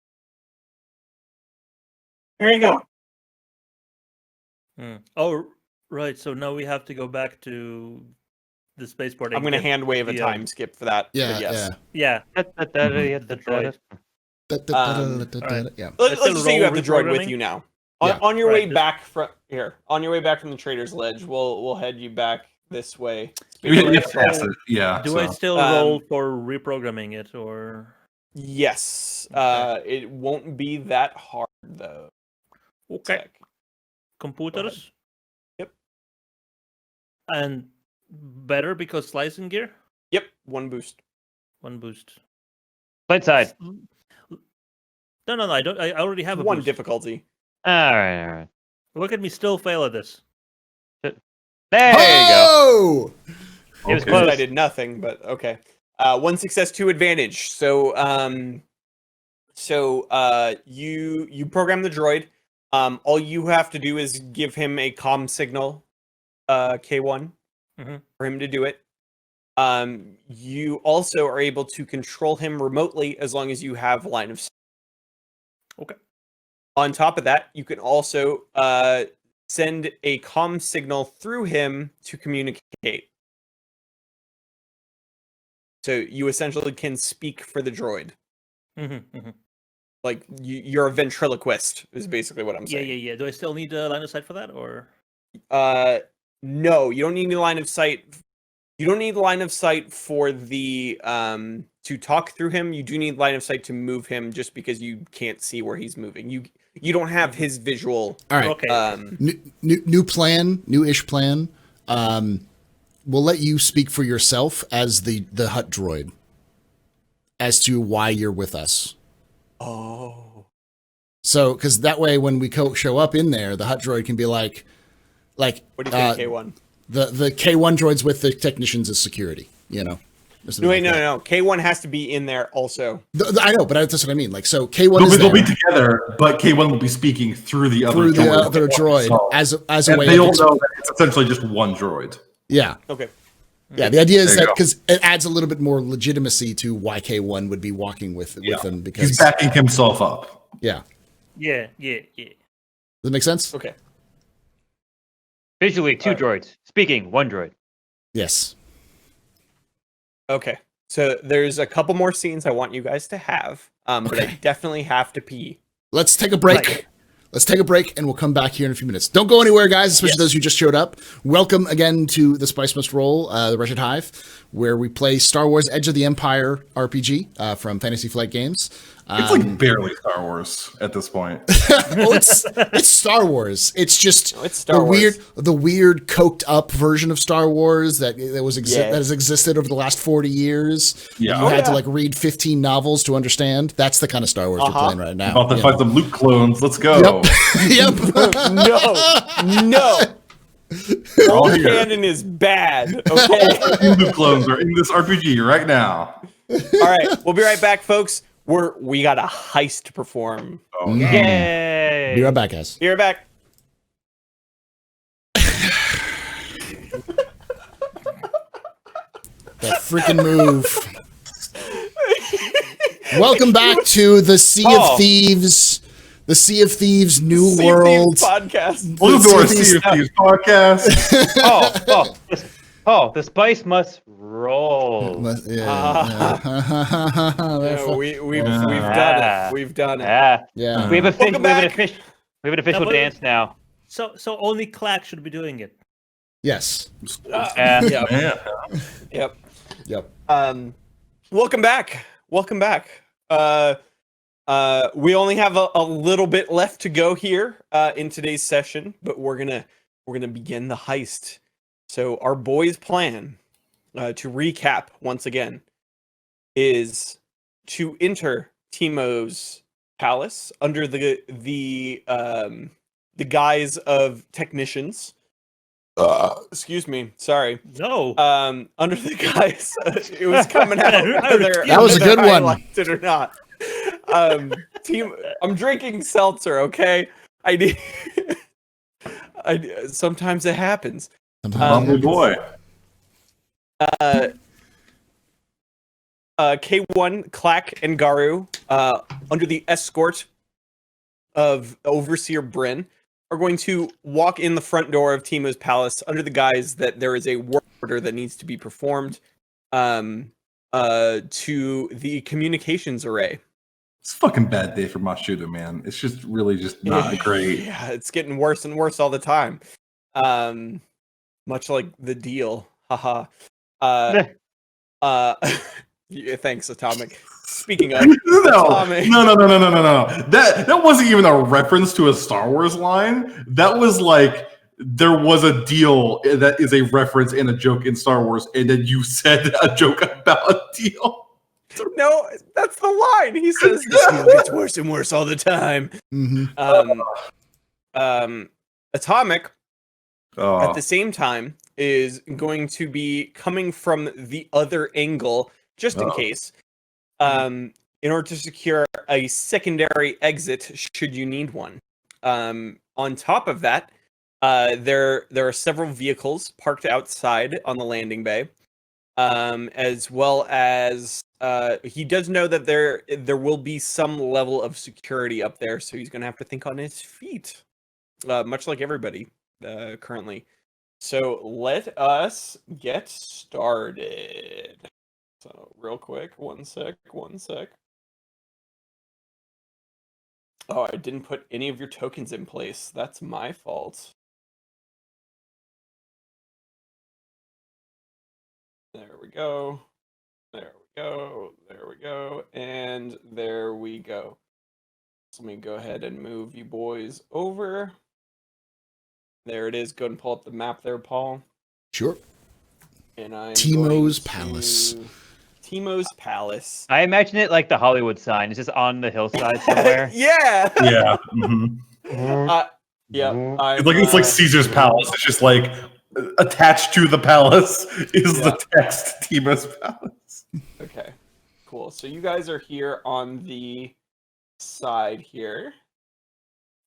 There you go. Oh, right. So now we have to go back to the spaceport. I'm going to hand wave a time skip for that. Yeah, but yes. Yeah. The droid. Yeah. Let's just say you have the droid with reprogramming? you now. Yeah. On your way Right. back from here, on your way back from the Trader's Ledge, we'll head you back this way. You Do I have to pass still- it. Yeah. Do I so. still roll for reprogramming it, or? Yes. Okay. It won't be that hard though. Okay. Check. Computers? Yep. And better because slicing gear? Yep. One boost. One boost. Light side. No, I don't. I already have a One boost. difficulty. All right. Look at me still fail at this. There you go. Oh! It was Okay. close. I did nothing, but okay. One success, two advantage. So you program the droid. All you have to do is give him a comm signal, K1, Mhm. for him to do it. You also are able to control him remotely as long as you have line of sight. Okay. On top of that, you can also send a comm signal through him to communicate. So you essentially can speak for the droid. Like you're a ventriloquist is basically what I'm Yeah, saying. yeah. Do I still need a line of sight for that, or? No, you don't need any line of sight. You don't need line of sight for the to talk through him. You do need line of sight to move him, just because you can't see where he's moving. You don't have his visual. All right. Okay. New plan, new-ish plan. We'll let you speak for yourself as the hut droid as to why you're with us. Oh. So, because that way, when we show up in there, the hut droid can be like, What do you think, K1? the K1 droid's with the technicians as security, you know. No, wait, no. K1 has to be in there also. I know, but that's what I mean. Like, so K1 is They'll be there together, but K1 will be speaking through the other through the droid. other droid So- as a and way they of don't know that it's essentially just one droid. Yeah. Okay. Yeah, the idea is There you that go. because it adds a little bit more legitimacy to why K1 would be walking with them, because He's backing himself up. yeah. Yeah. Does that make sense? Okay. Visually, two droids. Speaking, one droid. Yes. Okay. So there's a couple more scenes I want you guys to have, but I Okay. definitely have to pee. Let's take a break. Right. Let's take a break, and we'll come back here in a few minutes. Don't go anywhere, guys, especially Yes. those who just showed up. Welcome again to the Spice Must Roll, the Wretched Hive, where we play Star Wars Edge of the Empire RPG from Fantasy Flight Games. It's like barely Star Wars at this point. Oh, it's Star Wars. It's just No, it's Star Wars. the weird coked up version of Star Wars that Yeah. that has existed over the last 40 years. Yeah. You Oh, had to yeah. like read 15 novels to understand. That's the kind of Star Wars we're playing right now. About to you fight know. some Luke clones. Let's go. Yep. No. We're all Old here. canon is bad. Okay. Luke clones are in this RPG right now. All right. We'll be right back, folks. We got a heist to perform. Oh, Yay! Be right back, guys. Be right back. That freaking move. Welcome back to the Sea Oh. of Thieves. The Sea of Thieves New Sea of World. Thieves podcast. Welcome to our Sea of Sea of Thieves podcast. The spice must roll. Yeah, we've done Ah. it. We've done it. Yeah. Yeah. We have Welcome back. an official but- dance now. So only Clack should be doing it. Yes. Yeah. Yep. Yeah. Yep. Yep. Welcome back. Welcome back. We only have a little bit left to go here in today's session, but we're gonna begin the heist. So our boys' plan, to recap once again, is to enter Timo's palace under the guise of technicians. Excuse me, sorry. No. Under the guise, it was coming out. That was a good one. Liked it or not? I'm drinking seltzer. Okay, I need. Sometimes it happens. Lovely boy. K1, Clack, and Garu, under the escort of Overseer Bryn, are going to walk in the front door of Timo's palace under the guise that there is a work order that needs to be performed to the communications array. It's a fucking bad day for Mashuda, man. It's just really just not great. Yeah, it's getting worse and worse all the time. Much like the deal. Haha. Yeah, thanks, Atomic. Speaking of Atomic. No. That wasn't even a reference to a Star Wars line. That was like there was a deal that is a reference and a joke in Star Wars, and then you said a joke about a deal. No, that's the line. He says this deal gets worse and worse all the time. Atomic at the same time is going to be coming from the other angle, just in case, in order to secure a secondary exit should you need one. On top of that, there are several vehicles parked outside on the landing bay, as well as he does know that there will be some level of security up there, so he's going to have to think on his feet, much like everybody currently. So let us get started. So real quick, one sec. Oh, I didn't put any of your tokens in place. That's my fault. There we go. And there we go. So let me go ahead and move you boys over. There it is. Go and pull up the map there, Paul. Sure. And Timo's Palace. Timo's Palace. I imagine it like the Hollywood sign. It's just on the hillside somewhere. Yeah. Yeah. Yeah. It's like Caesar's Palace. It's just like attached to the palace is the text Timo's Palace. Okay. Cool. So you guys are here on the side here.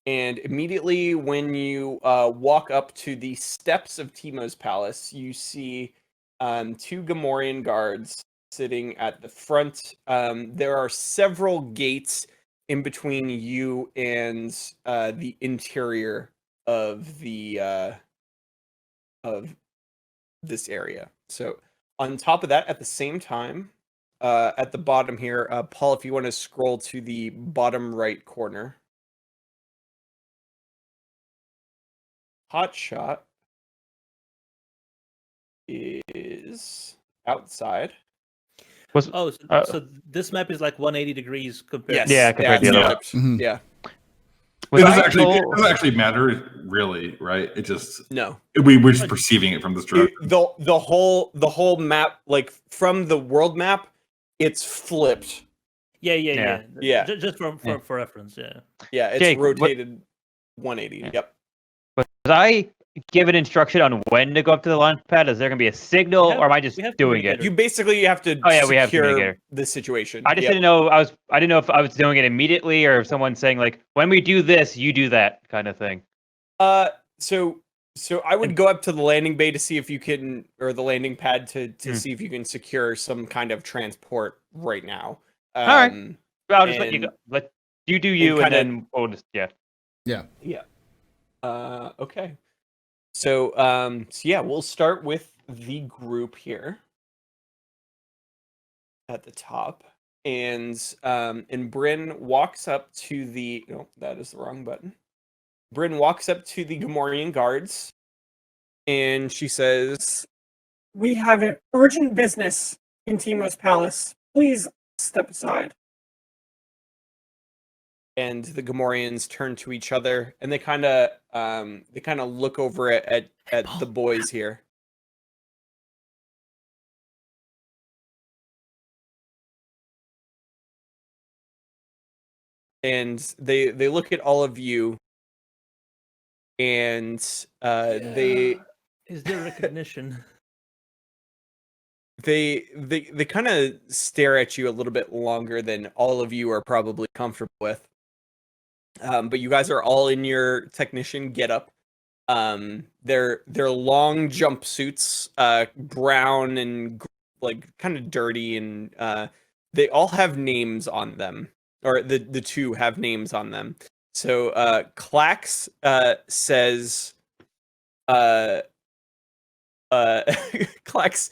And immediately when you walk up to the steps of Timo's Palace, you see two Gamorrean guards sitting at the front. There are several gates in between you and the interior of the of this area. So on top of that, at the same time, at the bottom here, Paul, if you want to scroll to the bottom right corner. Hotshot is outside. So this map is like 180 degrees compared. Yes. Yeah, compared to the other one. Yeah. It doesn't actually matter, really, right? It just we're just perceiving it from this direction. The whole map, like from the world map, it's flipped. Yeah. Just for reference, yeah. Yeah, it's Jake, rotated 180. Yep. Was I given instruction on when to go up to the launch pad? Is there going to be a signal, or am I just doing it? You basically have to secure the situation. I just didn't know. I didn't know if I was doing it immediately, or if someone's saying like, when we do this, you do that kind of thing. So I would go up to the landing bay to see if you can, or the landing pad to see if you can secure some kind of transport right now. All right. I'll just let you go. Let you do you, and then we'll just Yeah. Okay. So yeah, we'll start with the group here at the top, and Bryn walks up to the. No, that is the wrong button. Bryn walks up to the Gamorrean guards, and she says, "We have an urgent business in Timo's Palace. Please step aside." and the Gamorreans turn to each other, and they kind of look over at the boys here. And they look at all of you, and they Is there recognition? they kind of stare at you a little bit longer than all of you are probably comfortable with. But you guys are all in your technician getup. They're long jumpsuits, brown and like kind of dirty, and they all have names on them, or the two have names on them. So Clax says, Clax.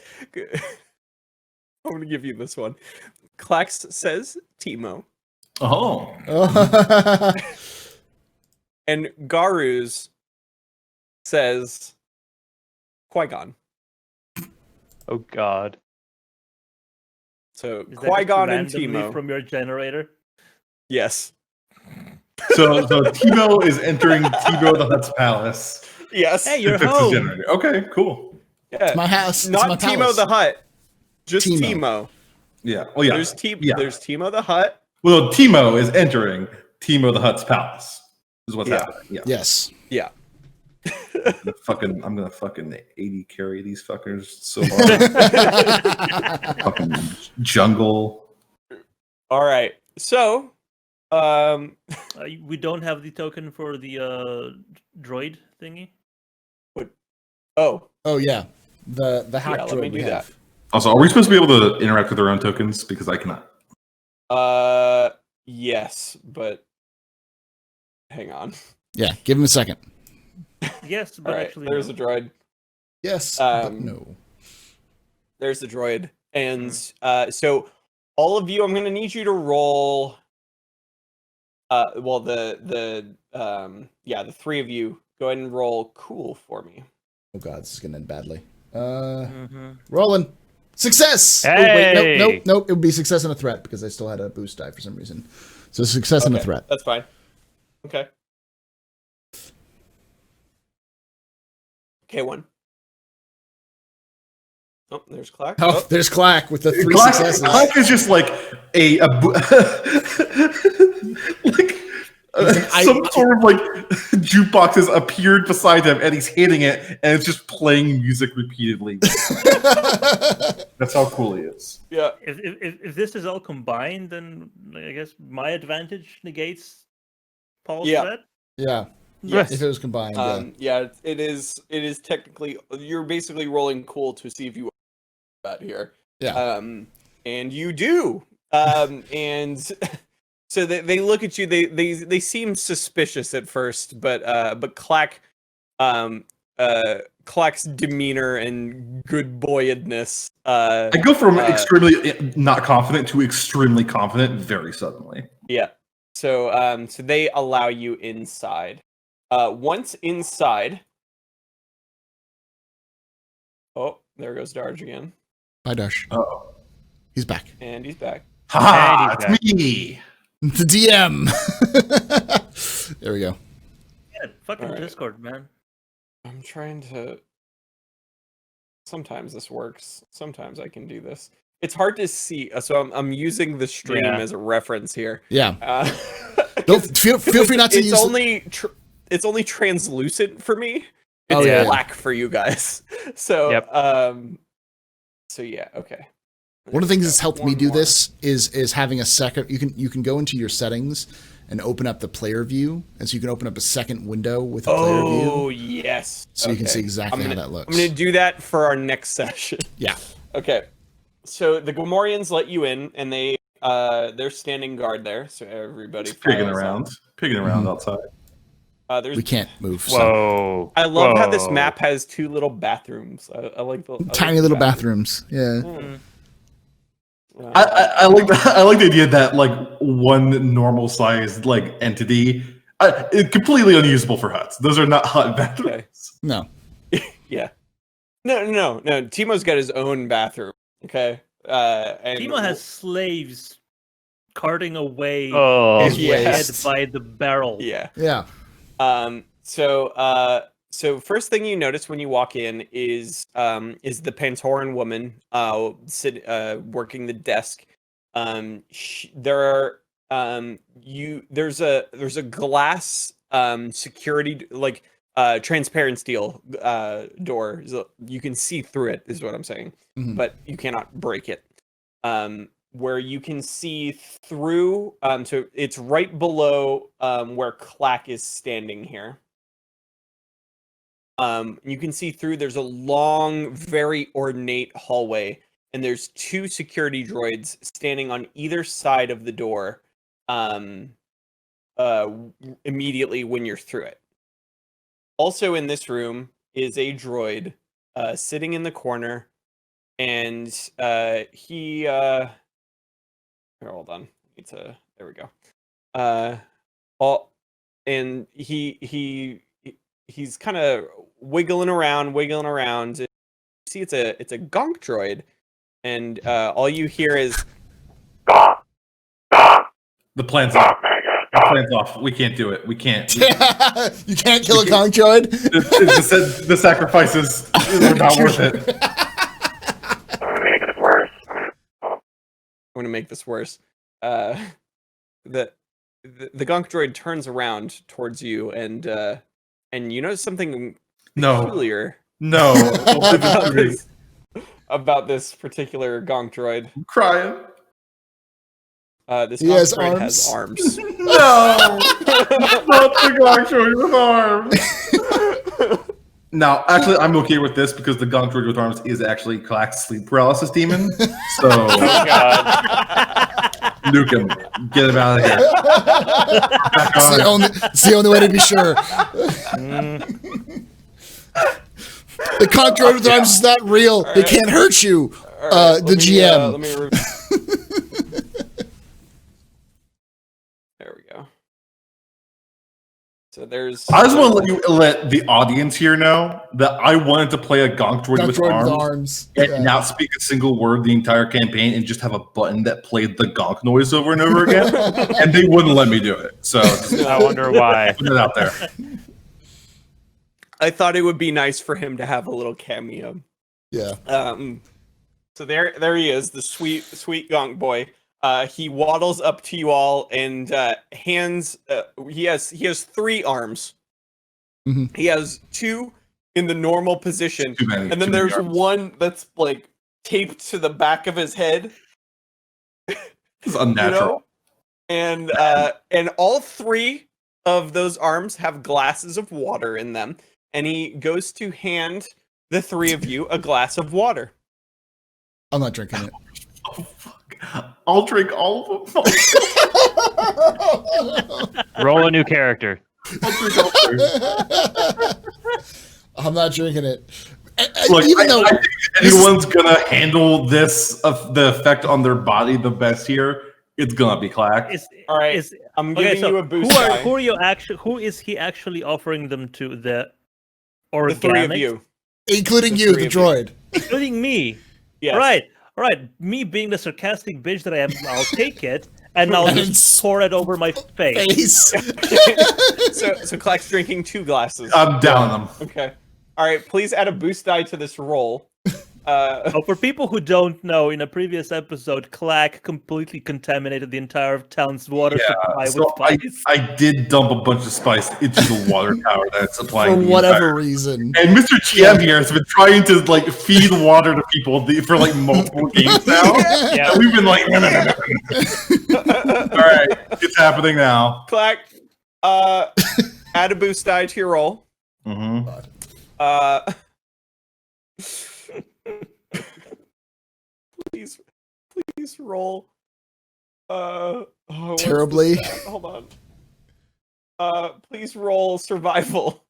I'm gonna give you this one. Clax says Timo. Oh. And Garuz says Qui-Gon. Oh God. So Is that just Qui-Gon and randomly Timo. from your generator? Yes. So Timo is entering Timo the Hutt's palace. Yes. Hey, you're to fix his home. generator. Okay, cool. Yeah. My house. It's Not my Timo palace. the Hutt. Just Timo. Timo. Yeah. Well, yeah. There's Yeah. There's Timo the Hutt. Well, Timo is entering Timo the Hutt's palace. Is what's Yeah. happening. Yeah. Yes. Yeah. I'm gonna fucking 80 carry these fuckers so hard. Fucking jungle. All right. So, We don't have the token for the droid thingy. oh, Oh yeah. The hack Yeah, let droid me we do have. Also, are we supposed to be able to interact with our own tokens? Because I cannot. yes, but hang on. Yeah. Give him a second. Yes, All but right, actually, there's no. a droid. Yes. but Um, no. There's the droid, and so all of you, I'm gonna need you to roll. Well, the three of you, go ahead and roll cool for me. Oh god, this is gonna end badly. Mhm. Rolling. Success! Oh, Hey! wait, nope. It would be success and a threat because I still had a boost die for some reason. So success and a Okay, threat. That's fine. Okay. K1. Oh, there's Clack. Oh, there's Clack with the 3 Clark, successes. Clark is just like some sort of like jukebox has appeared beside him and he's hitting it and it's just playing music repeatedly. That's how cool he is. Yeah. If this is all combined, then I guess my advantage negates Paul's Yeah. threat. Yeah. Yes. If it was combined, yeah. Yeah, it is technically, you're basically rolling cool to see if you that here. Yeah. And you do. And so they look at you, they seem suspicious at first, but Clack Clack's demeanor and good boyedness. I go from extremely not confident to extremely confident very suddenly. Yeah. So so they allow you inside. Once inside. Oh, there goes Darge again. Bye, Darsh. Oh. He's back. And he's back. Ha! And he's It's me. The DM. There we go. Yeah, fucking All right. Discord, man. I'm trying to. Sometimes this works. Sometimes I can do this. It's hard to see, so I'm using the stream Yeah. as a reference here. Yeah. Feel free not to it's use. It's only translucent for me. It's Oh, yeah. black for you guys. So Yep. So yeah, okay. One of the things that's helped me One do more. this is having a second. You can go into your settings and open up the player view, and so you can open up a second window with a player Oh view, yes. so you can see Okay. exactly how that looks. I'm gonna do that for our next session. Yeah. Okay. So the Gamorreans let you in, and they're standing guard there. So everybody Pigging files around. on. Pigging around outside. There's. We can't move. So. Whoa. I love how this Whoa. map has 2 little bathrooms. I like the Tiny little bathrooms. Yeah. I like the idea that like one normal sized like entity, it's completely unusable for huts. Those are not hut bathrooms. Okay. No. Yeah. No. Timo's got his own bathroom. Okay. And Timo has slaves carting away Oh, his head waste. by the barrel. Yeah. Yeah. So first thing you notice when you walk in is the Pantoran woman working the desk. There's a glass security transparent steel door. So you can see through it is what I'm saying, but you cannot break it. Where you can see through, so it's right below where Clack is standing here. You can see through. There's a long, very ornate hallway, and there's 2 security droids standing on either side of the door. Immediately when you're through it. Also in this room is a droid sitting in the corner, and he. Here, hold on. There we go. And he's kind of wiggling around. See, it's a gonk droid, and all you hear is Stop. Stop. The plan's off. Stop, Mega. The Stop. plan's off. We can't do it. We can't. You can't kill a conch droid. The sacrifices are not worth it. I'm gonna make this worse. I'm gonna make this worse. The gonk droid turns around towards you, and you notice something No. peculiar No. about this particular gonk droid. I'm crying. This He gonk has droid has arms. No. Not the Gonk Droid with arms. Now, actually, I'm okay with this because the Gonk Droid with arms is actually Clack's sleep paralysis demon. So, Oh god. nuke him. Get him out of here. Back on. It's the only way to be sure. The conch droid with arms is not real. They can't hurt you. The GM. There we go. So there's. I just want to let the audience here know that I wanted to play a Gonk Droid, Conch with, droid arms with arms. and Yeah. not speak a single word the entire campaign and just have a button that played the gonk noise over and over again. And they wouldn't let me do it. So just I wonder why. put it out there. I thought it would be nice for him to have a little cameo. Yeah. So there he is, the sweet gonk boy. He waddles up to you all and hands. He has 3 arms. Mhm. He has 2 in the normal position, Too many. and then too many there's arms. one that's like taped to the back of his head. This is unnatural. And all 3 of those arms have glasses of water in them, and he goes to hand the 3 of you a glass of water. I'm not drinking it. Oh, fuck. I'll drink all of them. Roll a new character. I'll drink all 3. I'm not drinking it. Look, Even though I think if anyone's gonna handle this the effect on their body the best here, it's gonna be Clack. All right, Is, I'm okay, giving so you a boost. who is he actually offering them to? The The organic, 3 of you. including the you, three the of you. droid. including me. Yes. All right. Me being the sarcastic bitch that I am, I'll take it, and I'll And just pour it over my face. Face. So Clack's drinking 2 glasses. I'm down them. Okay. All right. Please add a boost die to this roll. Oh, for people who don't know, in a previous episode, Clack completely contaminated the entire town's water supply So with spice. I did dump a bunch of spice into the water tower that's supplying For the whatever entire- reason. And Mr. GM here has been trying to like feed water to people for like multiple games now. Yeah. And we've been like, no. All right, it's happening now. Clack, add a boost die to your roll. Mm-hmm. Please roll. What's Terribly. the stat? Hold on. Please roll survival.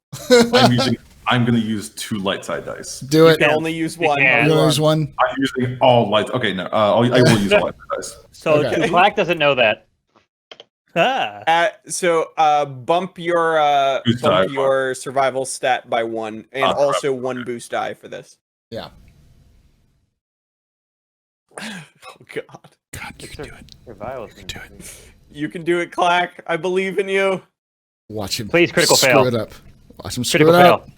I'm gonna use 2 light side dice. Do You it. can only use 1. can. You lose one. I'm using all light. Okay, no, I will use all light side dice. So, Okay. Clack doesn't know that. Bump your Boost die. survival stat by 1, and also 1 boost die for this. Yeah. Oh god. God, you can do it. Survival. You can do it. You can do it, Clack. I believe in you. Watch him. Please, critical screw fail. it up. Watch him screw Critical it up. fail.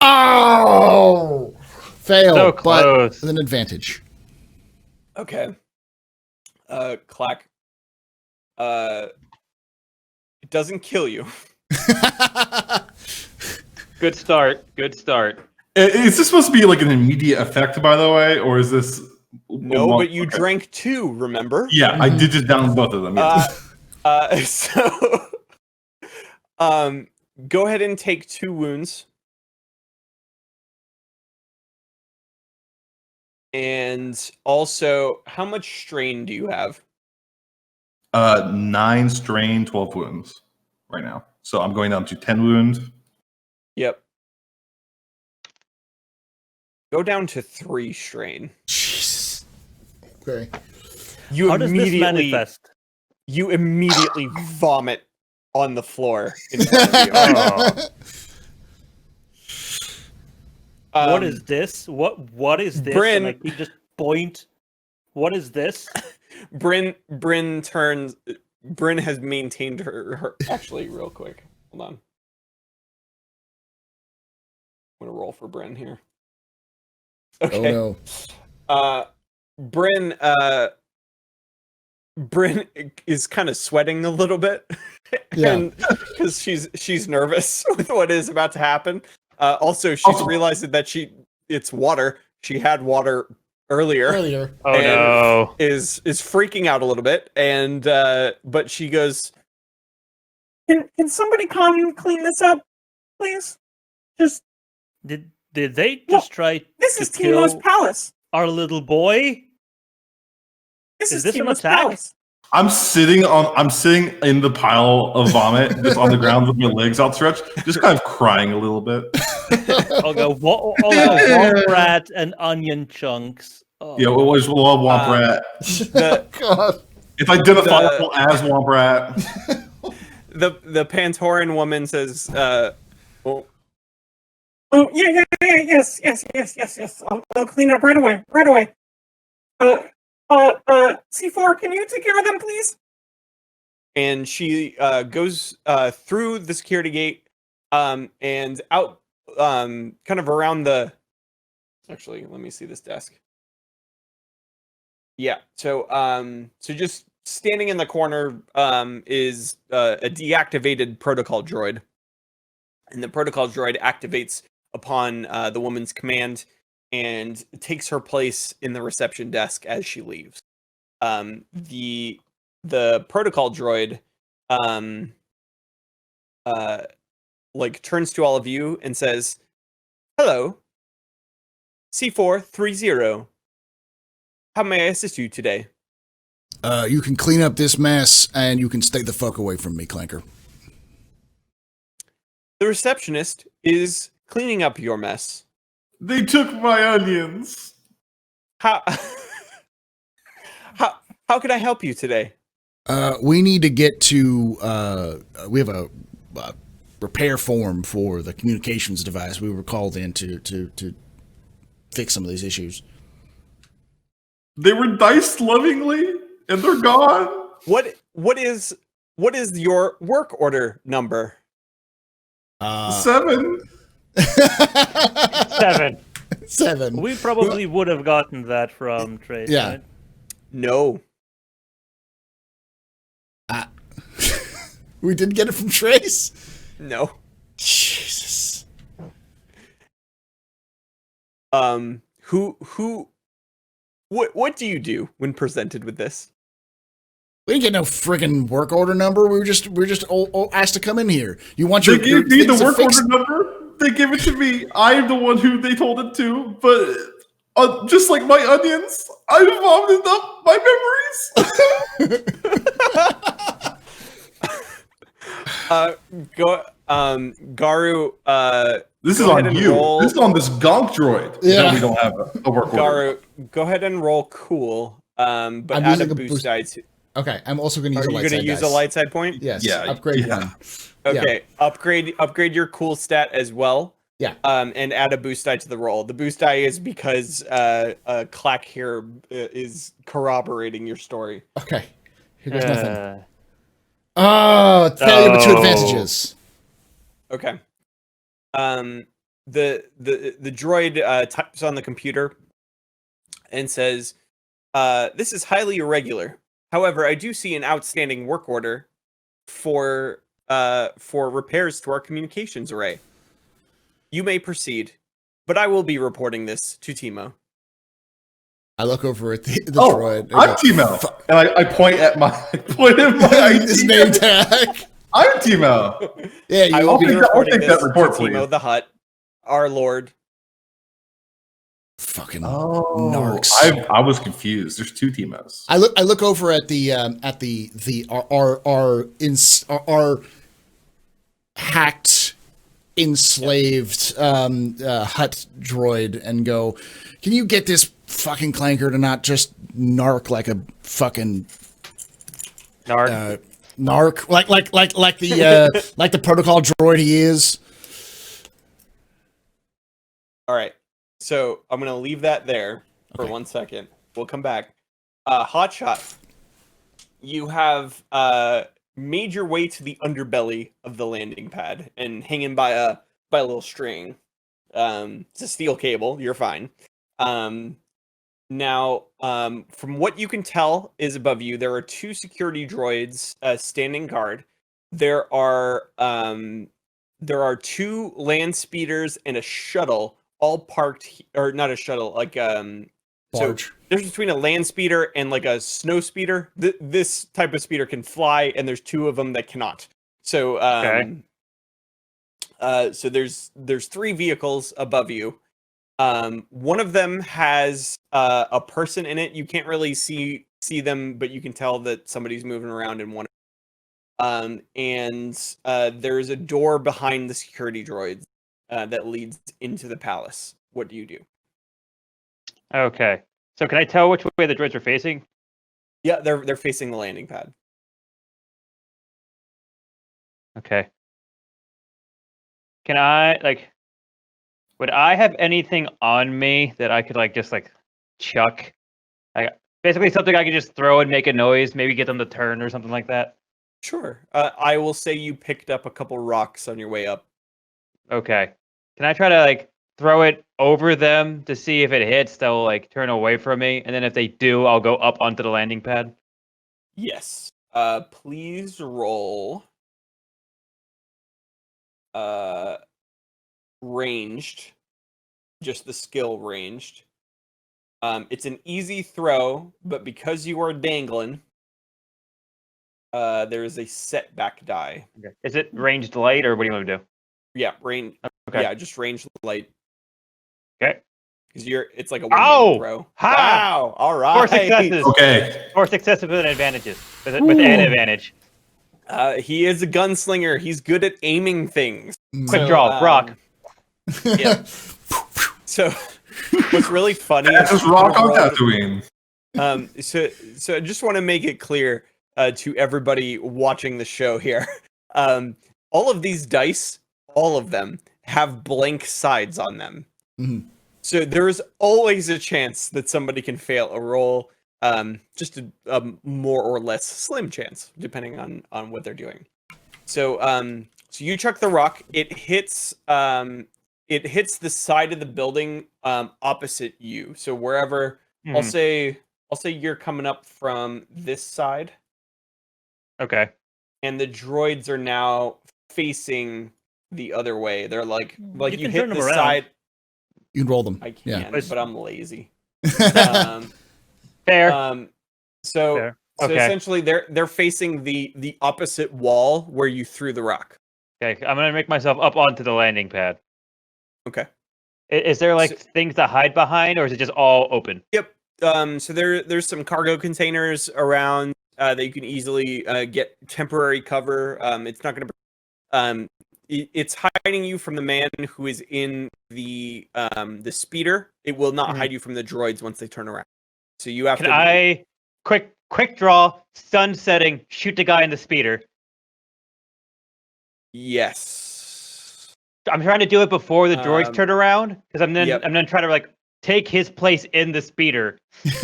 Oh! Fail, So but close. with an advantage. Okay. Clack. It doesn't kill you. Good start. Good start. Is this supposed to be like an immediate effect, by the way, or is this? No, Well, but you okay. drank 2, remember? Yeah, I did just down both of them. Yeah. So, go ahead and take 2 wounds. And also, how much strain do you have? 9 strain, 12 wounds right now. So I'm going down to 10 wound. Yep. Go down to 3 strain. Jesus. Okay. You How does this immediately manifest? you immediately vomit on the floor in front of you. What is this? What is this? Bryn- And like he just point. What is this? Bryn has maintained her actually real quick. Hold on. I'm gonna roll for Bryn here. Okay. Oh no. Bryn is kind of sweating a little bit, Yeah. because she's nervous with what is about to happen. Also, she's realizing that it's water. She had water earlier. Oh And no. is freaking out a little bit, and but she goes, Can somebody come clean this up, please? Just Did they just try this to is Timo's kill palace. our little boy? This Is is this an Timo's attack? palace. I'm sitting in the pile of vomit, just on the ground with my legs outstretched, just kind of crying a little bit. I'll go womp rat and onion chunks. Oh. Yeah, it was Womp Rat. the God. It's identifiable as Womp Rat. the Pantoran woman says, well, Oh yes. I'll clean up right away. C4, can you take care of them, please? and she goes through the security gate, and out, kind of around the. Actually, let me see this desk. Yeah, so just standing in the corner is a deactivated protocol droid, and the protocol droid activates upon the woman's command and takes her place in the reception desk as she leaves. The protocol droid like turns to all of you and says, "Hello, C430. How may I assist you today?" You can clean up this mess, and you can stay the fuck away from me, Clanker. The receptionist is cleaning up your mess. They took my onions. How how could I help you today? We need to get to. We have a repair form for the communications device. We were called in to fix some of these issues. They were diced lovingly, and they're gone. What is your work order number? 7. 7. 7. We probably would have gotten that from Trace. Yeah. Right? No. We did get it from Trace. No. Jesus. What do you do when presented with this? We didn't get no friggin' work order number. We were just all asked to come in here. You want your They gave me the things to work fix- order number. They gave it to me. I'm the one who they told it to. But just like my onions, I vomited up my memories. Garu. This is go ahead on and you. roll- This is on this gonk droid. Yeah. No, we don't have a work order. Garu, go ahead and roll cool. But I'm add a using a boost boost- die. To, Okay, I'm also going to are use a you light going side to use dice. a light side point? Yes. Yeah, Upgrade yeah. one. Okay. Upgrade your cool stat as well. Yeah. And add a boost die to the roll. The boost die is because Clack here is corroborating your story. Okay. Here goes nothing. Oh, failure with 2 advantages. Okay. The droid types on the computer and says, "This is highly irregular. However, I do see an outstanding work order for repairs to our communications array. You may proceed, but I will be reporting this to Timo." I look over at the droid. I'm Timo, and I point at my his name tag. I'm Timo. Yeah, you I will will be be reporting take this that report, to Timo please. the Hutt, our lord. fucking narcs. I was confused. There's 2 Timos. I look over at our hacked, enslaved Hut droid and go, can you get this fucking clanker to not just narc like a fucking narc like the protocol droid he is. All right. So I'm going to leave that there for 1 second. We'll come back. Hotshot, you have made your way to the underbelly of the landing pad and hanging by a little string. It's a steel cable. You're fine. Now, from what you can tell is above you, there are 2 security droids standing guard. There are 2 land speeders and a shuttle, all parked, or not a shuttle, like Barge. So there's between a land speeder and like a snow speeder. This type of speeder can fly, and there's 2 of them that cannot. So so there's 3 vehicles above you. One of them has a person in it. You can't really see them, but you can tell that somebody's moving around in one. And there's a door behind the security droids that leads into the palace. What do you do? Okay. So can I tell which way the droids are facing? Yeah, they're facing the landing pad. Okay. Can I would I have anything on me that I could just chuck? Basically something I could just throw and make a noise, maybe get them to turn or something like that. Sure. I will say you picked up a couple rocks on your way up. Okay. Can I try to throw it over them to see if it hits? They'll turn away from me, and then if they do, I'll go up onto the landing pad. Yes. Please roll. Ranged. Just the skill ranged. It's an easy throw, but because you are dangling, there is a setback die. Okay. Is it ranged light, or what do you want me to do? Yeah, range. Okay. Yeah, just ranged light. Okay. Because it's like a Ow! one throw. Ha! Wow! All right. 4 successes. Okay. 4 successes with advantages. With an advantage. He is a gunslinger. He's good at aiming things. Quick draw, rock. Yeah. So what's really funny is Just rock on Tatooine. So I just want to make it clear to everybody watching the show here. All of these dice, all of them, have blank sides on them. Mm-hmm. So there's always a chance that somebody can fail a roll. Just a more or less slim chance, depending on what they're doing. So so you chuck the rock. It hits the side of the building opposite you. So wherever I'll say you're coming up from this side. Okay. And the droids are now facing the other way. They're like You you can hit turn the them around. side. You can roll them. I can, Yeah. but I'm lazy. Fair. So Fair. so Okay. essentially they're facing the opposite wall where you threw the rock. Okay. I'm gonna make myself up onto the landing pad. Okay. Is there things to hide behind, or is it just all open? Yep. So there's some cargo containers around that you can easily get temporary cover. It's not going to. It's hiding you from the man who is in the speeder. It will not hide you from the droids once they turn around. So you have Can to. I quick draw, sun setting, shoot the guy in the speeder? Yes. I'm trying to do it before the droids Um, turn around because I'm yep. then try to like take his place in the speeder. So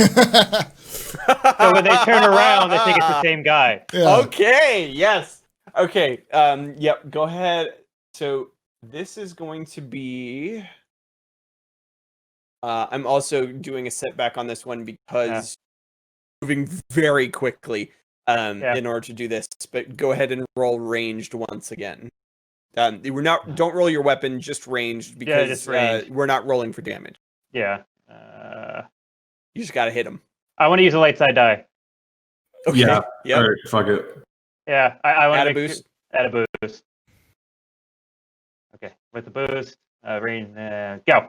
when they turn around, they think it's the same guy. Yeah. Okay, yes. Okay, yep, go ahead. So this is going to be... I'm also doing a setback on this one because moving very quickly in order to do this. But go ahead and roll ranged once again. Don't roll your weapon, just ranged because just ranged. we're not rolling for damage. Yeah. You just gotta hit him. I want to use a light side die. Okay. Yeah. Yep. All right, fuck it. Yeah, I want Add to a boost. Add a boost. Okay, with the boost, range, go.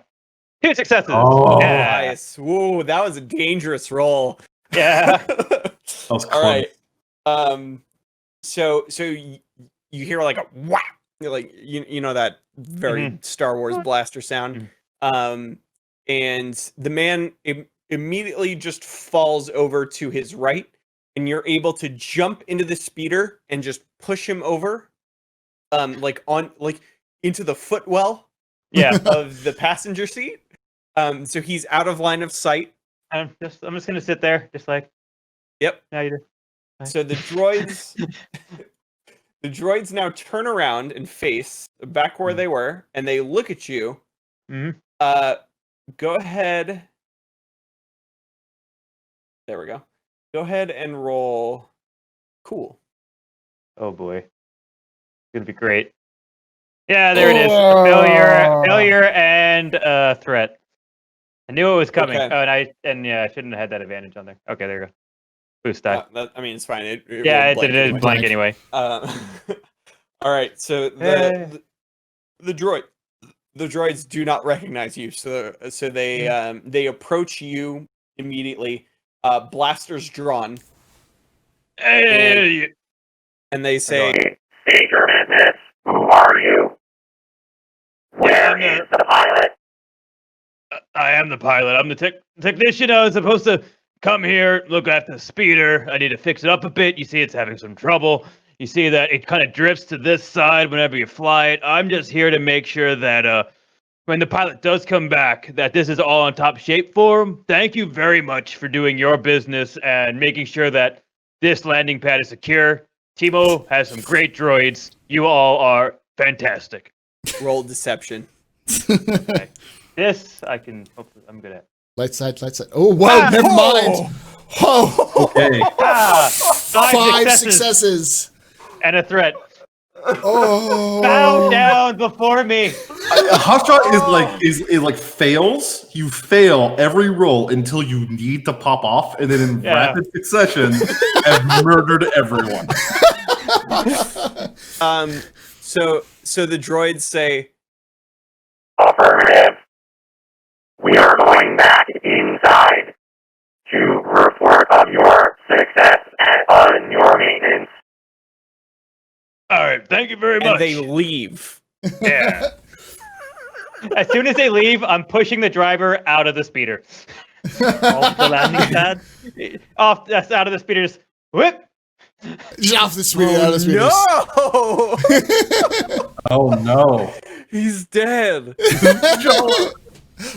2 successes. Oh. Yeah. Nice. Whoa, that was a dangerous roll. Yeah. That was All close. right. So you hear like a whack, like you know that very Star Wars blaster sound. And the man immediately just falls over to his right, and you're able to jump into the speeder and just push him over, like into the footwell Yeah. of the passenger seat. So he's out of line of sight. I'm just gonna sit there, just like. Yep. Now you do. So the droids, the droids now turn around and face back where they were, and they look at you. Mhm. Go ahead. There we go. Go ahead and roll. Cool. Oh boy, it's gonna be great. Yeah, there it is. Failure, and threat. I knew it was coming. Okay. Oh, and I shouldn't have had that advantage on there. Okay, there you go. Boost die. I mean, it's fine. It Yeah, rolled it did anyway. blank anyway. All right. So Hey. the droids do not recognize you. So they approach you immediately. Blasters drawn, Hey. and they say, State your business. Who are you? Where Yeah, is the pilot? I am the pilot. I'm the technician. I was supposed to come here, look at the speeder. I need to fix it up a bit. You see, it's having some trouble. You see that it kind of drifts to this side whenever you fly it. I'm just here to make sure that when the pilot does come back, that this is all in top shape for him. Thank you very much for doing your business and making sure that this landing pad is secure. Timo has some great droids. You all are fantastic. roll deception. Okay. This I can. Hopefully, I'm good at. Light side. Oh, whoa, never mind. Oh, Okay. five successes. And a threat. Oh. Bow down before me. Hotshot is like fails. You fail every roll until you need to pop off, and then in rapid succession have murdered everyone. So the droids say, Affirmative. We are going back inside to report of your success on your maintenance. All right, thank you very much. and they leave. Yeah. As soon as they leave, I'm pushing the driver out of the speeder. Off the landing pad. That's out of the speeder. Just whip. Just off the speeder. out of the speeder. No! Oh no! He's dead.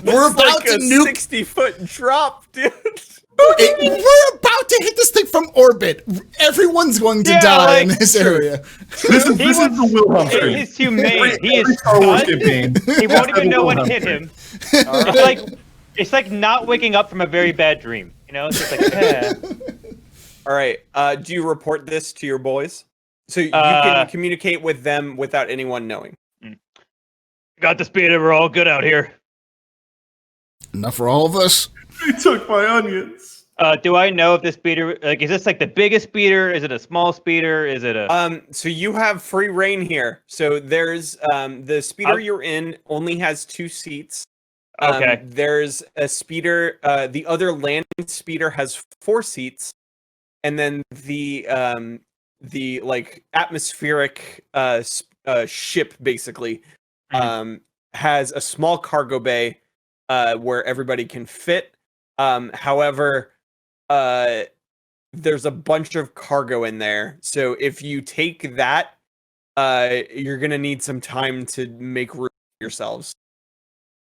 We're about to nuke. 60-foot drop, dude. We're about to hit this thing from orbit. Everyone's going to die in this area. This is the Wilhelm stream. He's humane. He Every is Star Wars stunned. campaign. He won't even know what Wilhelm hit stream. him. It's like not waking up from a very bad dream. You know, it's just like yeah. All right. Do you report this to your boys? So you can communicate with them without anyone knowing. Got the speeder. We're all good out here. Enough for all of us. He took my onions. Do I know if this speeder, like, is this like the biggest speeder? Is it a small speeder? Is it a? So you have free reign here. So there's the speeder you're in only has 2 seats. Okay. There's a speeder. The other landing speeder has 4 seats, and then the like atmospheric ship basically has a small cargo bay where everybody can fit. However, there's a bunch of cargo in there, so if you take that, you're gonna need some time to make room for yourselves.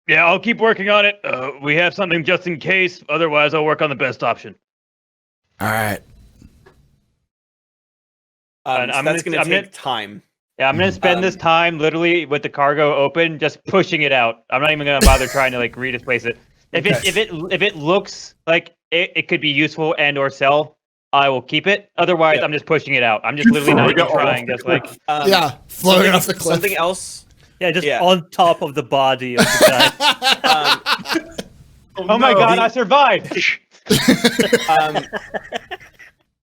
Yeah, I'll keep working on it. We have something just in case. Otherwise, I'll work on the best option. All right. And So that's gonna take time. Yeah, I'm gonna spend this time literally with the cargo open, just pushing it out. I'm not even gonna bother trying to like redisplace it. If it looks like it could be useful and or sell, I will keep it. Otherwise, Yeah. I'm just pushing it out. I'm just literally not even trying. Just like Floating off the cliff. Something else. Yeah, just Yeah. on top of the body of the guy. oh my god, I survived.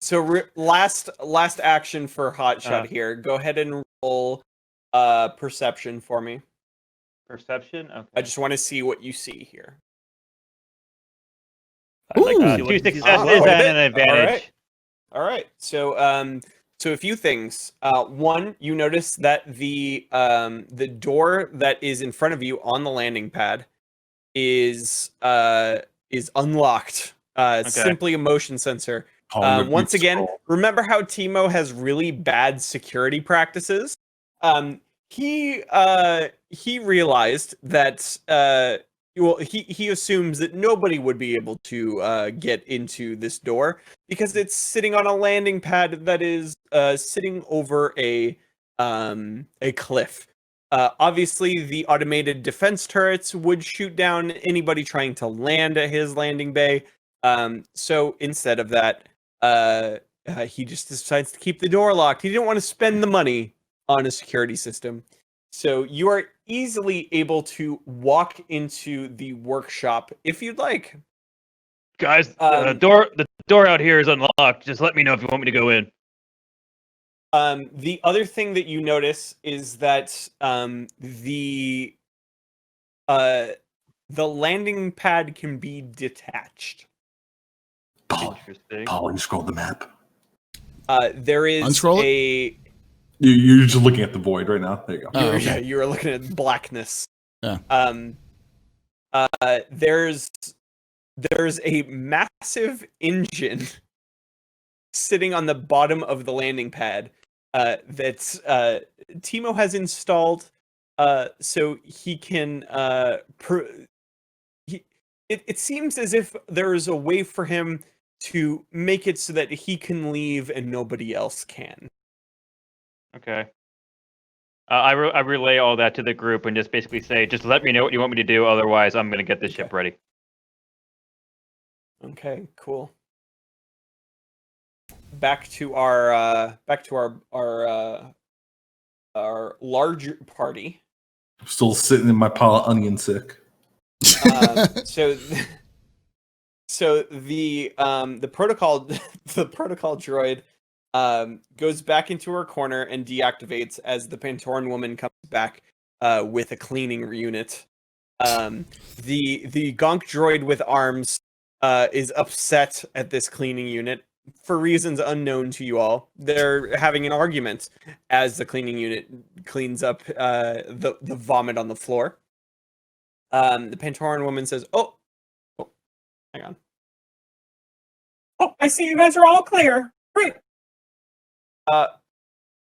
So last action for Hotshot here. Go ahead and roll perception for me. Perception. Okay. I just want to see what you see here. I'd like to see Two what this is successes about. and an advantage. All right. So so a few things. One, you notice that the door that is in front of you on the landing pad is unlocked. Simply a motion sensor. Once again, remember how Timo has really bad security practices? He realized that he assumes that nobody would be able to get into this door because it's sitting on a landing pad that is sitting over a cliff. Obviously, the automated defense turrets would shoot down anybody trying to land at his landing bay. So instead of that, he just decides to keep the door locked. He didn't want to spend the money on a security system. So you are easily able to walk into the workshop if you'd like. Guys, the door out here is unlocked. Just let me know if you want me to go in. The other thing that you notice is that the landing pad can be detached. Interesting. Paul, you scrolled the map. There is Unscroll it? You're just looking at the void right now. There you go. Oh, okay. Yeah, you are looking at blackness. Yeah. There's a massive engine sitting on the bottom of the landing pad that Timo has installed so he can it seems as if there is a way for him to make it so that he can leave and nobody else can. Okay. I relay all that to the group and just basically say, just let me know what you want me to do. Otherwise, I'm going to get this ship ready. Okay, cool. Back to our large party. I'm still sitting in my pile of onion sick. So the protocol droid goes back into her corner and deactivates as the Pantoran woman comes back with a cleaning unit. The Gonk droid with arms is upset at this cleaning unit for reasons unknown to you all. They're having an argument as the cleaning unit cleans up the vomit on the floor. The Pantoran woman says, "Oh, hang on. Oh, I see you guys are all clear. Great.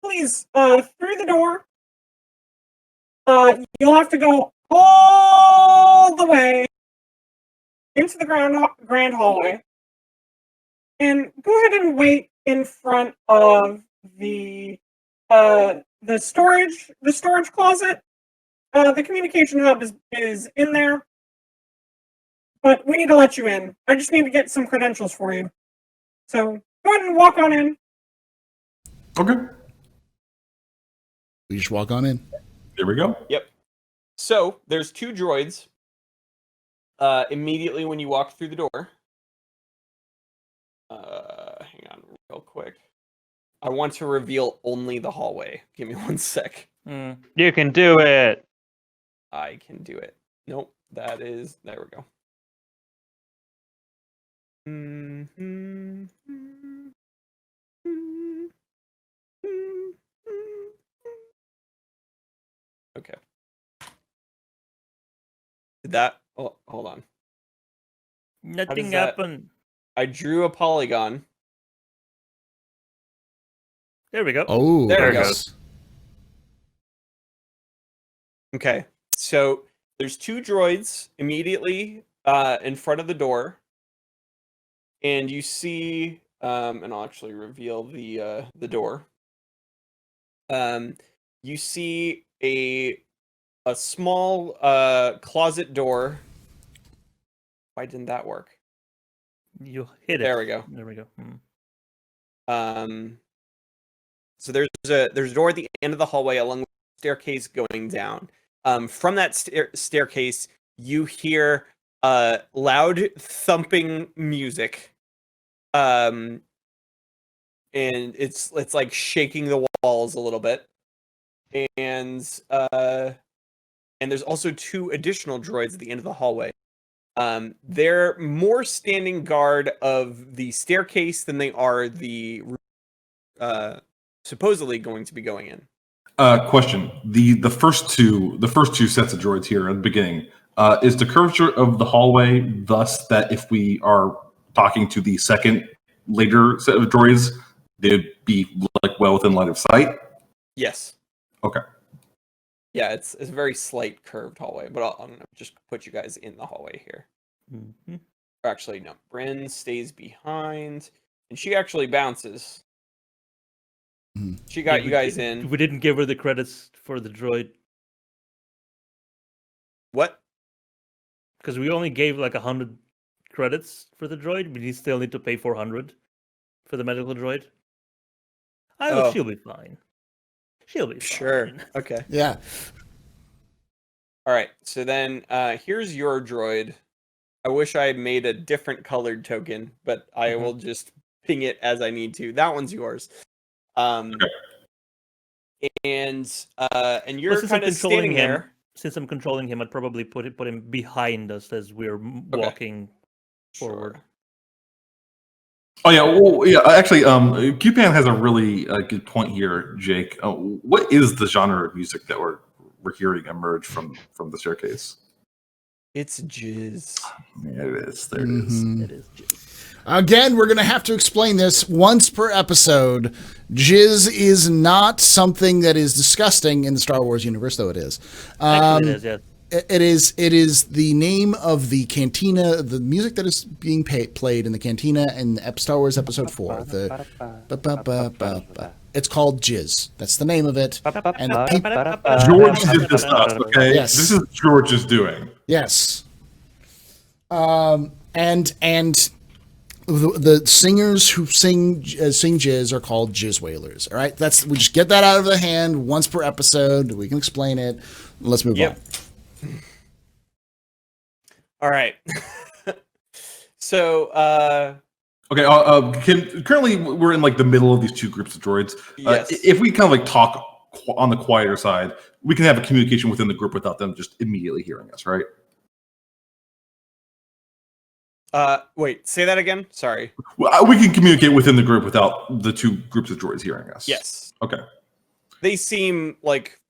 Please, through the door. You'll have to go all the way into the grand hallway, and go ahead and wait in front of the storage closet. The communication hub is in there, but we need to let you in. I just need to get some credentials for you. So go ahead and walk on in. Okay. We just walk on in. There we go. Yep. So there's two droids. Immediately when you walk through the door. Hang on, real quick. I want to reveal only the hallway. Give me 1 sec. You can do it. I can do it. Nope. There we go. Okay. Did that? Oh, hold on. Nothing happened. I drew a polygon. There we go. Oh, There it nice. Okay, so there's 2 droids immediately in front of the door, and you see, and I'll actually reveal the door. You see a small closet door. Why didn't that work? You hit it. There we go. There we go. So there's a door at the end of the hallway along with the staircase going down. From that staircase, you hear loud thumping music. And it's like shaking the walls a little bit. And there's also 2 additional droids at the end of the hallway. They're more standing guard of the staircase than they are the supposedly going to be going in. Question: the first two sets of droids here at the beginning, is the curvature of the hallway thus that if we are talking to the second later set of droids, they'd be like well within line of sight? Yes. Okay. Yeah, it's a very slight curved hallway, but I'm gonna just put you guys in the hallway here. Mm-hmm. Or actually, no. Bryn stays behind, and she actually bounces. She got you guys in. We didn't give her the credits for the droid What? because we only gave like 100 credits for the droid, but you still need to pay 400 for the medical droid. Oh. She'll be fine. She'll be Sure. fine. Okay. Yeah. All right. So then, here's your droid. I wish I had made a different colored token, but I will just ping it as I need to. That one's yours. And you're Well, since kind I'm of controlling standing him, there. since I'm controlling him, I'd probably put him behind us as we're walking forward. Sure. Oh yeah, well, yeah. Actually, QPan has a really good point here, Jake. What is the genre of music that we're hearing emerge from the staircase? It's jizz. Yeah, it is. There it is. It is just... Again, we're going to have to explain this once per episode. Jizz is not something that is disgusting in the Star Wars universe, though it is. Actually, it is, yeah. It is the name of the cantina, the music that is being played in the cantina in Star Wars Episode 4. It's called Jizz. That's the name of it. And George did this stuff, okay? Yes. This is George's doing. Yes. And the singers who sing Jizz are called Jizz Wailers. All right, we just get that out of the hand once per episode. We can explain it. Let's move on. All right. So, okay. Currently, we're in like the middle of these 2 groups of droids. Yes. If we kind of like talk on the quieter side, we can have a communication within the group without them just immediately hearing us, right? wait, say that again. Sorry. Well, we can communicate within the group without the 2 groups of droids hearing us. Yes. Okay. They seem like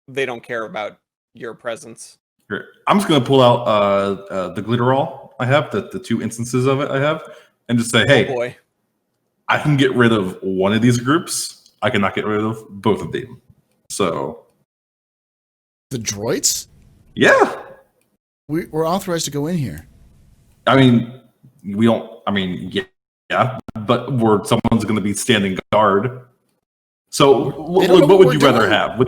they don't care about your presence. Great. I'm just going to pull out the glitterall I have, the 2 instances of it I have, and just say, hey, Oh boy. I can get rid of one of these groups. I cannot get rid of both of them. So. The droids? Yeah. We're authorized to go in here. I mean, we don't. I mean, yeah, but someone's going to be standing guard. So, what would you rather have? They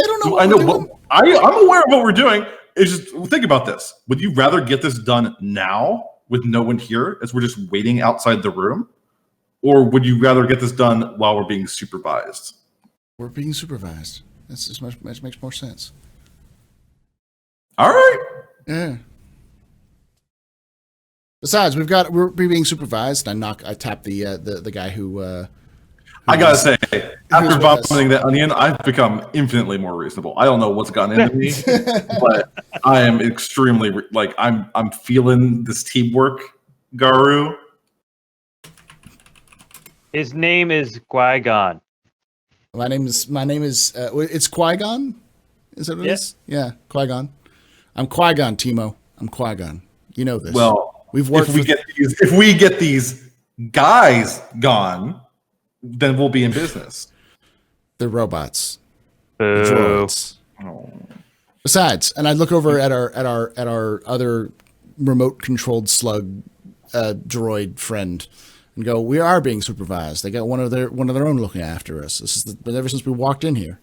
don't know. I know, but I'm aware of what we're doing. It's just think about this. Would you rather get this done now with no one here, as we're just waiting outside the room, or would you rather get this done while we're being supervised? We're being supervised. That's just much makes more sense. All right. Yeah. Besides, we're being supervised. I tap the guy who I gotta say, after vomiting that onion, I've become infinitely more reasonable. I don't know what's gotten into me, but I am extremely I'm feeling this teamwork, Garu. His name is Qui-Gon. My name is it's Qui-Gon. Is that what it is? Yeah, Qui-Gon. I'm Qui-Gon, Timo. I'm Qui-Gon. You know this. Well, if we get these guys gone, then we'll be in business. They're robots. Boo. Droids. Oh. Besides, and I'd look over at our other remote controlled slug droid friend and go, "We are being supervised. They got one of their own looking after us. This is ever since we walked in here."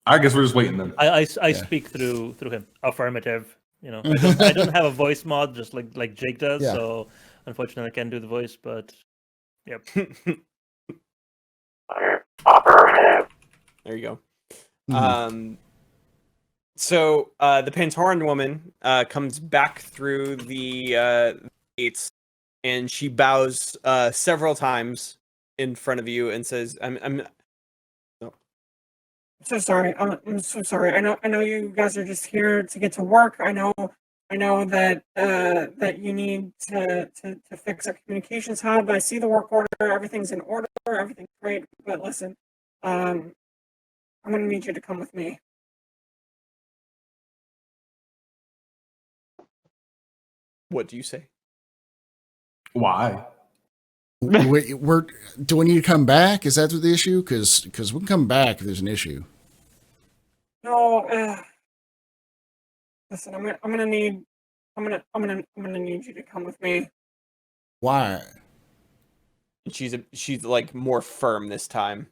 I guess we're just waiting then. I speak through him. Affirmative. You know, I don't have a voice mod just like Jake does. Yeah. So unfortunately, I can't do the voice. But yep. Affirmative. There you go. Mhm. So the Pantoran woman comes back through the gates, and she bows several times in front of you and says, "I'm so sorry. I'm so sorry. I know you guys are just here to get to work. I know that that you need to fix our communications hub. I see the work order. Everything's in order. Everything's great. But listen, I'm gonna need you to come with me. What do you say?" Why? Do we need to come back? Is that the issue? Because we can come back if there's an issue. No, listen. I'm gonna need you to come with me. Why? She's like more firm this time.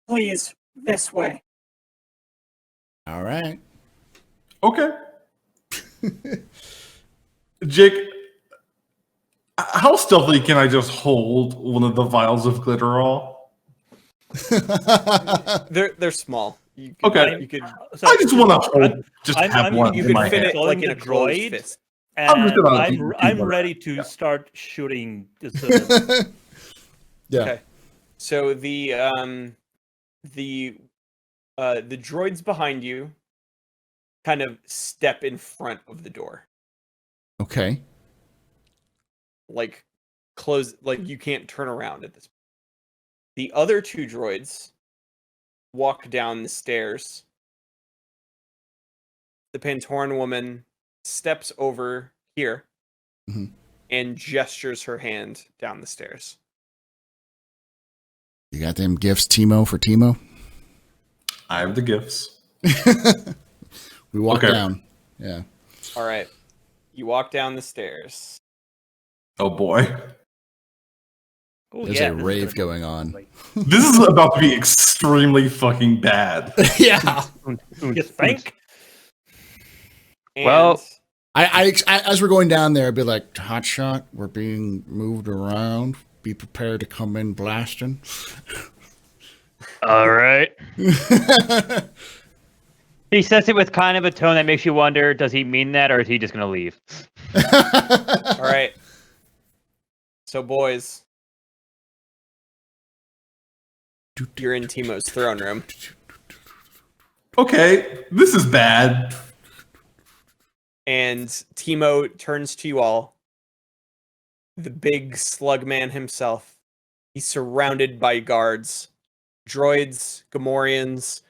Please, this way. All right. Okay. Jake, how stealthy can I just hold one of the vials of glitterol? They're small. You could, Okay. You could I just want to hold, have one you in could my fit hand. it like in a closed droid, fist. I'm just and gonna do I'm that. ready to start shooting. This, Yeah. Okay. So the droids behind you kind of step in front of the door. Okay. Like close, like you can't turn around at this point. The other two droids walk down the stairs. The Pantoran woman steps over here Mhm. and gestures her hand down the stairs. You got them gifts, Timo, for Timo? I have the gifts. We walk Okay. down. Yeah. All right. You walk down the stairs. Oh boy. oh, There's yeah, a this is rave gonna going on. like- This is about to be extremely fucking bad. Yeah. You think? And Well- I as we're going down there, I'd be like, "Hotshot, we're being moved around. Be prepared to come in blasting." All right. He says it with kind of a tone that makes you wonder, does he mean that or is he just going to leave? all right. So boys, you're in Timo's throne room. Okay, this is bad. And Timo turns to you all. The big slug man himself. He's surrounded by guards, droids, Gamorreans,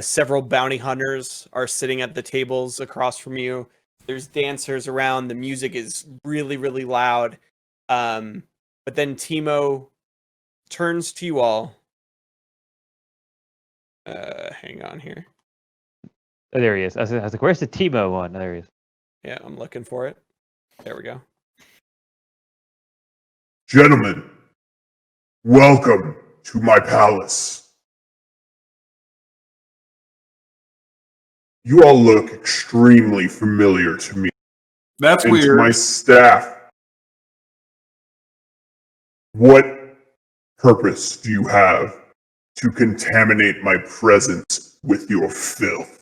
several bounty hunters are sitting at the tables across from you. There's dancers around. The music is really, really loud. But then Timo turns to you all. Hang on here. Oh, there he is. I was like, where's the Timo one? Oh, there he is. Yeah, I'm looking for it. There we go. Gentlemen, welcome to my palace. You all look extremely familiar to me That's and to weird. my staff. What purpose do you have to contaminate my presence with your filth?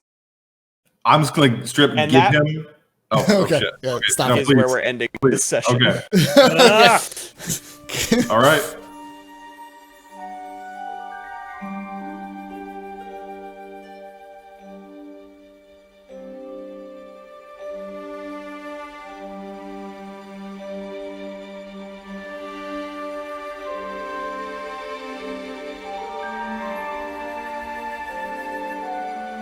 I'm just gonna strip and And give that- him. Oh, Okay, shit. yeah, Okay, stop no, it. Is where please. we're ending this session. Okay. Ah! All right.